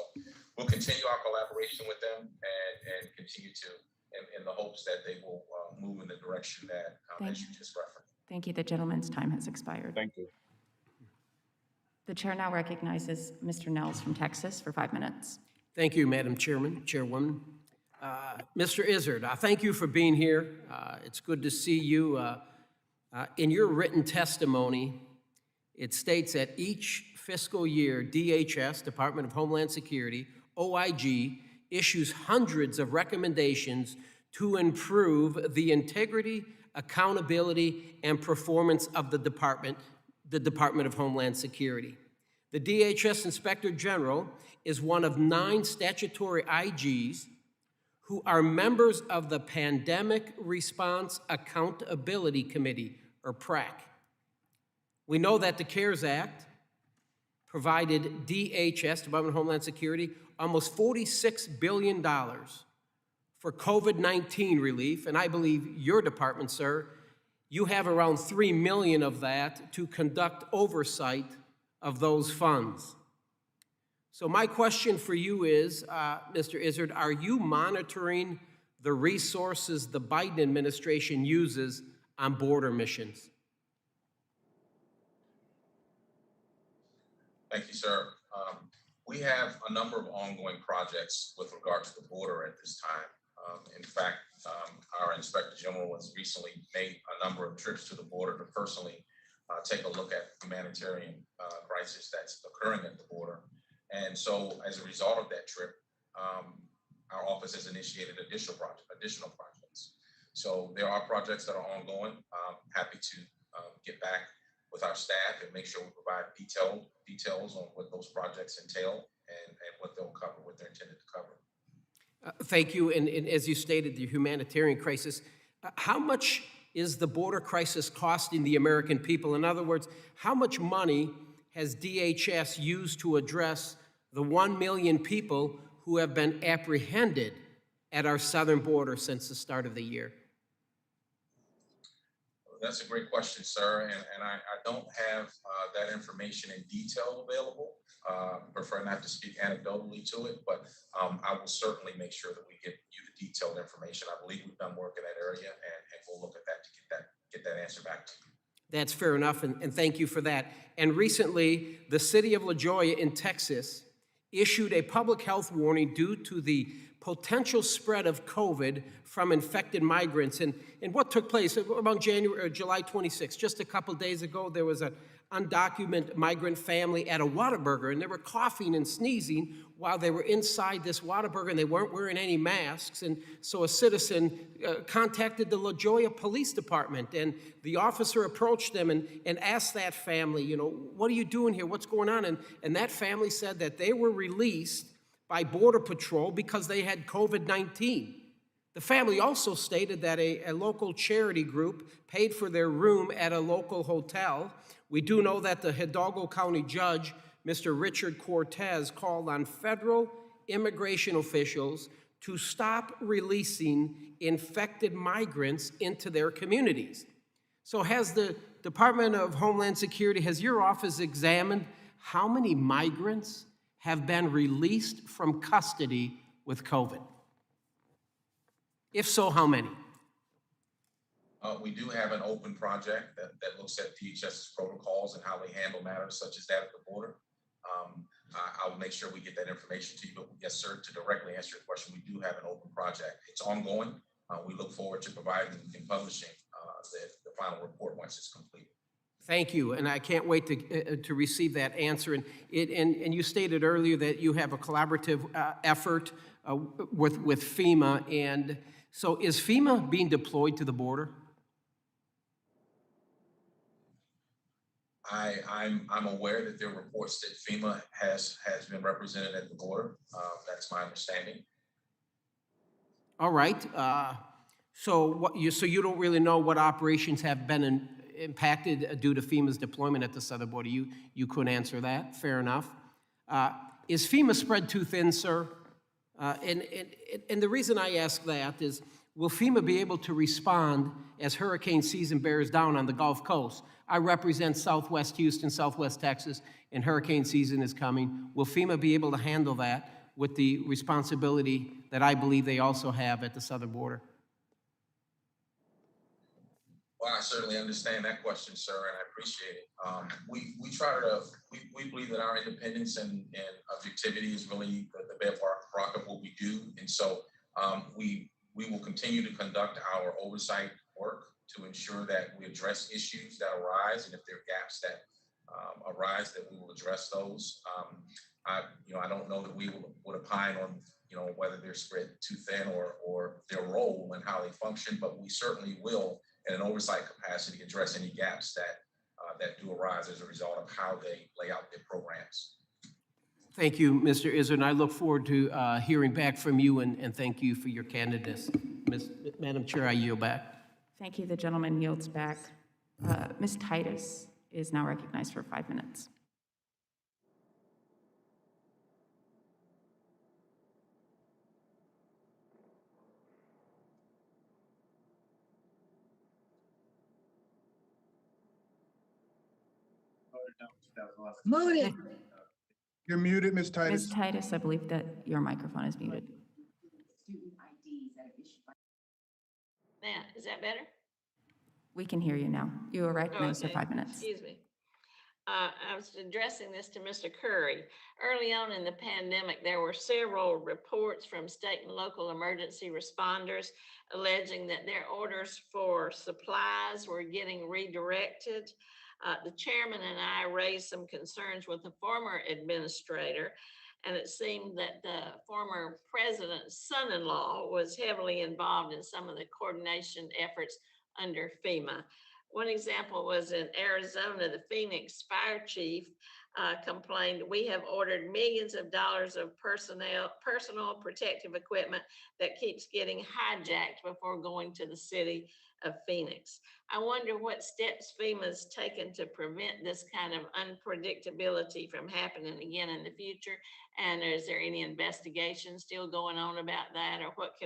we'll continue our collaboration with them and continue to in the hopes that they will move in the direction that as you just referenced. Thank you. The gentleman's time has expired. Thank you. The chair now recognizes Mr. Nels from Texas for 5 minutes. Thank you, Madam Chairwoman. Mr. Izzard, I thank you for being here. It's good to see you. In your written testimony, it states that each fiscal year, DHS, Department of Homeland Security, OIG, issues hundreds of recommendations to improve the integrity, accountability, and performance of the Department of Homeland Security. The DHS Inspector General is one of 9 statutory IGs who are members of the Pandemic Response Accountability Committee, or PRAC. We know that the CARES Act provided DHS, Department of Homeland Security, almost $46 billion for COVID-19 relief, and I believe your department, sir, you have around $3 million of that to conduct oversight of those funds. So my question for you is, Mr. Izzard, are you monitoring the resources the Biden administration uses on border missions? Thank you, sir. We have a number of ongoing projects with regard to the border at this time. In fact, our Inspector General has recently made a number of trips to the border to personally take a look at the humanitarian crisis that's occurring at the border. And so as a result of that trip, our office has initiated additional projects. So there are projects that are ongoing. Happy to get back with our staff and make sure we provide details on what those projects entail and what they'll cover, what they're intended to cover. Thank you. And as you stated, the humanitarian crisis, how much is the border crisis costing the American people? In other words, how much money has DHS used to address the 1 million people who have been apprehended at our southern border since the start of the year? That's a great question, sir. And I don't have that information in detail available. Prefer not to speak anecdotally to it, but I will certainly make sure that we get you the detailed information. I believe we've done work in that area, and we'll look at that to get that answer back to you. That's fair enough, and thank you for that. And recently, the city of La Joya in Texas issued a public health warning due to the potential spread of COVID from infected migrants. And what took place about July 26th, just a couple days ago, there was an undocumented migrant family at a Whataburger, and they were coughing and sneezing while they were inside this Whataburger, and they weren't wearing any masks. And so a citizen contacted the La Joya Police Department, and the officer approached them and asked that family, you know, what are you doing here? What's going on? And that family said that they were released by Border Patrol because they had COVID-19. The family also stated that a local charity group paid for their room at a local hotel. We do know that the Hidalgo County judge, Mr. Richard Cortez, called on federal immigration officials to stop releasing infected migrants into their communities. So has the Department of Homeland Security, has your office examined how many migrants have been released from custody with COVID? If so, how many? We do have an open project that looks at DHS's protocols and how they handle matters such as that at the border. I'll make sure we get that information to you, but yes, sir, to directly answer your question, we do have an open project. It's ongoing. We look forward to providing and publishing the final report once it's complete. Thank you, and I can't wait to receive that answer. And you stated earlier that you have a collaborative effort with FEMA, and so is FEMA being deployed to the border? I'm aware that there are reports that FEMA has been represented at the border. That's my understanding. All right. So you don't really know what operations have been impacted due to FEMA's deployment at the southern border. You couldn't answer that. Fair enough. Is FEMA spread too thin, sir? And the reason I ask that is, will FEMA be able to respond as hurricane season bears down on the Gulf Coast? I represent Southwest Houston, Southwest Texas, and hurricane season is coming. Will FEMA be able to handle that with the responsibility that I believe they also have at the southern border? Well, I certainly understand that question, sir, and I appreciate it. We believe that our independence and objectivity is really the bedrock of what we do, and so we will continue to conduct our oversight work to ensure that we address issues that arise, and if there are gaps that arise, that we will address those. I don't know that we would opine on whether they're spread too thin or their role and how they function, but we certainly will, in an oversight capacity, address any gaps that do arise as a result of how they lay out their programs. Thank you, Mr. Izzard, and I look forward to hearing back from you, and thank you for your candidness. Madam Chair, I yield back. Thank you. The gentleman yields back. Ms. Titus is now recognized for 5 minutes. Muted. You're muted, Ms. Titus. Ms. Titus, I believe that your microphone is muted. Now, is that better? We can hear you now. You are recognized for Okay. 5 minutes. Excuse me. I was addressing this to Mr. Curry. Early on in the pandemic, there were several reports from state and local emergency responders alleging that their orders for supplies were getting redirected. The chairman and I raised some concerns with the former administrator, and it seemed that the former president's son-in-law was heavily involved in some of the coordination efforts under FEMA. One example was in Arizona, the Phoenix fire chief complained, "We have ordered millions of dollars of personal protective equipment that keeps getting hijacked before going to the city of Phoenix." I wonder what steps FEMA's taken to prevent this kind of unpredictability from happening again in the future. And is there any investigation still going on about that, or what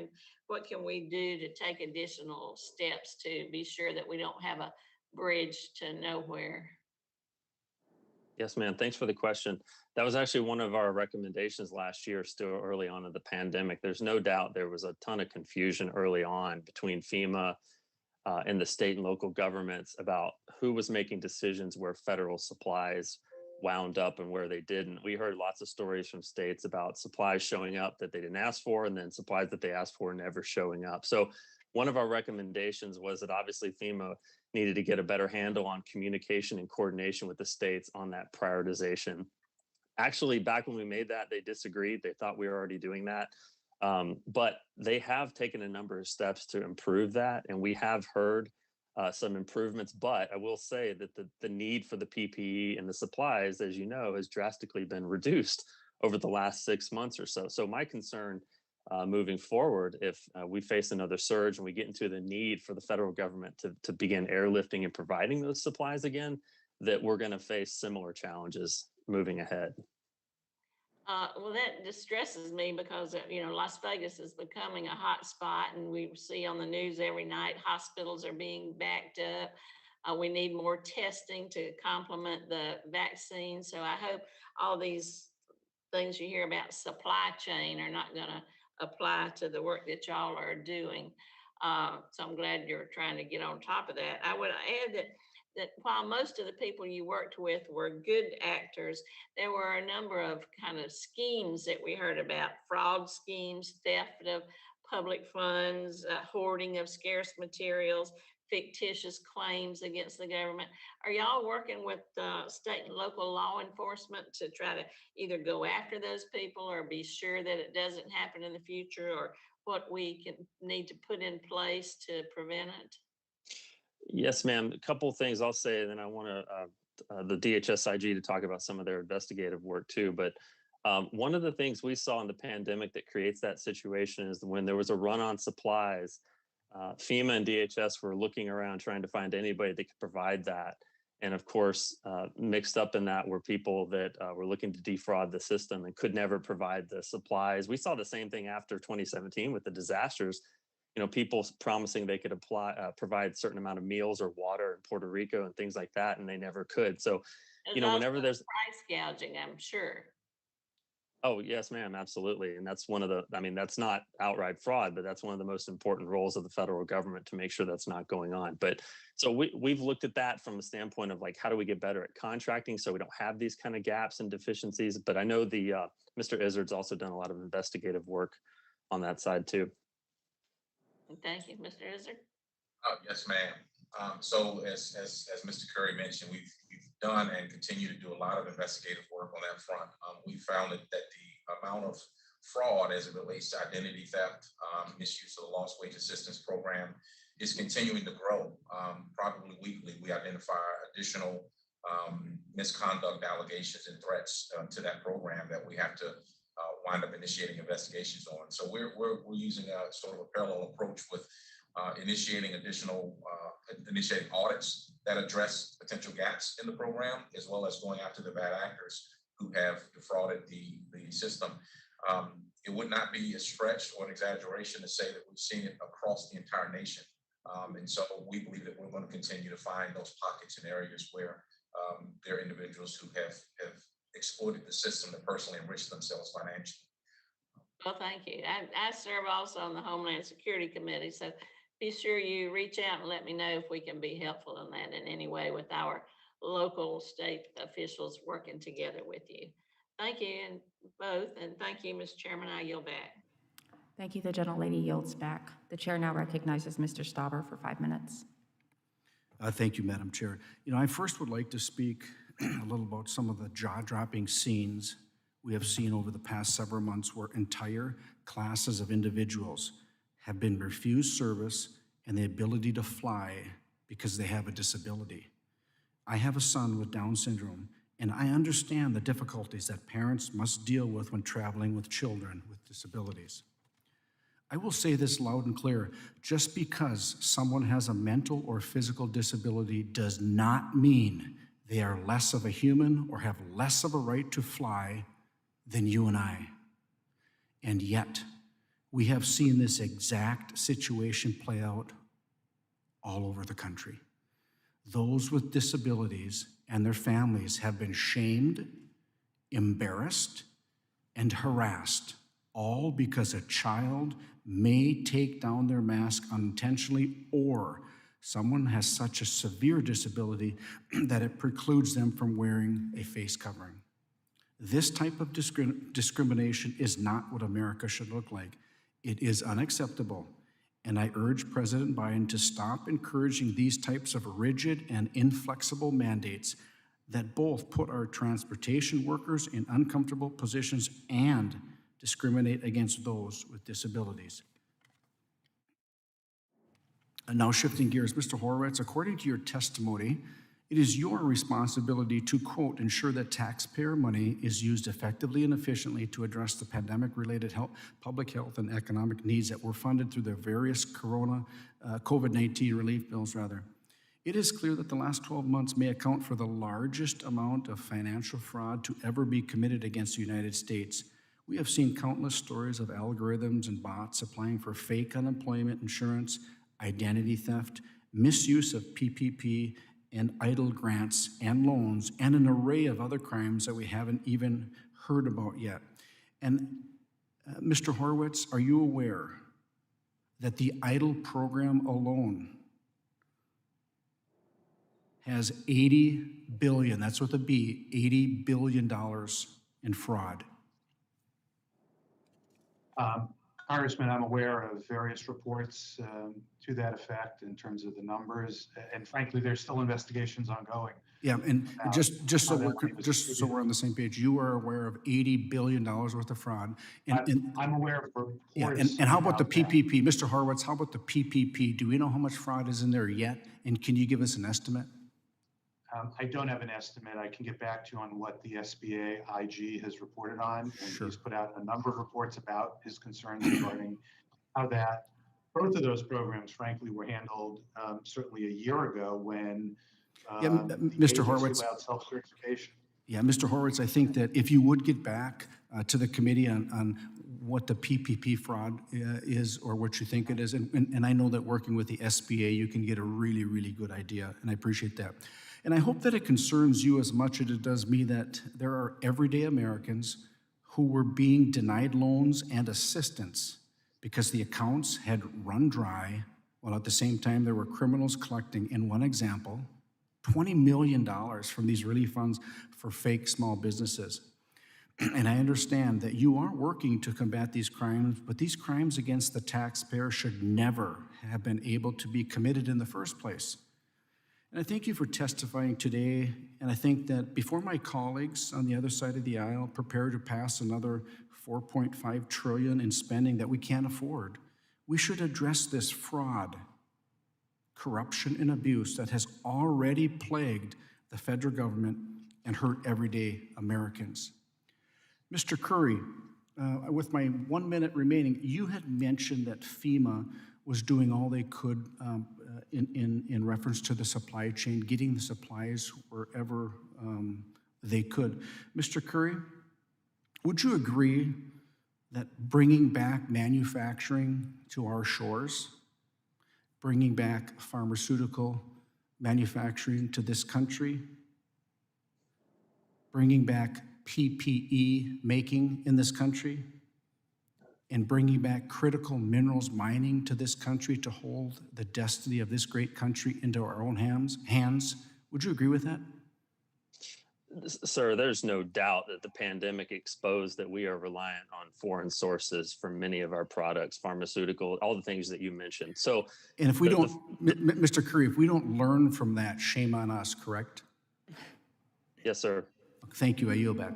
can we do to take additional steps to be sure that we don't have a bridge to nowhere? Yes, ma'am. Thanks for the question. That was actually one of our recommendations last year, still early on in the pandemic. There's no doubt there was a ton of confusion early on between FEMA and the state and local governments about who was making decisions where federal supplies wound up and where they didn't. We heard lots of stories from states about supplies showing up that they didn't ask for, and then supplies that they asked for never showing up. So one of our recommendations was that obviously FEMA needed to get a better handle on communication and coordination with the states on that prioritization. Actually, back when we made that, they disagreed. They thought we were already doing that. But they have taken a number of steps to improve that, and we have heard some improvements. But I will say that the need for the PPE and the supplies, as you know, has drastically been reduced over the last 6 months or so. So my concern moving forward, if we face another surge and we get into the need for the federal government to begin airlifting and providing those supplies again, that we're going to face similar challenges moving ahead. Well, that distresses me because, Las Vegas is becoming a hot spot, and we see on the news every night hospitals are being backed up. We need more testing to complement the vaccine. So I hope all these things you hear about supply chain are not going to apply to the work that y'all are doing. So I'm glad you're trying to get on top of that. I would add that while most of the people you worked with were good actors, there were a number of kind of schemes that we heard about: fraud schemes, theft of public funds, hoarding of scarce materials, fictitious claims against the government. Are y'all working with state and local law enforcement to try to either go after those people or be sure that it doesn't happen in the future, or what we can need to put in place to prevent it? Yes, ma'am. A couple of things I'll say, and then I want the DHSIG to talk about some of their investigative work too. But one of the things we saw in the pandemic that creates that situation is when there was a run on supplies, FEMA and DHS were looking around trying to find anybody that could provide that. And of course, mixed up in that were people that were looking to defraud the system and could never provide the supplies. We saw the same thing after 2017 with the disasters. You know, people promising they could provide a certain amount of meals or water in Puerto Rico and things like that, and they never could. So, you know, whenever there's price gouging, I'm sure. Oh, yes, ma'am, absolutely. And that's one of the, I mean, that's not outright fraud, but that's one of the most important roles of the federal government to make sure that's not going on. But so we've looked at that from a standpoint of like, how do we get better at contracting so we don't have these kind of gaps and deficiencies? But I know the Mr. Izzard's also done a lot of investigative work on that side too. Thank you, Mr. Izzard. Yes, ma'am. So as Mr. Curry mentioned, we've done and continue to do a lot of investigative work on that front. We found that the amount of fraud as it relates to identity theft, misuse of the lost wage assistance program is continuing to grow. Probably weekly, we identify additional misconduct allegations and threats to that program that we have to wind up initiating investigations on. So we're using a sort of a parallel approach with initiating audits that address potential gaps in the program, as well as going after the bad actors who have defrauded the system. It would not be a stretch or an exaggeration to say that we've seen it across the entire nation. And so we believe that we're going to continue to find those pockets and areas where there are individuals who have exploited the system to personally enrich themselves financially. Well, thank you. I serve also on the Homeland Security Committee, so be sure you reach out and let me know if we can be helpful in that in any way with our local state officials working together with you. Thank you, and both, and thank you, Mr. Chairman. I yield back. Thank you. The gentlelady yields back. The chair now recognizes Mr. Stauber for 5 minutes. Thank you, Madam Chair. You know, I first would like to speak a little about some of the jaw-dropping scenes we have seen over the past several months where entire classes of individuals have been refused service and the ability to fly because they have a disability. I have a son with Down syndrome, and I understand the difficulties that parents must deal with when traveling with children with disabilities. I will say this loud and clear: just because someone has a mental or physical disability does not mean they are less of a human or have less of a right to fly than you and I. And yet, we have seen this exact situation play out all over the country. Those with disabilities and their families have been shamed, embarrassed, and harassed, all because a child may take down their mask unintentionally, or someone has such a severe disability that it precludes them from wearing a face covering. This type of discrimination is not what America should look like. It is unacceptable, and I urge President Biden to stop encouraging these types of rigid and inflexible mandates that both put our transportation workers in uncomfortable positions and discriminate against those with disabilities. And now shifting gears, Mr. Horowitz, according to your testimony, it is your responsibility to, quote, ensure that taxpayer money is used effectively and efficiently to address the pandemic-related public health and economic needs that were funded through the various COVID-19 relief bills, rather. It is clear that the last 12 months may account for the largest amount of financial fraud to ever be committed against the United States. We have seen countless stories of algorithms and bots applying for fake unemployment insurance, identity theft, misuse of PPP, and idle grants and loans, and an array of other crimes that we haven't even heard about yet. And Mr. Horowitz, are you aware that the EIDL program alone has $80 billion, that's with a B, $80 billion in fraud. Congressman, I'm aware of various reports to that effect in terms of the numbers, and frankly, there's still investigations ongoing. Yeah, and just so how that money was we're on the same page, you are aware of $80 billion worth of fraud. I'm aware of reports. Yeah, and how about the that. PPP? Mr. Horowitz, how about the PPP? Do we know how much fraud is in there yet? And can you give us an estimate? I don't have an estimate. I can get back to you on what the SBA IG has reported on. And Sure. he's put out a number of reports about his concerns regarding how that, both of those programs, frankly, were handled certainly a year ago when the Mr. agency Horowitz. allowed self-certification. Yeah, Mr. Horowitz, I think that if you would get back to the committee on what the PPP fraud is or what you think it is, and I know that working with the SBA, you can get a really, really good idea, and I appreciate that. And I hope that it concerns you as much as it does me that there are everyday Americans who were being denied loans and assistance because the accounts had run dry, while at the same time there were criminals collecting, in one example, $20 million from these relief funds for fake small businesses. And I understand that you are working to combat these crimes, but these crimes against the taxpayer should never have been able to be committed in the first place. And I thank you for testifying today, and I think that before my colleagues on the other side of the aisle prepare to pass another $4.5 trillion in spending that we can't afford, we should address this fraud, corruption, and abuse that has already plagued the federal government and hurt everyday Americans. Mr. Curry, with my 1 minute remaining, you had mentioned that FEMA was doing all they could in reference to the supply chain, getting the supplies wherever they could. Mr. Curry, would you agree that bringing back manufacturing to our shores, bringing back pharmaceutical manufacturing to this country, bringing back PPE making in this country, and bringing back critical minerals mining to this country to hold the destiny of this great country into our own hands? Would you agree with that? Sir, there's no doubt that the pandemic exposed that we are reliant on foreign sources for many of our products, pharmaceutical, all the things that you mentioned. So, and if we don't, Mr. Curry, if we don't learn from that, shame on us, correct? Yes, sir. Thank you. I yield back.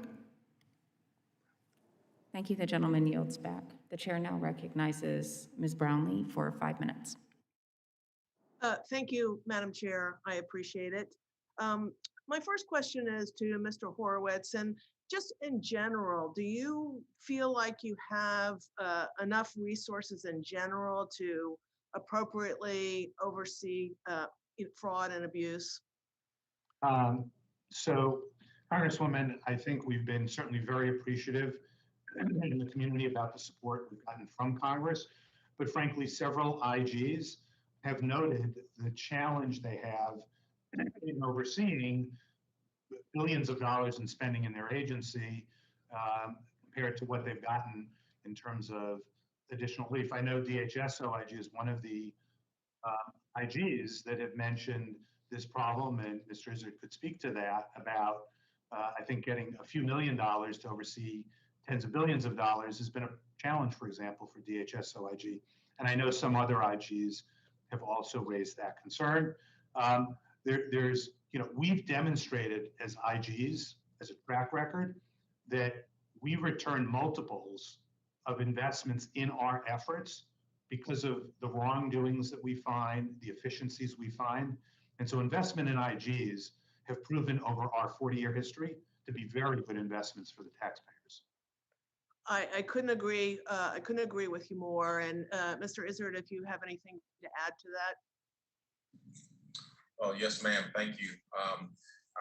Thank you. The gentleman yields back. The chair now recognizes Ms. Brownlee for 5 minutes. Thank you, Madam Chair. I appreciate it. My first question is to Mr. Horowitz, and just in general, do you feel like you have enough resources in general to appropriately oversee fraud and abuse? So, Congresswoman, I think we've been certainly very appreciative in the community about the support we've gotten from Congress, but frankly, several IGs have noted the challenge they have in overseeing billions of dollars in spending in their agency compared to what they've gotten in terms of additional relief. I know DHS OIG is one of the IGs that have mentioned this problem, and Mr. Izzard could speak to that about, I think, getting a few $1 million to oversee tens of billions of dollars has been a challenge, for example, for DHS OIG. And I know some other IGs have also raised that concern. We've demonstrated as IGs, as a track record, that we return multiples of investments in our efforts because of the wrongdoings that we find, the efficiencies we find. And so investment in IGs have proven over our 40-year history to be very good investments for the taxpayers. I couldn't agree. I couldn't agree with you more. And Mr. Izzard, if you have anything to add to that. Oh, yes, ma'am. Thank you.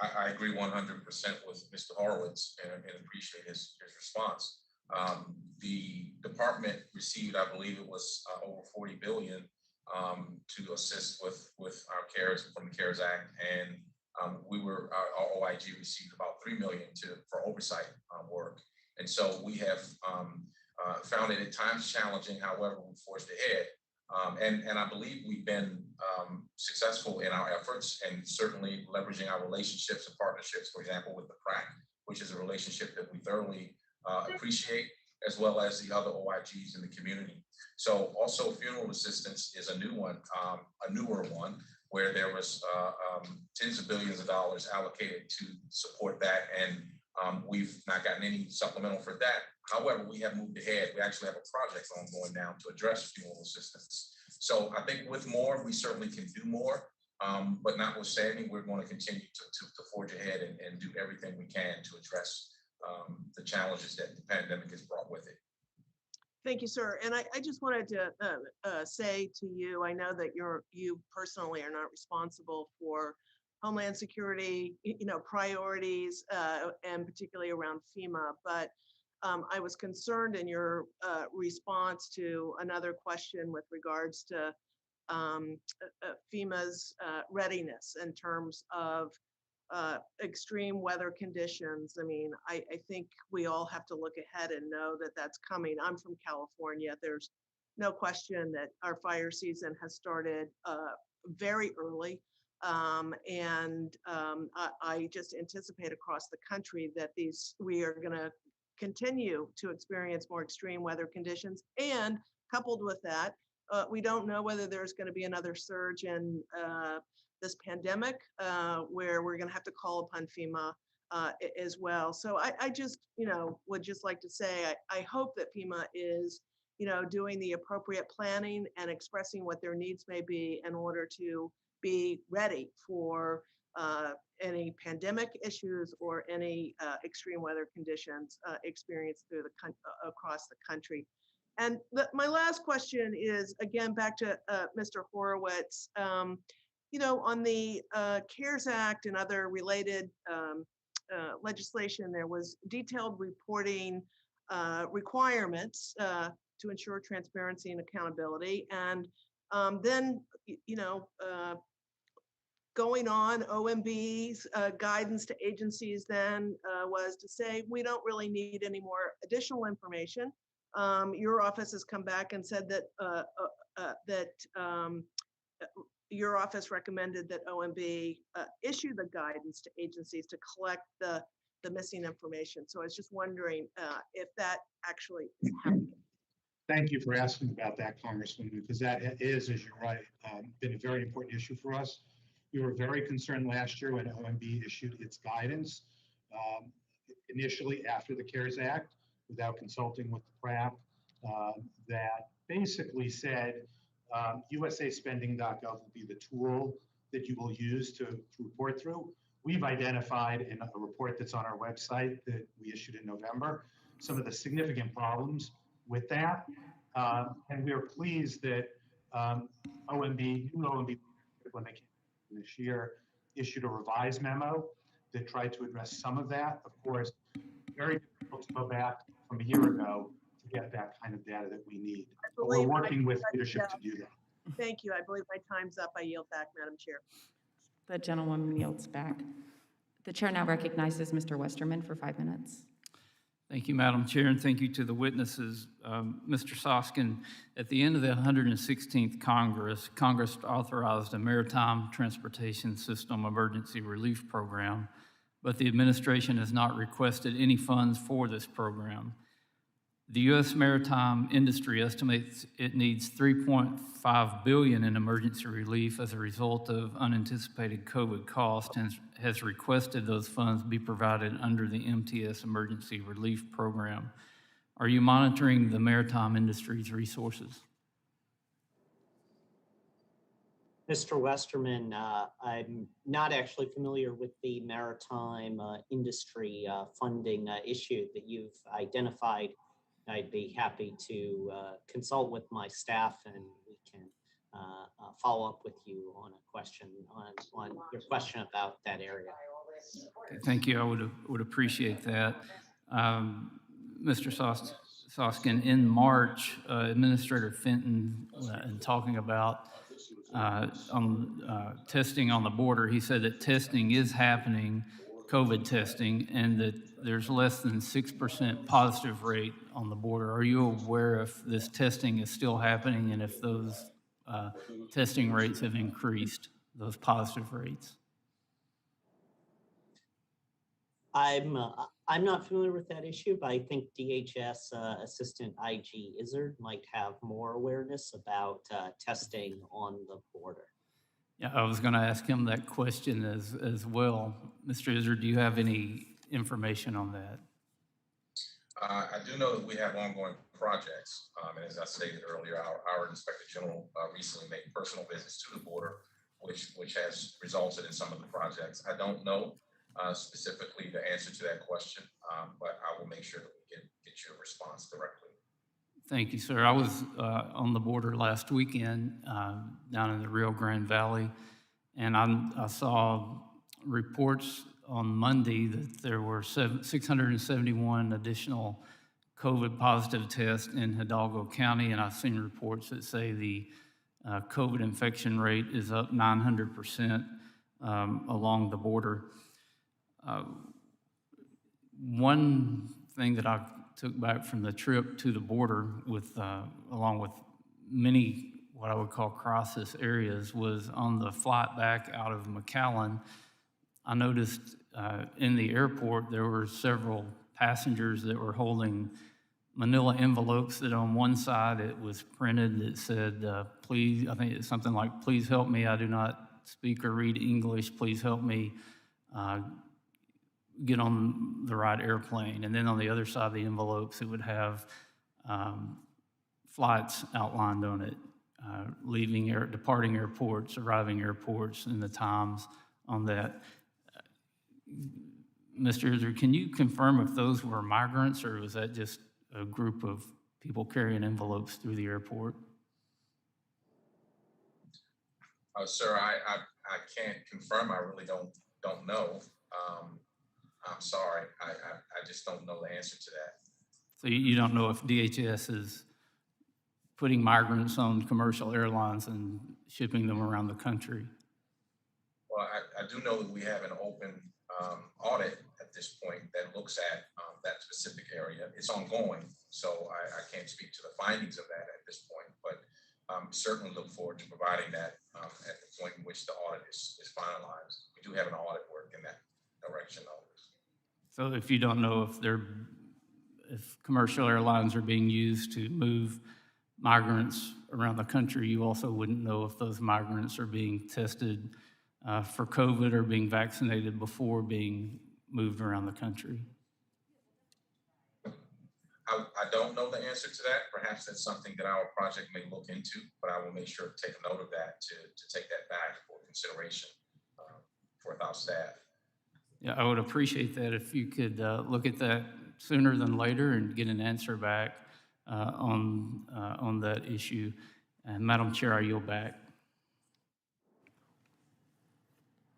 I agree 100% with Mr. Horowitz and appreciate his response. The department received, I believe it was over $40 billion to assist with our CARES from the CARES Act, and our OIG received about $3 million for oversight work. And so we have found it at times challenging. However, we forged ahead And I believe we've been successful in our efforts and certainly leveraging our relationships and partnerships, for example, with the PrAC, which is a relationship that we thoroughly appreciate, as well as the other OIGs in the community. So also funeral assistance is a new one, a newer one, where there was tens of billions of dollars allocated to support that. And we've not gotten any supplemental for that. However, we have moved ahead. We actually have a project ongoing now to address funeral assistance. So I think with more, we certainly can do more. But notwithstanding, we're going to continue to forge ahead and do everything we can to address the challenges that the pandemic has brought with it. Thank you, sir. And I just wanted to say to you, I know that you personally are not responsible for Homeland Security, priorities, and particularly around FEMA, but I was concerned in your response to another question with regards to FEMA's readiness in terms of extreme weather conditions. I mean, I think we all have to look ahead and know that that's coming. I'm from California. There's no question that our fire season has started very early. I just anticipate across the country that we are going to continue to experience more extreme weather conditions. And coupled with that, we don't know whether there's going to be another surge in this pandemic where we're going to have to call upon FEMA as well. So I just, would just like to say, I hope that FEMA is, doing the appropriate planning and expressing what their needs may be in order to be ready for any pandemic issues or any extreme weather conditions experienced across the country. And my last question is, again, back to Mr. Horowitz. On the CARES Act and other related legislation, there was detailed reporting requirements to ensure transparency and accountability. And then, going on, OMB's guidance to agencies then was to say, we don't really need any more additional information. Your office has come back and said that your office recommended that OMB issue the guidance to agencies to collect the missing information. So I was just wondering if that actually is happening. Thank you for asking about that, Congresswoman, because that is, as you're right, been a very important issue for us. We were very concerned last year when OMB issued its guidance, initially after the CARES Act, without consulting with the PrAC, that basically said usaspending.gov will be the tool that you will use to report through. We've identified in a report that's on our website that we issued in November some of the significant problems with that. And we are pleased that OMB, when they came this year, issued a revised memo that tried to address some of that. Of course, very difficult to go back from a year ago to get that kind of data that we need. But we're working with leadership to do that. Thank you. I believe my time's up. I yield back, Madam Chair. The gentlewoman yields back. The chair now recognizes Mr. Westerman for 5 minutes. Thank you, Madam Chair, and thank you to the witnesses. Mr. Soskin, at the end of the 116th Congress, Congress authorized a Maritime Transportation System Emergency Relief Program, but the administration has not requested any funds for this program. The U.S. maritime industry estimates it needs $3.5 billion in emergency relief as a result of unanticipated COVID costs and has requested those funds be provided under the MTS Emergency Relief Program. Are you monitoring the maritime industry's resources? Mr. Westerman, I'm not actually familiar with the maritime industry funding issue that you've identified. I'd be happy to consult with my staff and we can follow up with you on a question on your question about that area. Thank you. I would appreciate that. Mr. Soskin, in March, Administrator Fenton, in talking about testing on the border, he said that testing is happening, COVID testing, and that there's less than 6% positive rate on the border. Are you aware if this testing is still happening and if those testing rates have increased, those positive rates. I'm not familiar with that issue, but I think DHS Assistant IG Izzard might have more awareness about testing on the border. Yeah, I was going to ask him that question as well. Mr. Izzard, do you have any information on that? I do know that we have ongoing projects, and as I stated earlier, our Inspector General recently made personal visits to the border, which has resulted in some of the projects. I don't know specifically the answer to that question, but I will make sure that we get your response directly. Thank you, sir. I was on the border last weekend down in the Rio Grande Valley, and I saw reports on Monday that there were 671 additional COVID positive tests in Hidalgo County, and I've seen reports that say the COVID infection rate is up 900% along the border. One thing that I took back from the trip to the border with, along with many what I would call crisis areas, was on the flight back out of McAllen. I noticed in the airport there were several passengers that were holding manila envelopes that on one side it was printed that said, please, I think it's something like, please help me, I do not speak or read English, please help me get on the right airplane. And then on the other side of the envelopes, it would have flights outlined on it, departing airports, arriving airports, and the times on that. Mr. Izzard, can you confirm if those were migrants, or was that just a group of people carrying envelopes through the airport? Sir, I can't confirm. I really don't know. I'm sorry. I just don't know the answer to that. So you don't know if DHS is putting migrants on commercial airlines and shipping them around the country? Well, I do know that we have an open audit at this point that looks at that specific area. It's ongoing, so I can't speak to the findings of that at this point, but certainly look forward to providing that at the point in which the audit is finalized. We do have an audit work in that direction always. So if you don't know if commercial airlines are being used to move migrants around the country, you also wouldn't know if those migrants are being tested for COVID or being vaccinated before being moved around the country. I don't know the answer to that. Perhaps that's something that our project may look into, but I will make sure to take a note of that to take that back for consideration for our staff. Yeah, I would appreciate that if you could look at that sooner than later and get an answer back on that issue. And Madam Chair, I yield back.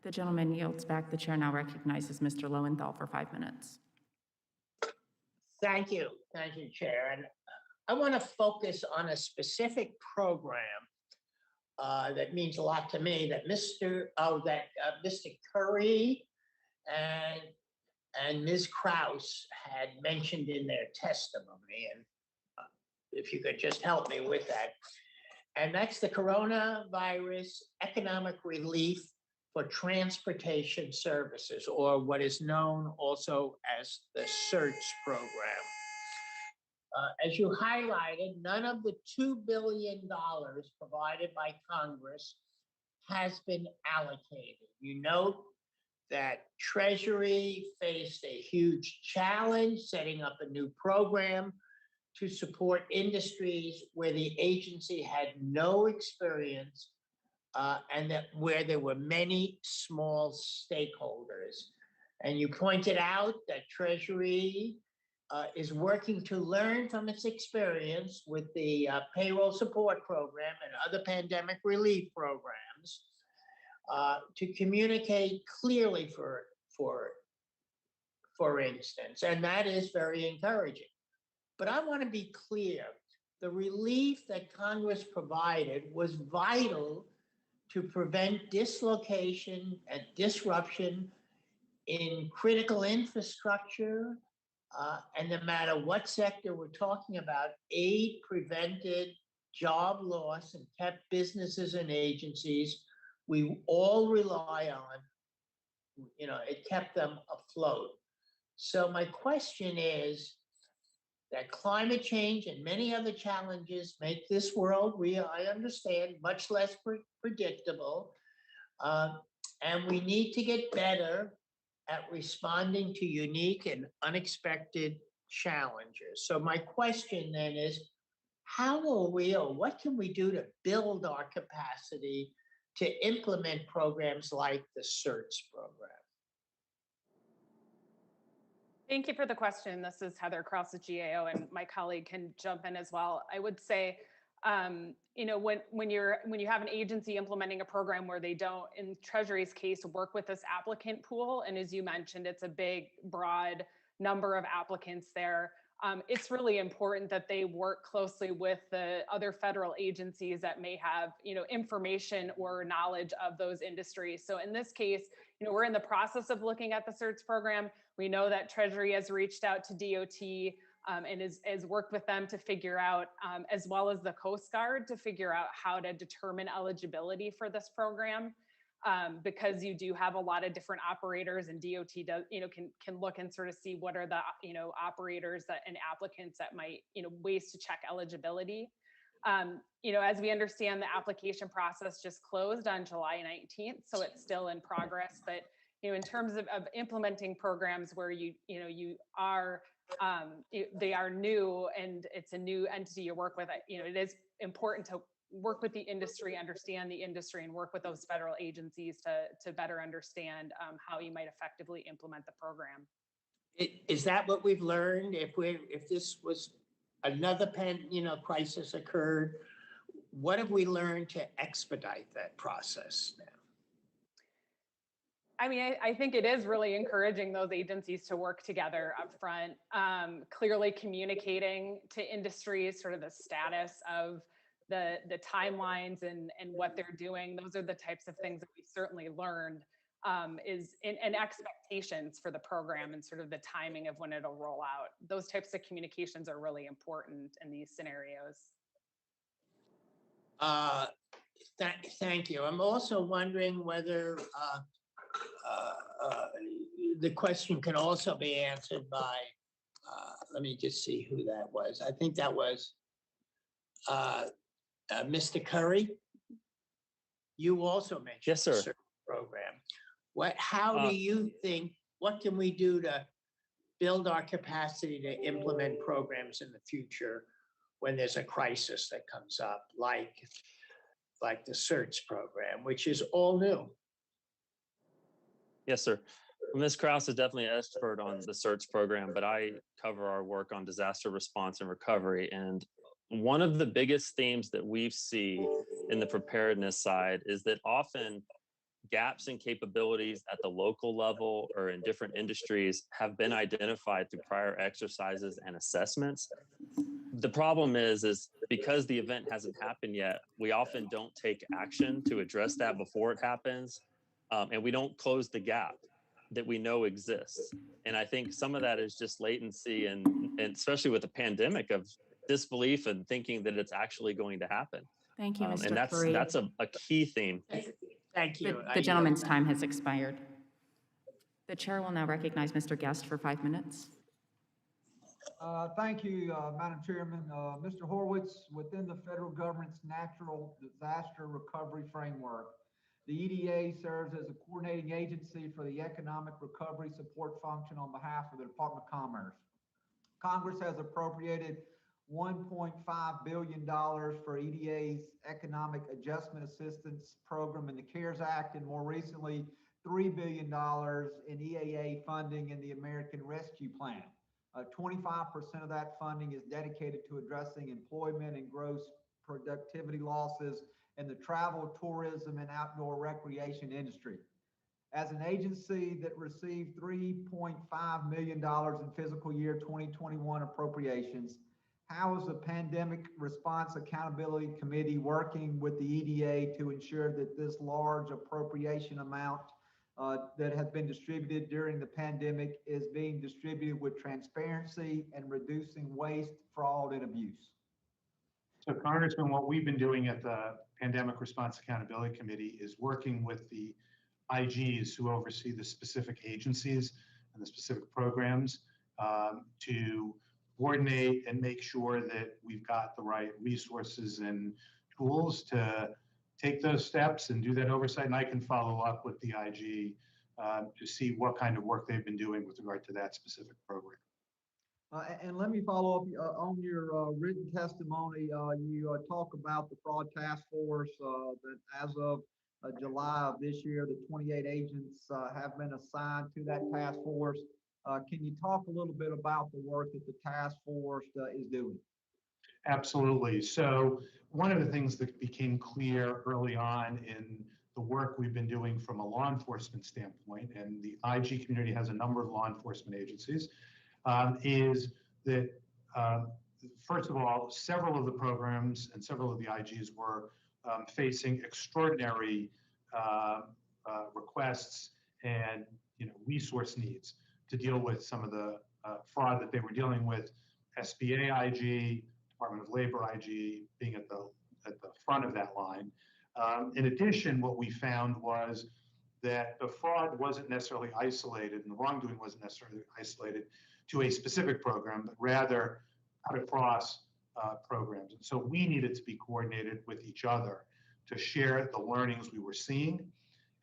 The gentleman yields back. The chair now recognizes Mr. Lowenthal for 5 minutes. Thank you, Chair. And I want to focus on a specific program that means a lot to me. That Mr. Curry and Ms. Kraus had mentioned in their testimony, and if you could just help me with that. And that's the Coronavirus Economic Relief for Transportation Services, or what is known also as the CERTS program. As you highlighted, none of the $2 billion provided by Congress has been allocated. You note that Treasury faced a huge challenge setting up a new program to support industries where the agency had no experience and that where there were many small stakeholders. And you pointed out that Treasury is working to learn from its experience with the payroll support program and other pandemic relief programs to communicate clearly, for instance, and that is very encouraging. But I want to be clear, the relief that Congress provided was vital to prevent dislocation and disruption in critical infrastructure, and no matter what sector we're talking about, aid prevented job loss and kept businesses and agencies we all rely on, it kept them afloat. So my question is that climate change and many other challenges make this world, I understand, much less predictable. And we need to get better at responding to unique and unexpected challenges. So my question then is, how will we, or what can we do to build our capacity to implement programs like the CERTS program? Thank you for the question. This is Heather Cross, the GAO, and my colleague can jump in as well. I would say, when you have an agency implementing a program where they don't, in Treasury's case, work with this applicant pool, and as you mentioned, it's a big, broad number of applicants there. It's really important that they work closely with the other federal agencies that may have, information or knowledge of those industries. So in this case, we're in the process of looking at the CERTS program. We know that Treasury has reached out to DOT and has worked with them to figure out, as well as the Coast Guard, to figure out how to determine eligibility for this program. Because you do have a lot of different operators, and DOT does, can look and sort of see what are the, operators and applicants that might, ways to check eligibility. As we understand, the application process just closed on July 19th, so it's still in progress. But, in terms of implementing programs where they are new and it's a new entity you work with, it is important to work with the industry, understand the industry, and work with those federal agencies to better understand how you might effectively implement the program. Is that what we've learned? If this was another crisis occurred, what have we learned to expedite that process now? I mean, I think it is really encouraging those agencies to work together up front, clearly communicating to industries sort of the status of the timelines and what they're doing. Those are the types of things that we certainly learned and expectations for the program and sort of the timing of when it'll roll out. Those types of communications are really important in these scenarios. Thank you. I'm also wondering whether the question can also be answered by, let me just see who that was. I think that was Mr. Curry. You also mentioned yes, sir. the program. How do you think, what can we do to build our capacity to implement programs in the future when there's a crisis that comes up, like the CERTS program, which is all new? Yes, sir. Ms. Krause is definitely an expert on the CERTS program, but I cover our work on disaster response and recovery. And one of the biggest themes that we see in the preparedness side is that often gaps in capabilities at the local level or in different industries have been identified through prior exercises and assessments. The problem is because the event hasn't happened yet, we often don't take action to address that before it happens. And we don't close the gap that we know exists. And I think some of that is just latency and especially with the pandemic, of disbelief and thinking that it's actually going to happen. Thank you, Mr. And Curry. that's a key theme. Thank you. The gentleman's time has expired. The chair will now recognize Mr. Guest for 5 minutes. Thank you, Madam Chairman. Mr. Horowitz, within the federal government's natural disaster recovery framework, the EDA serves as a coordinating agency for the economic recovery support function on behalf of the Department of Commerce. Congress has appropriated $1.5 billion for EDA's Economic Adjustment Assistance Program in the CARES Act, and more recently, $3 billion in EAA funding in the American Rescue Plan. 25% of that funding is dedicated to addressing employment and gross productivity losses in the travel, tourism, and outdoor recreation industry. As an agency that received $3.5 million in fiscal year 2021 appropriations, how is the Pandemic Response Accountability Committee working with the EDA to ensure that this large appropriation amount that has been distributed during the pandemic is being distributed with transparency and reducing waste, fraud, and abuse? So Congressman, what we've been doing at the Pandemic Response Accountability Committee is working with the IGs who oversee the specific agencies and the specific programs to coordinate and make sure that we've got the right resources and tools to take those steps and do that oversight. And I can follow up with the IG to see what kind of work they've been doing with regard to that specific program. And let me follow up on your written testimony. You talk about the fraud task force that as of July of this year, the 28 agents have been assigned to that task force. Can you talk a little bit about the work that the task force is doing? Absolutely. So one of the things that became clear early on in the work we've been doing from a law enforcement standpoint, and the IG community has a number of law enforcement agencies, is that, first of all, several of the programs and several of the IGs were facing extraordinary requests and resource needs to deal with some of the fraud that they were dealing with. SBA IG, Department of Labor IG being at the front of that line. In addition, what we found was that the fraud wasn't necessarily isolated and the wrongdoing wasn't necessarily isolated to a specific program, but rather cut across programs. And so we needed to be coordinated with each other to share the learnings we were seeing.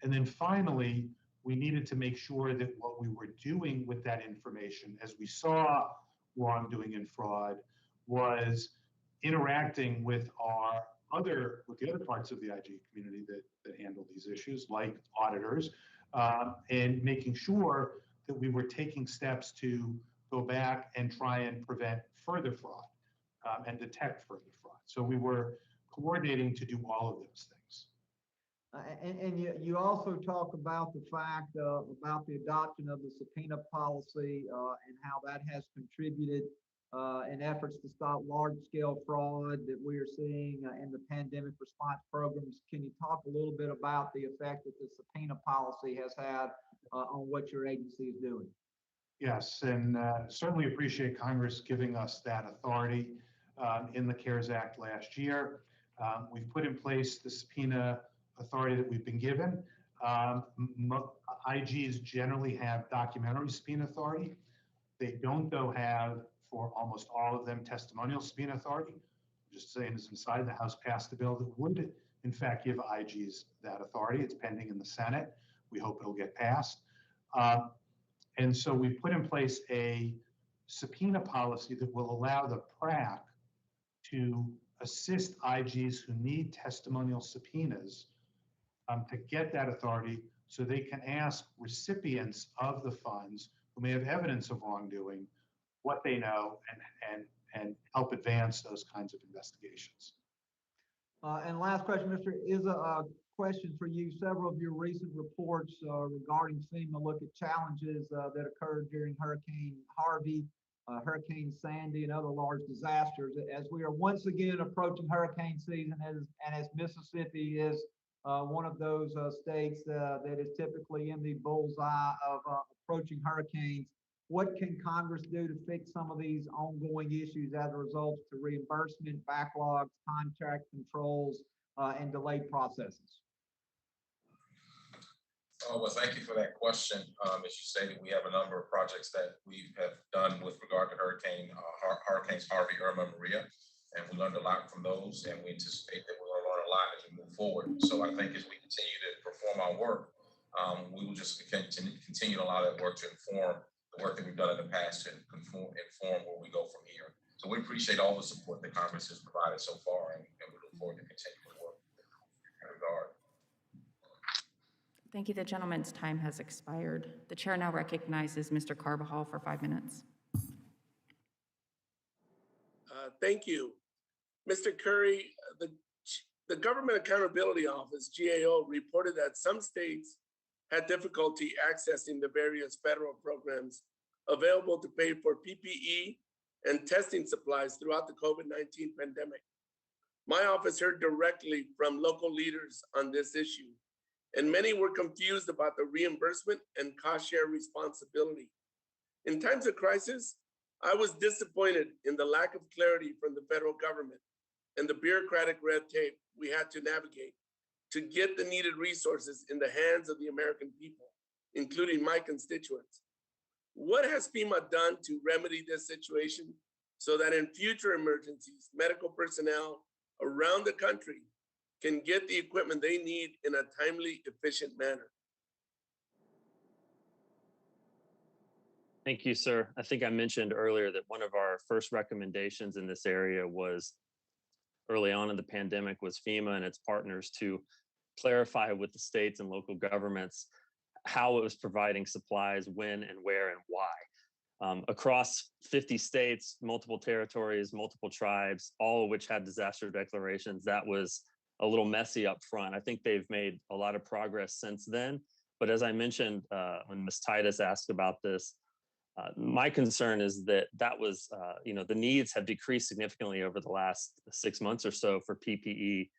And then finally, we needed to make sure that what we were doing with that information, as we saw wrongdoing and fraud, was interacting with the other parts of the IG community that handle these issues, like auditors, and making sure that we were taking steps to go back and try and prevent further fraud and detect further fraud. So we were coordinating to do all of those things. And you also talk about the fact about the adoption of the subpoena policy and how that has contributed in efforts to stop large-scale fraud that we are seeing in the pandemic response programs. Can you talk a little bit about the effect that the subpoena policy has had on what your agency is doing? Yes, and certainly appreciate Congress giving us that authority in the CARES Act last year. We've put in place the subpoena authority that we've been given. IGs generally have documentary subpoena authority. They don't, though, have, for almost all of them, testimonial subpoena authority. Just saying this inside, the House passed a bill that would, in fact, give IGs that authority. It's pending in the Senate. We hope it'll get passed. And so we put in place a subpoena policy that will allow the PRAC to assist IGs who need testimonial subpoenas to get that authority so they can ask recipients of the funds who may have evidence of wrongdoing what they know and help advance those kinds of investigations. And last question, Mr. Is a question for you. Several of your recent reports regarding FEMA look at challenges that occurred during Hurricane Harvey, Hurricane Sandy, and other large disasters. As we are once again approaching hurricane season, and as Mississippi is one of those states that is typically in the bullseye of approaching hurricanes, what can Congress do to fix some of these ongoing issues as a result to reimbursement, backlogs, contract controls, and delayed processes? Well, thank you for that question. As you stated, we have a number of projects that we have done with regard to Hurricanes Harvey, Irma, and Maria, and we learned a lot from those, and we anticipate that we're going to learn a lot as we move forward. So I think as we continue to perform our work, we will just continue to allow that work to inform the work that we've done in the past to inform where we go from here. So we appreciate all the support that Congress has provided so far, and we look forward to continuing to work in that regard. Thank you. The gentleman's time has expired. The chair now recognizes Mr. Carbajal for 5 minutes. Thank you. Mr. Curry, the Government Accountability Office, GAO, reported that some states had difficulty accessing the various federal programs available to pay for PPE and testing supplies throughout the COVID-19 pandemic. My office heard directly from local leaders on this issue, and many were confused about the reimbursement and cost share responsibility. In times of crisis, I was disappointed in the lack of clarity from the federal government and the bureaucratic red tape we had to navigate to get the needed resources in the hands of the American people, including my constituents. What has FEMA done to remedy this situation so that in future emergencies, medical personnel around the country can get the equipment they need in a timely, efficient manner? Thank you, sir. I think I mentioned earlier that one of our first recommendations in this area was early on in the pandemic was FEMA and its partners to clarify with the states and local governments how it was providing supplies, when and where and why. Across 50 states, multiple territories, multiple tribes, all of which had disaster declarations, that was a little messy up front. I think they've made a lot of progress since then. But as I mentioned when Ms. Titus asked about this, my concern is that was, the needs have decreased significantly over the last 6 months or so for PPE.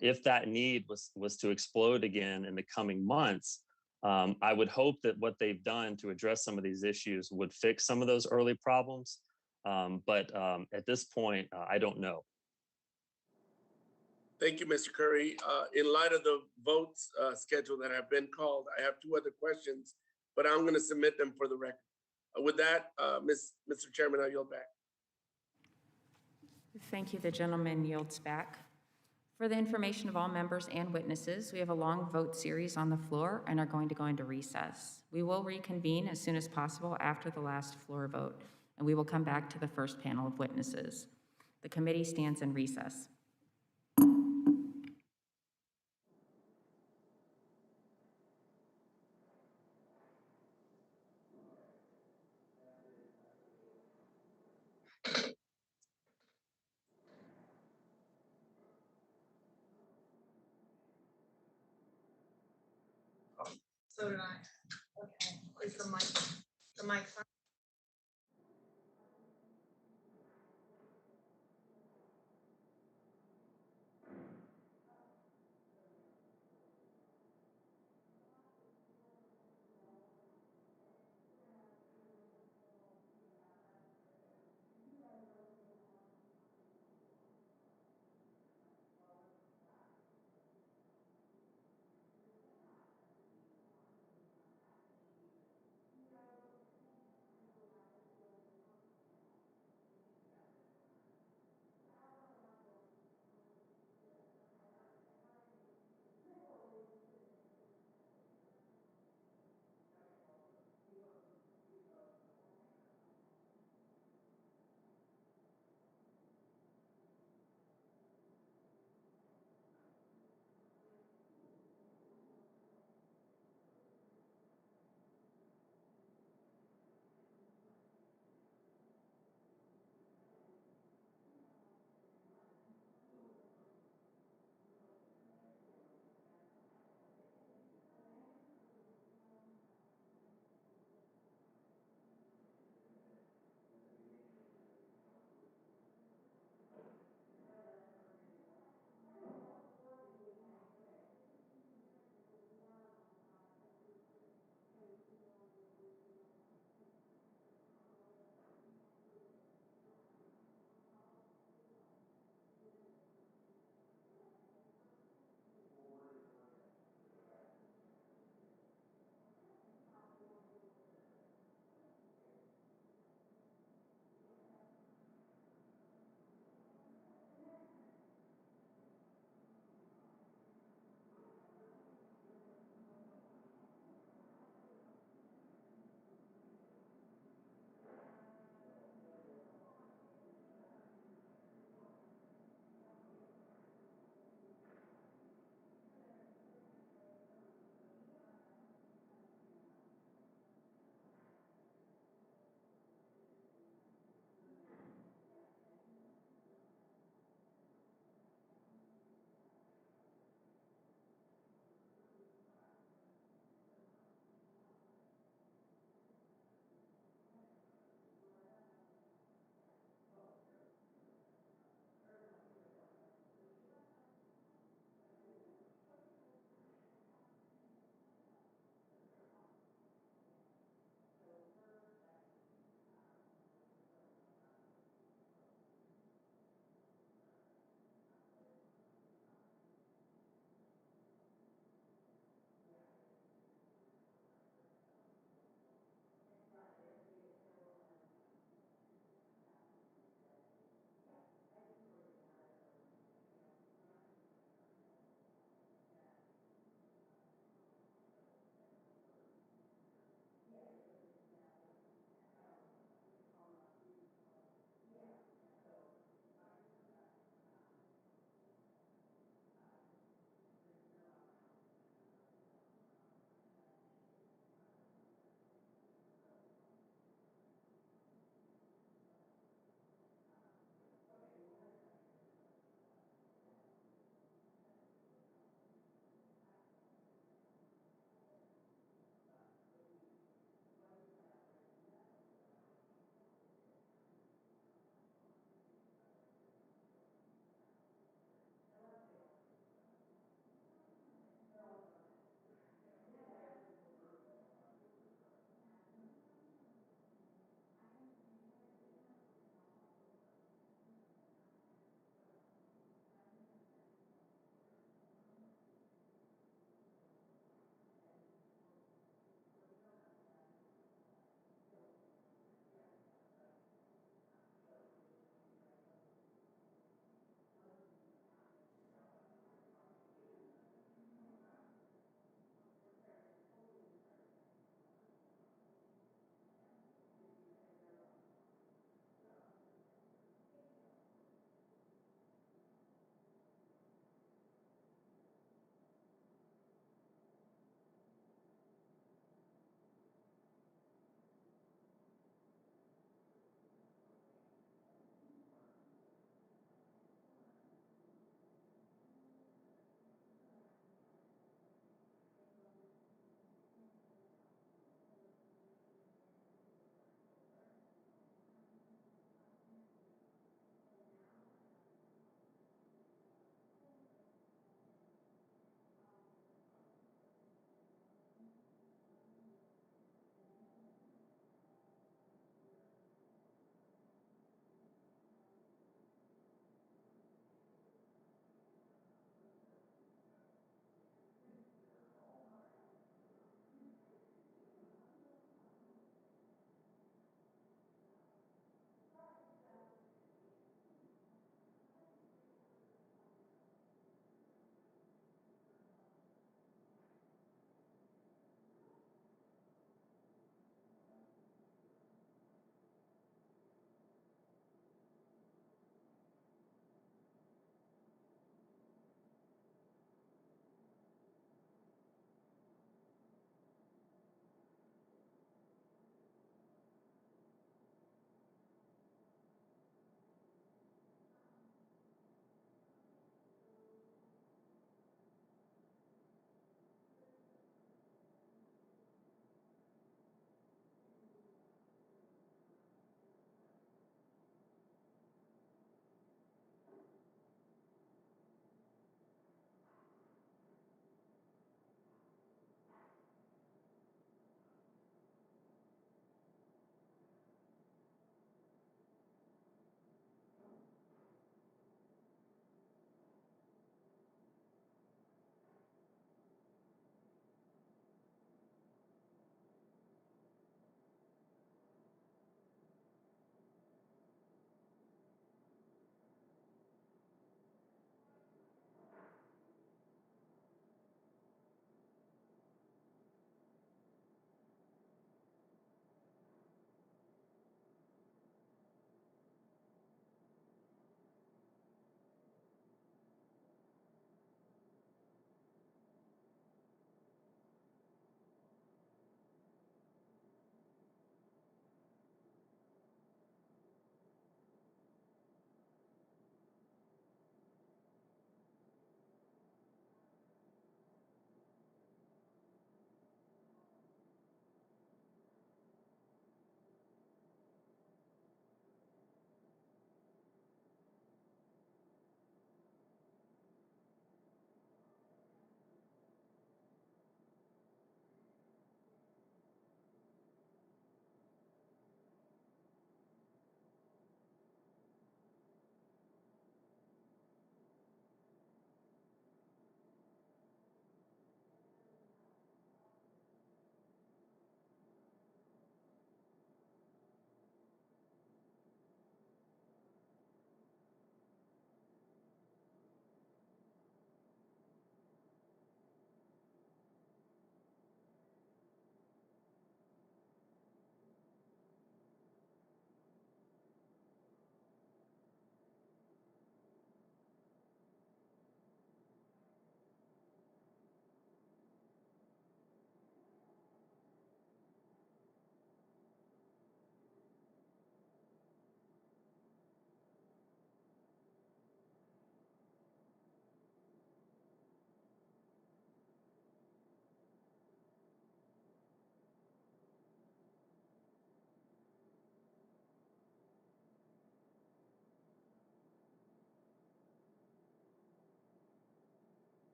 If that need was to explode again in the coming months, I would hope that what they've done to address some of these issues would fix some of those early problems. But at this point, I don't know. Thank you, Mr. Curry. In light of the votes schedule that have been called, I have two other questions, but I'm going to submit them for the record. With that, Mr. Chairman, I yield back. Thank you. The gentleman yields back. For the information of all members and witnesses, we have a long vote series on the floor and are going to go into recess. We will reconvene as soon as possible after the last floor vote, and we will come back to the first panel of witnesses. The committee stands in recess. So did I. Okay. Is the mic on?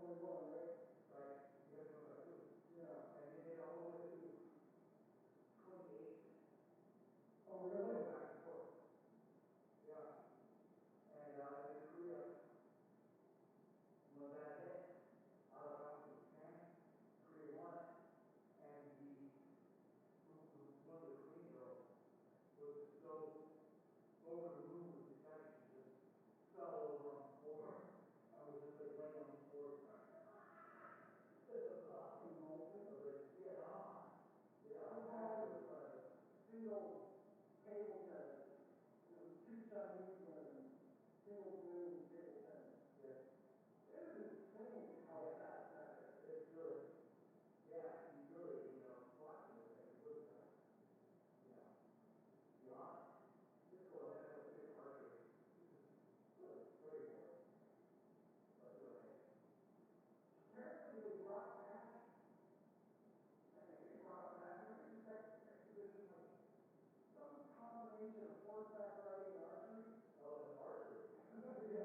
21, right? Right. You got 25 too. Yeah, and they did all the way through 28. Oh, really? Going back and forth. Yeah. And then Korea, when that hit, out of bounds was Japan, Korea won it, and one of the Korean girls was so over the moon with the excitement, she just fell over on the floor. I was just like laying on the floor. It's a awesome moment of it. Yeah. Yeah. That was single table tennis. It was two Chinese women, single women table tennis. Yeah. It was insane how fast that is. It's really, yeah, you really, watching this thing, you really got, to be honest, just go ahead and look at archery. This is really pretty boring. But anyway, apparently they brought back, I think they brought back, what is this exhibition like? Some combination of horseback riding and archery? Oh, it's archery. Yeah.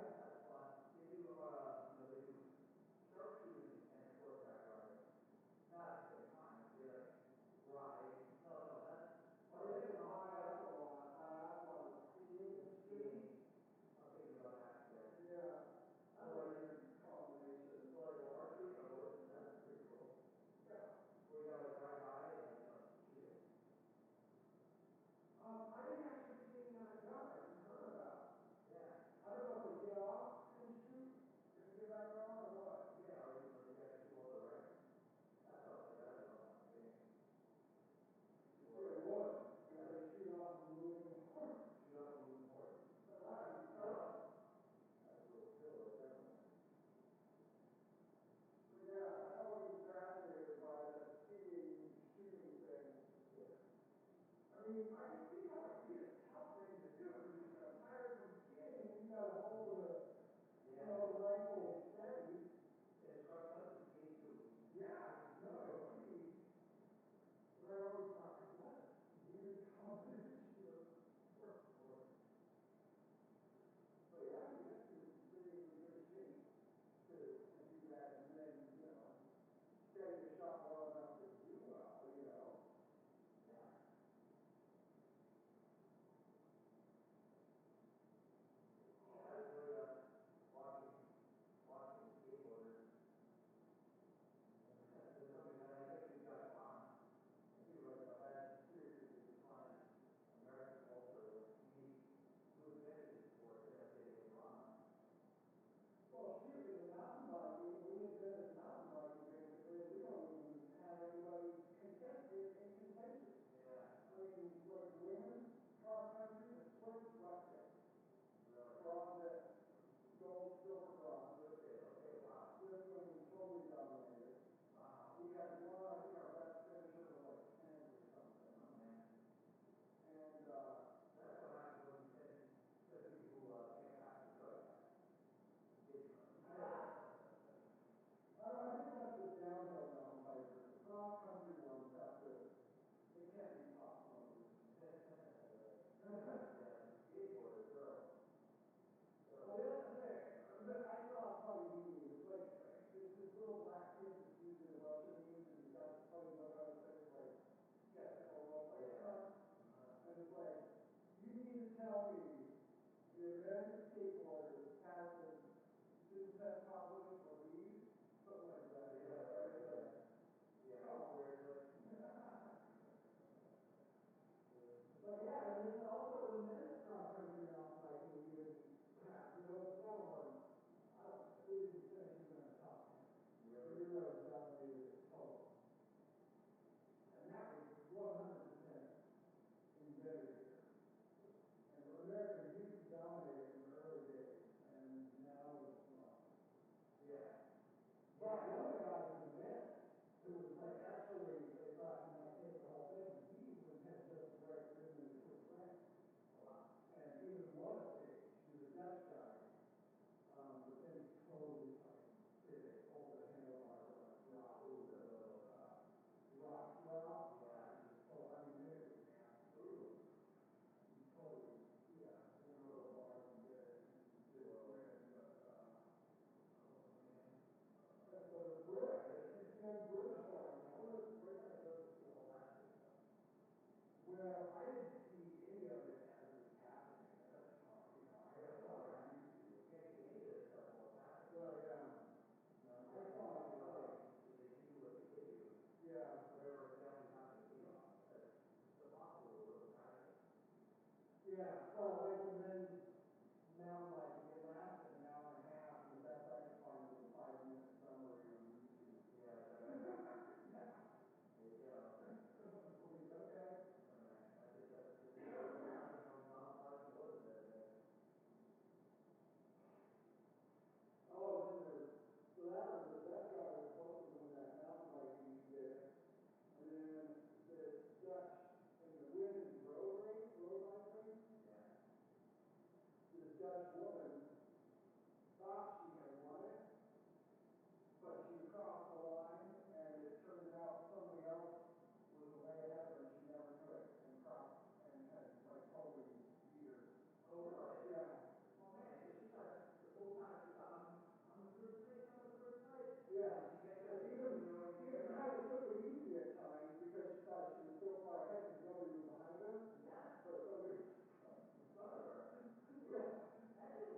Dutch woman thought she had won it, but she crossed the line, and it turned out somebody else was way ahead of her, and she never knew it, and crossed, and had like totally beat her. Oh, really? Yeah. Oh, man, so she thought the whole time, she thought, I'm the first place, I'm the first place. Yeah. And she gets that feeling, you know, when you Even kind of took it easy at times, because she thought she was so far ahead, because nobody was behind her. Yeah. But somebody in front of her. That is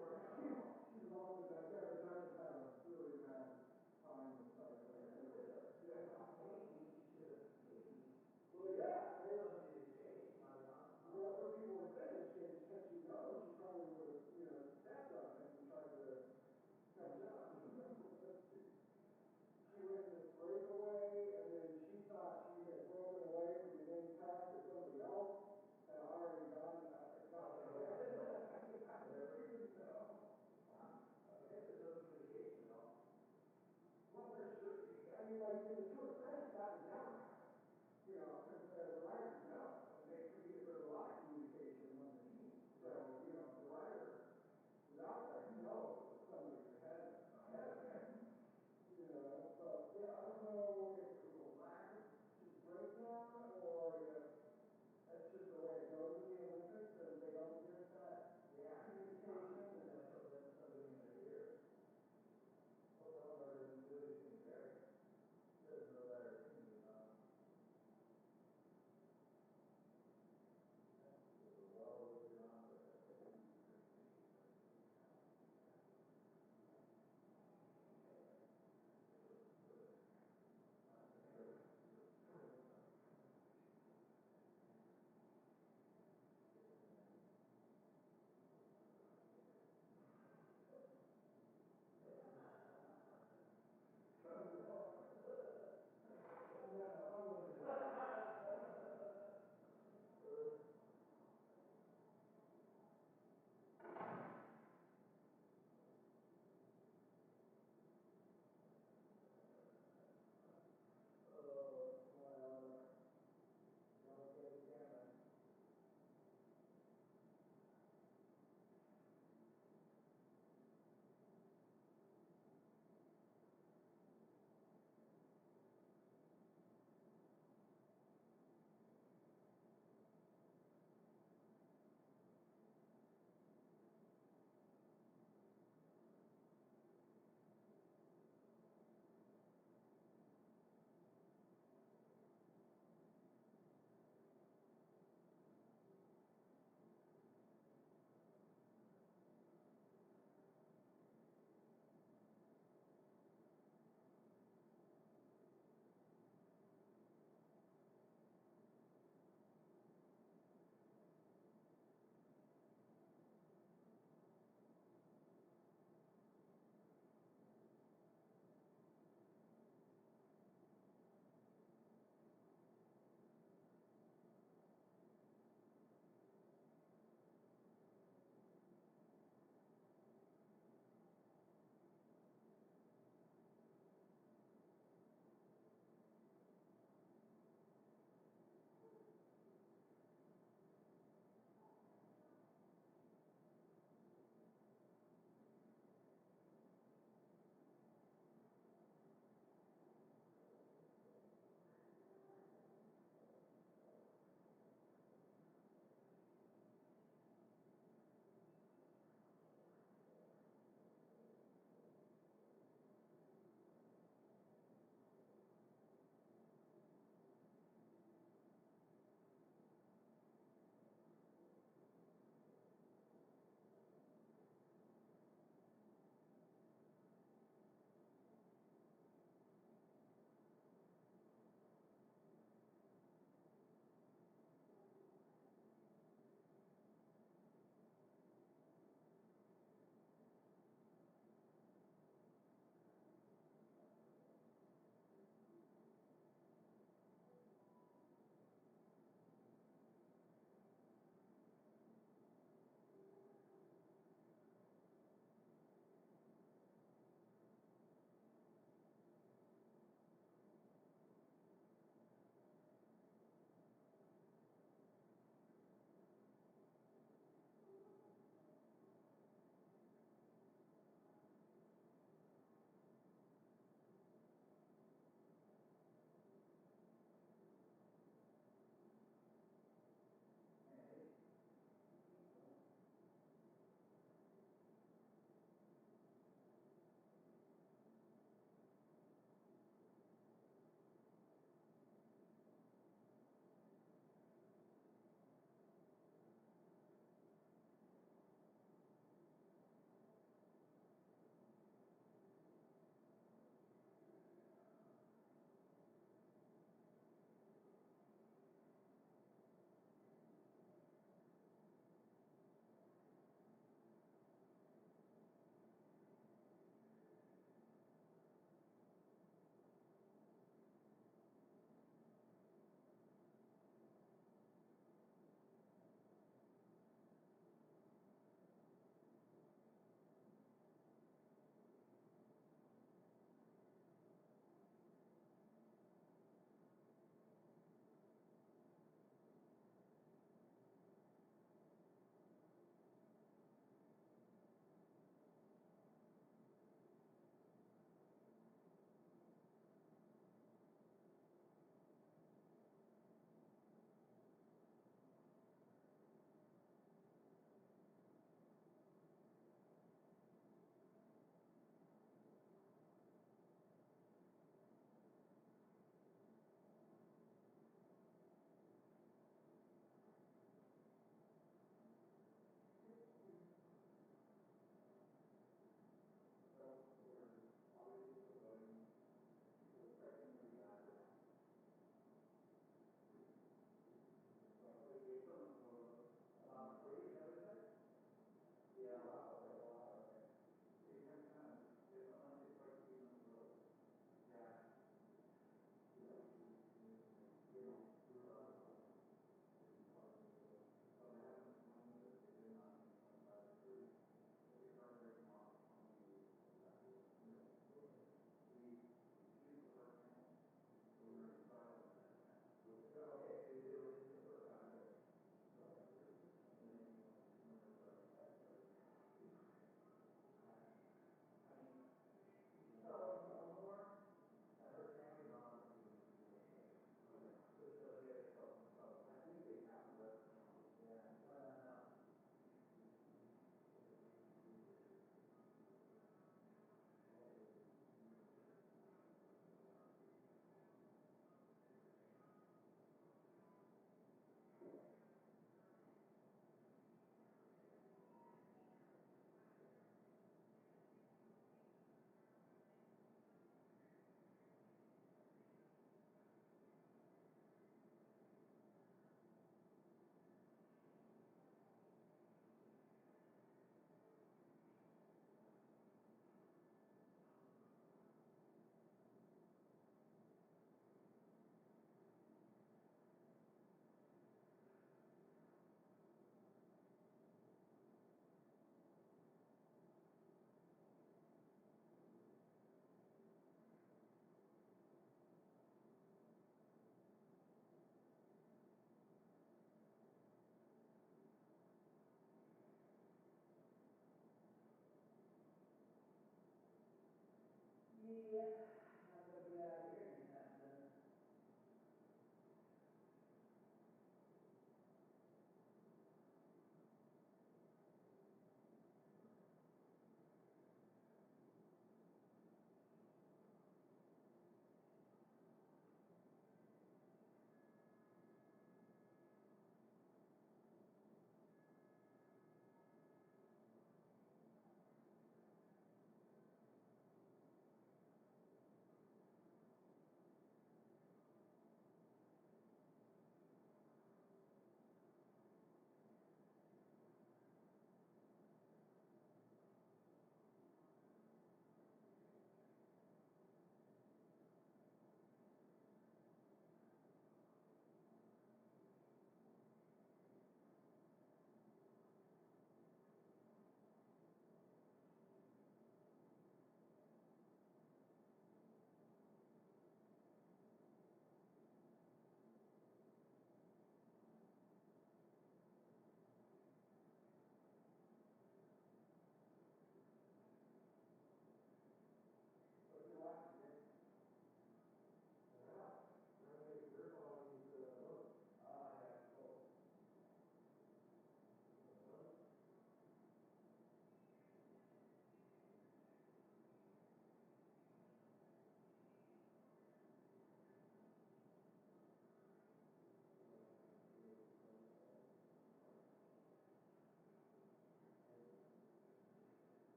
not gonna be out of here anytime soon.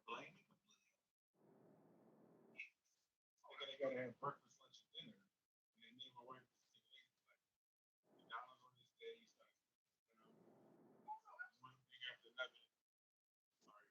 They gotta have breakfast, lunch, and dinner, and then me and my wife was like, McDonald's on this day, one thing after another. Sorry.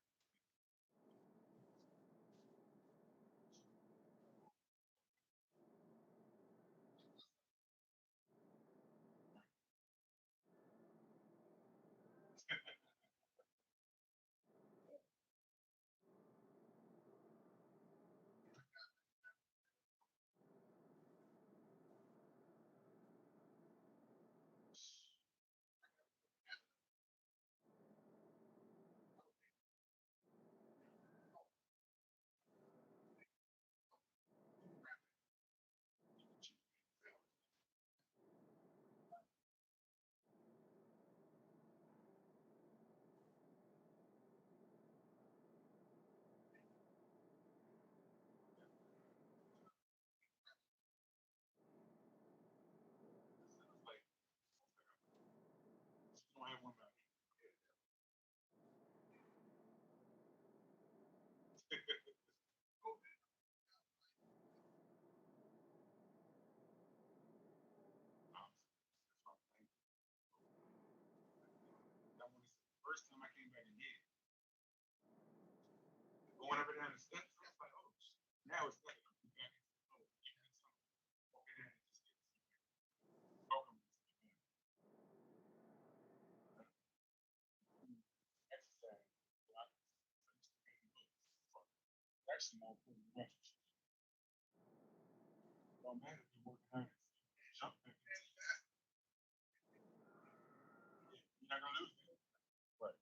Don't have one back. First time I came back in here, going up and down the steps, I was like, oh, now it's like, I'm back. Oh, you had something. Walking in and just get welcome. Exercise. Actually, more important than exercise. Don't matter if you're working hard. Jump back. You're not gonna lose it. Right.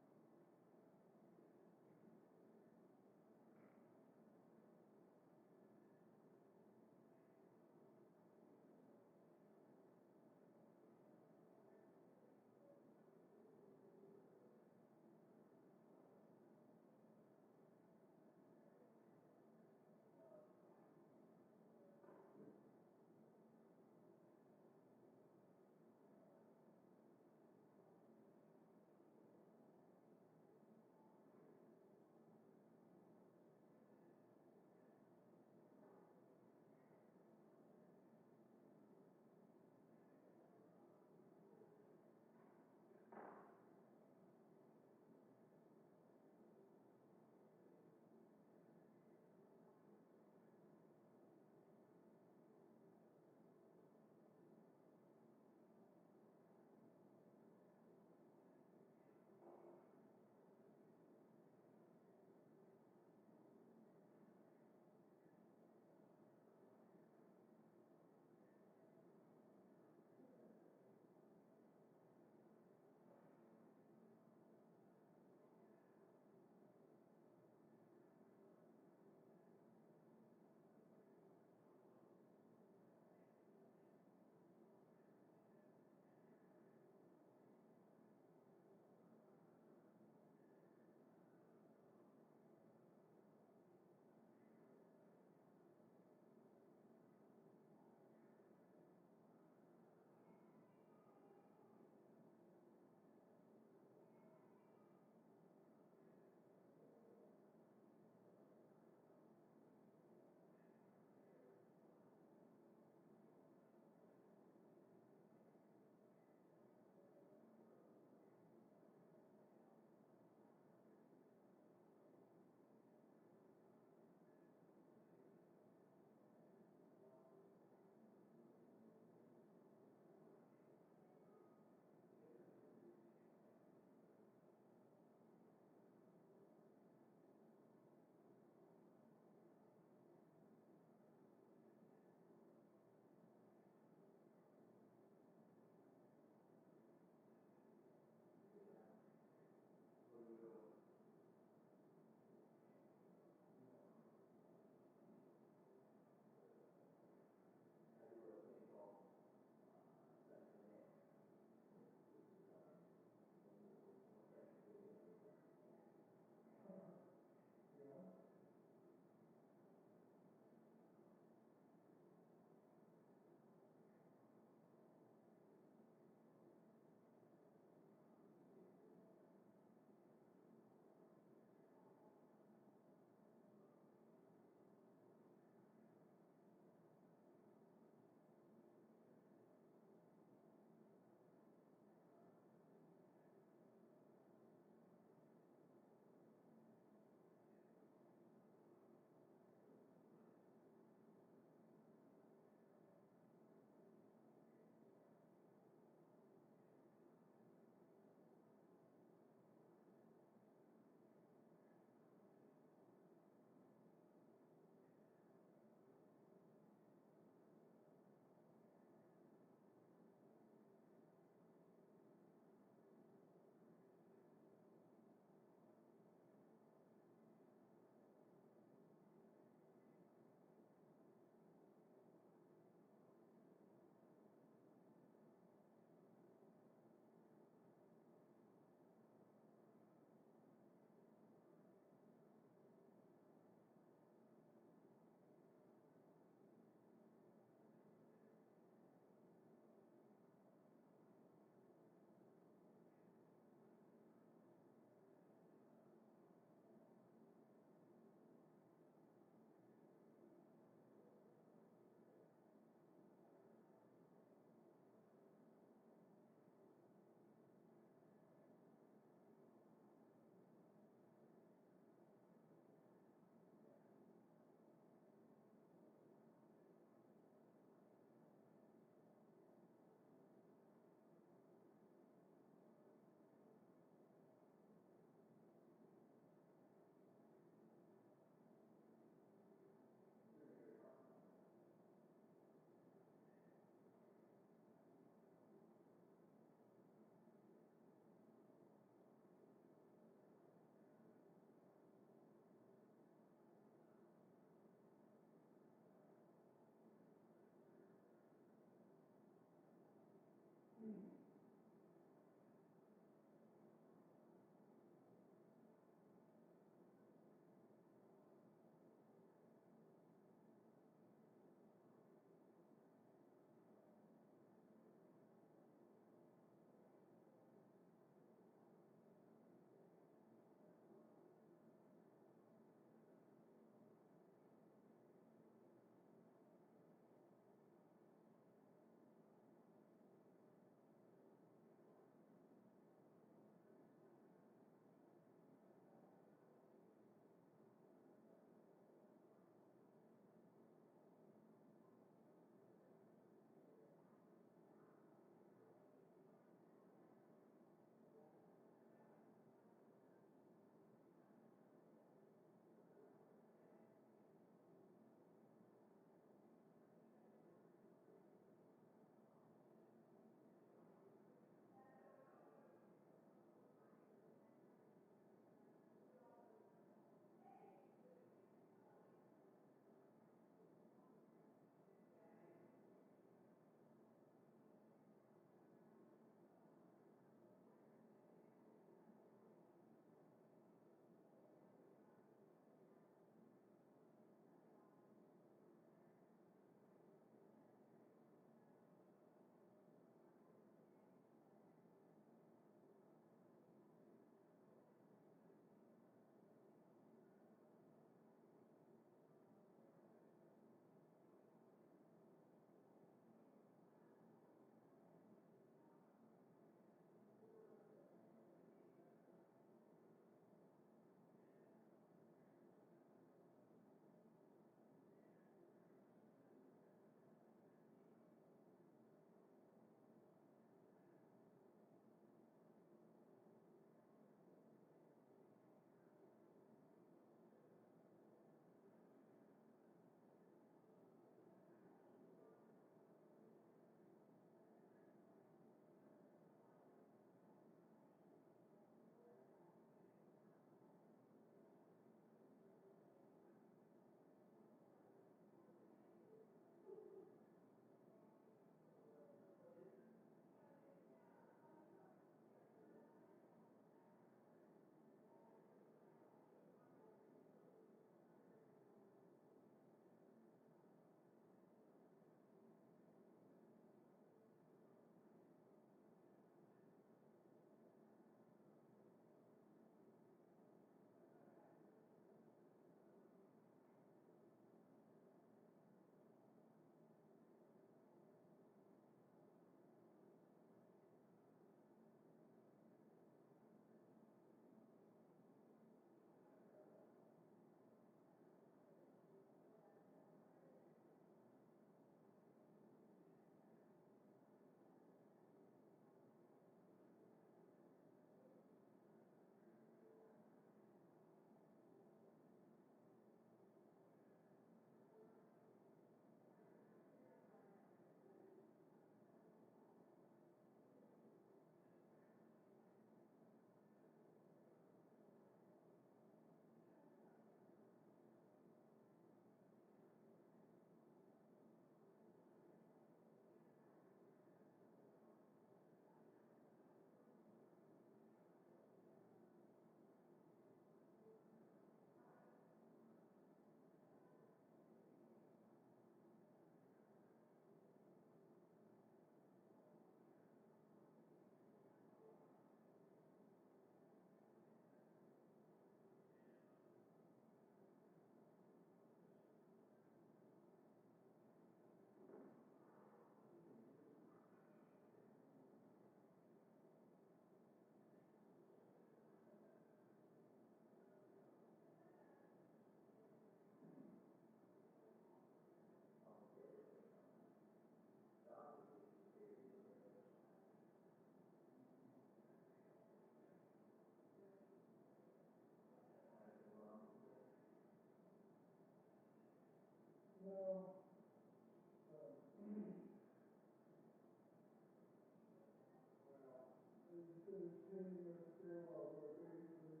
sitting at the stairwell where baby was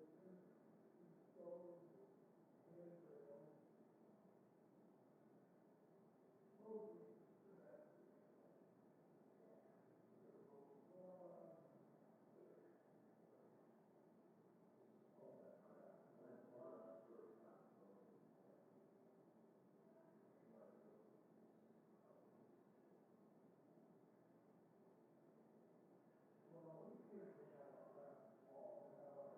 installed handrail. Mostly for that. All that crap. That's a lot of responsibility. Well, we can't put that on that wall, and how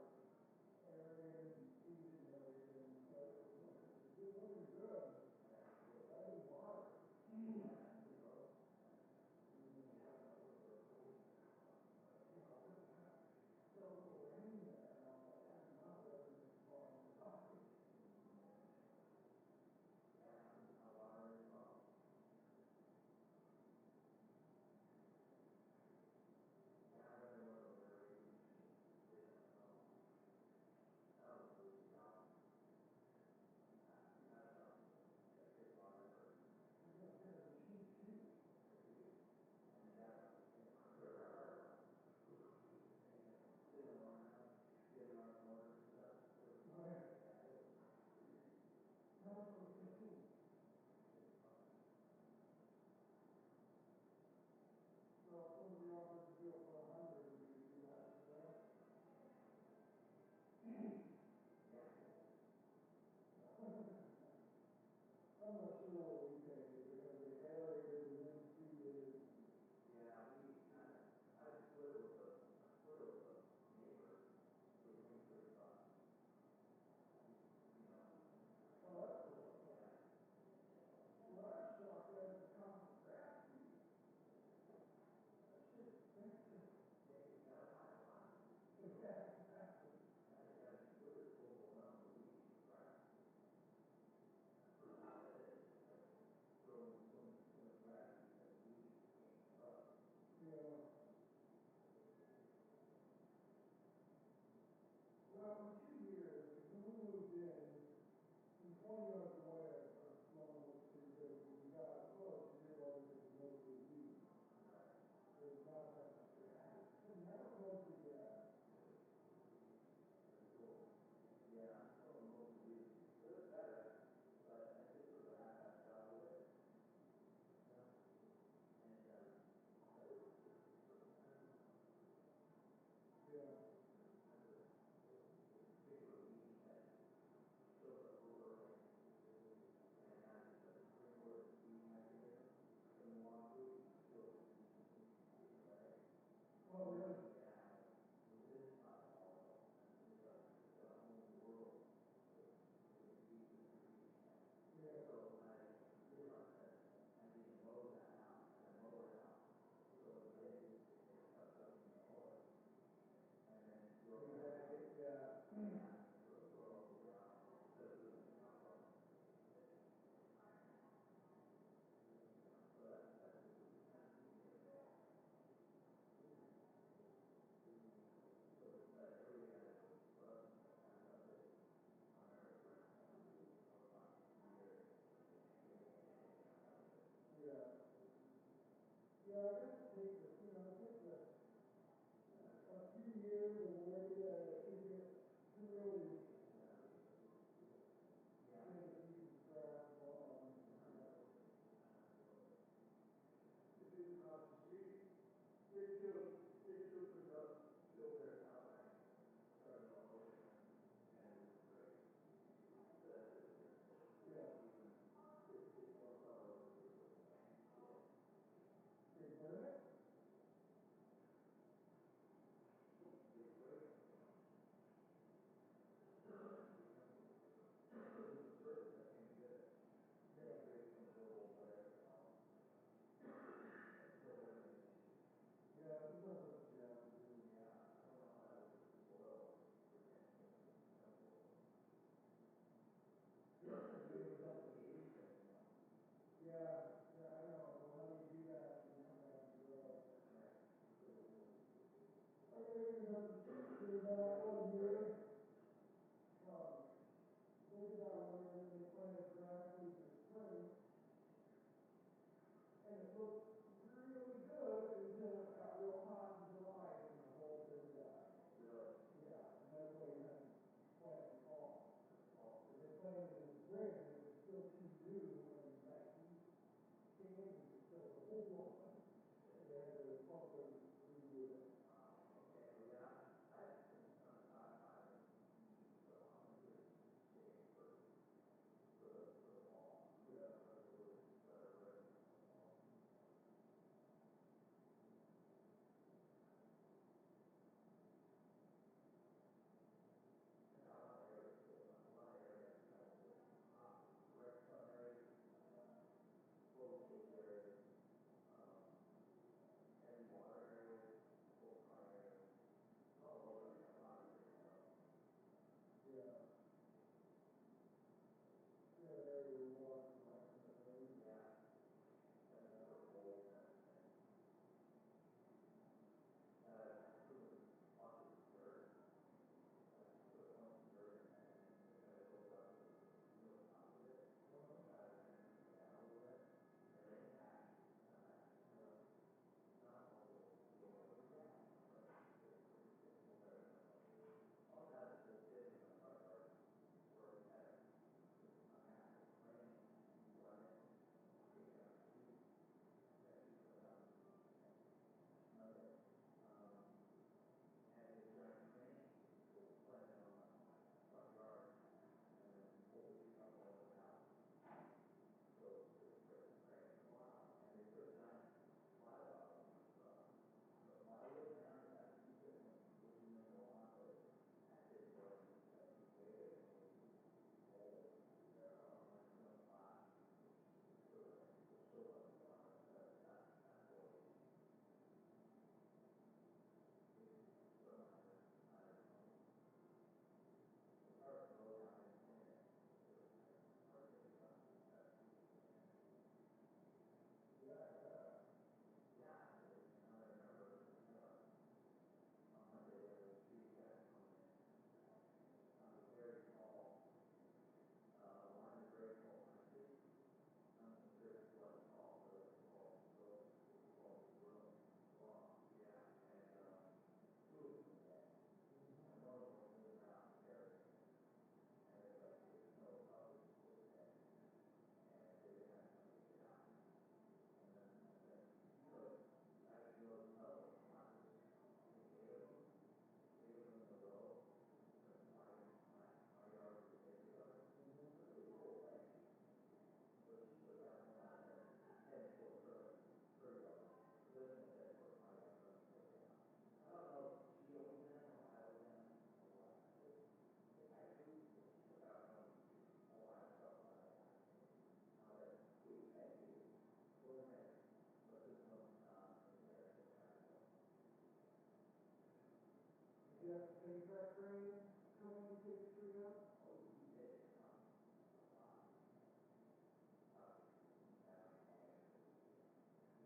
chase that train coming to take the street up? Oh, we did it.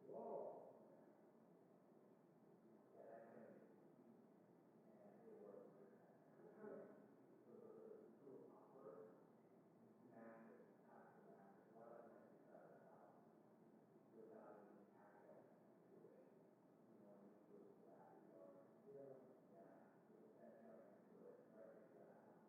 Whoa. Yeah, that train. And it was it was awkward. Massive, absolutely massive. One of them shut us out without any access to it. You know, it was the backyard. Yeah. Yeah, it was that right next to it, right next to that house.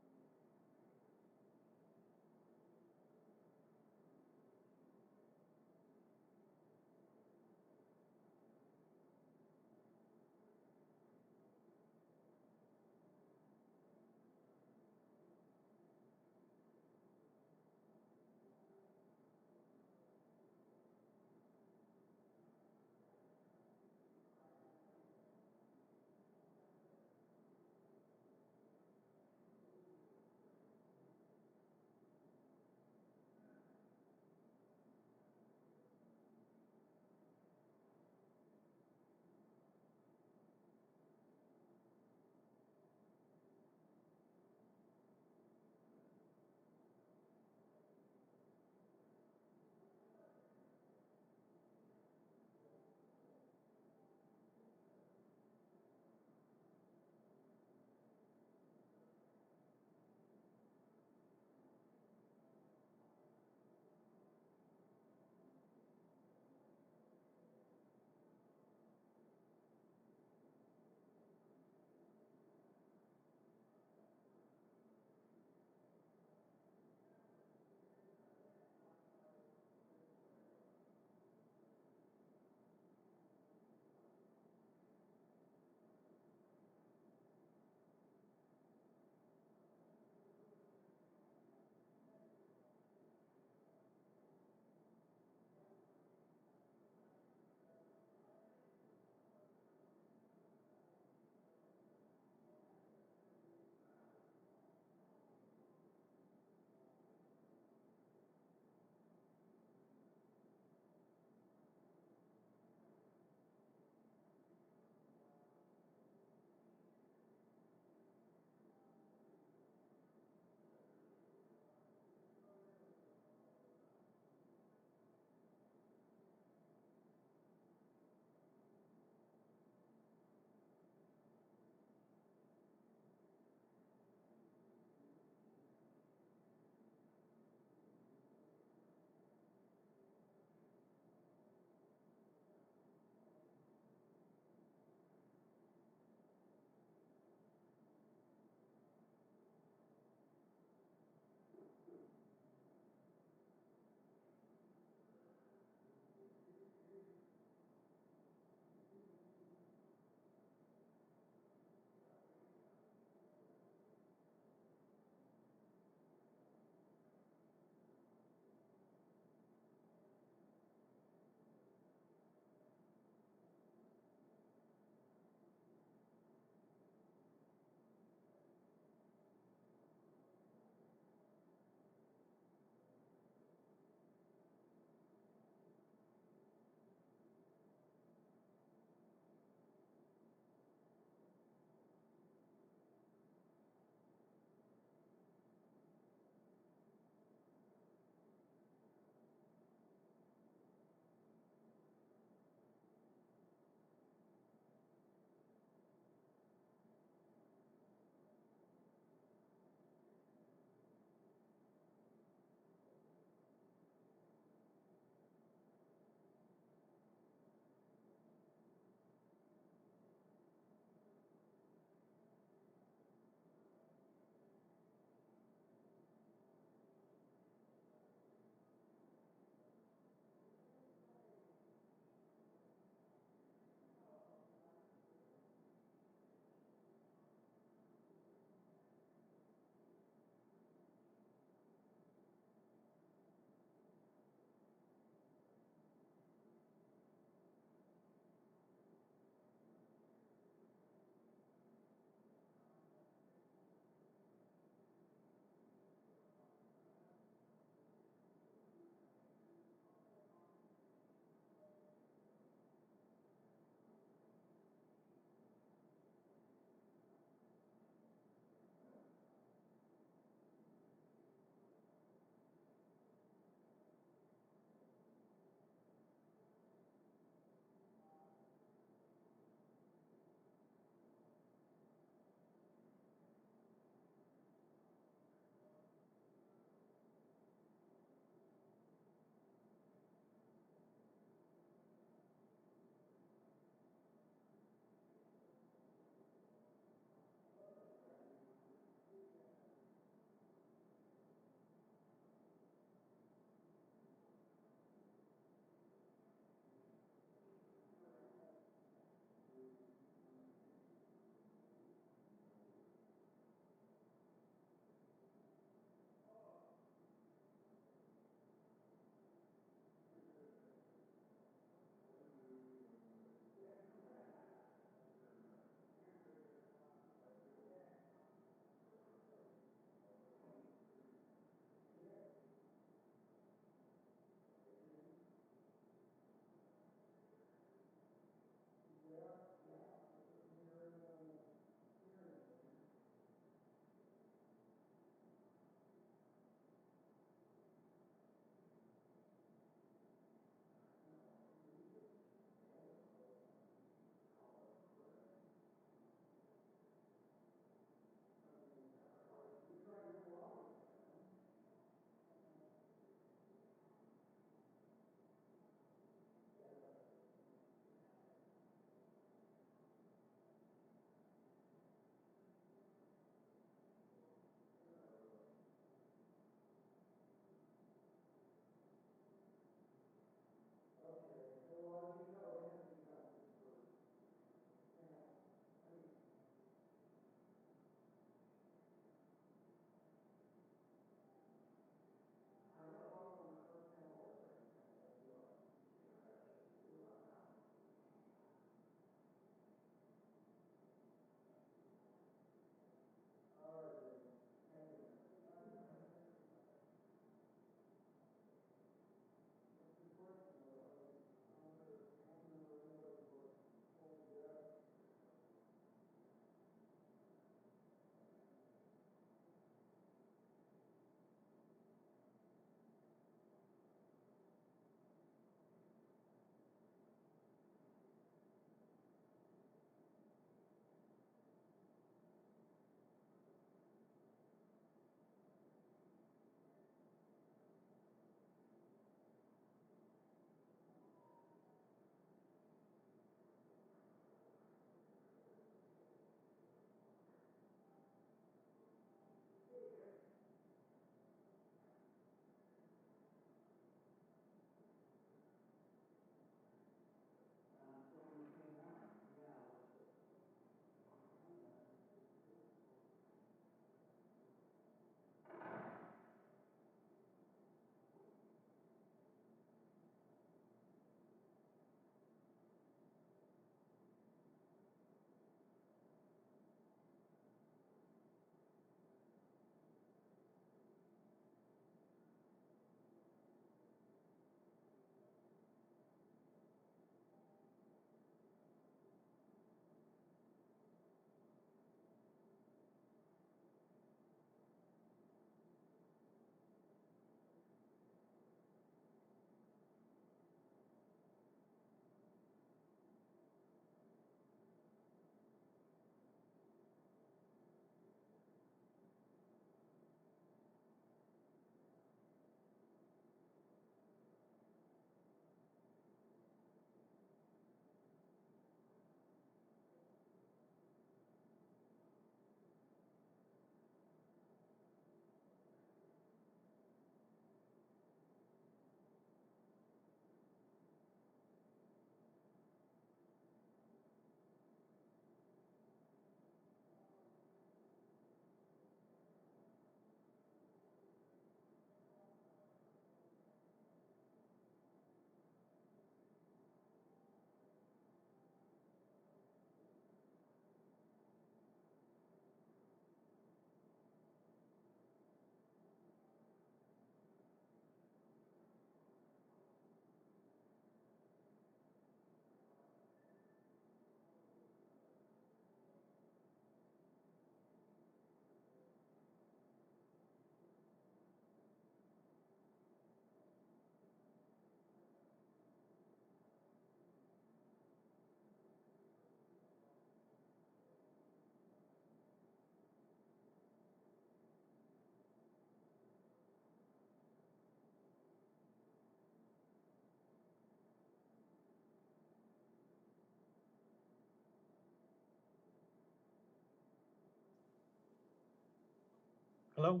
Hello?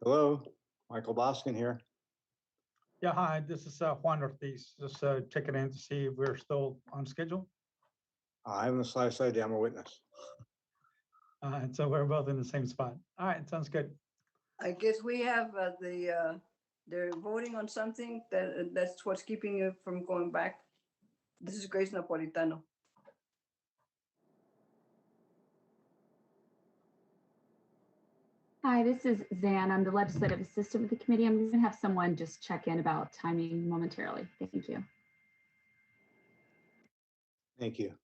Hello, Michael Boskin here. Yeah, hi, this is Juan Ortiz, just checking in to see if we're still on schedule. I'm the slice ID, I'm a witness. And so we're both in the same spot. All right, sounds good. I guess we have they're voting on something that's what's keeping you from going back. This is Grace Napolitano. Hi, this is Zan. I'm the legislative assistant with the committee. I'm going to have someone just check in about timing momentarily. Thank you. Thank you.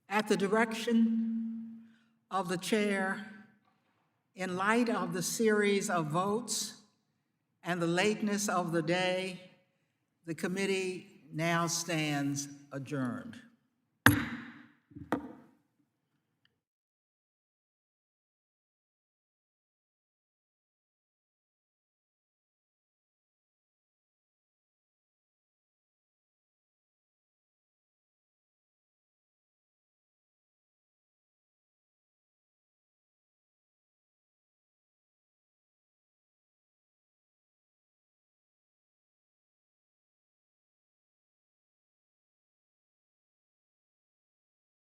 At the direction of the chair, in light of the series of votes and the lateness of the day, the committee now stands adjourned.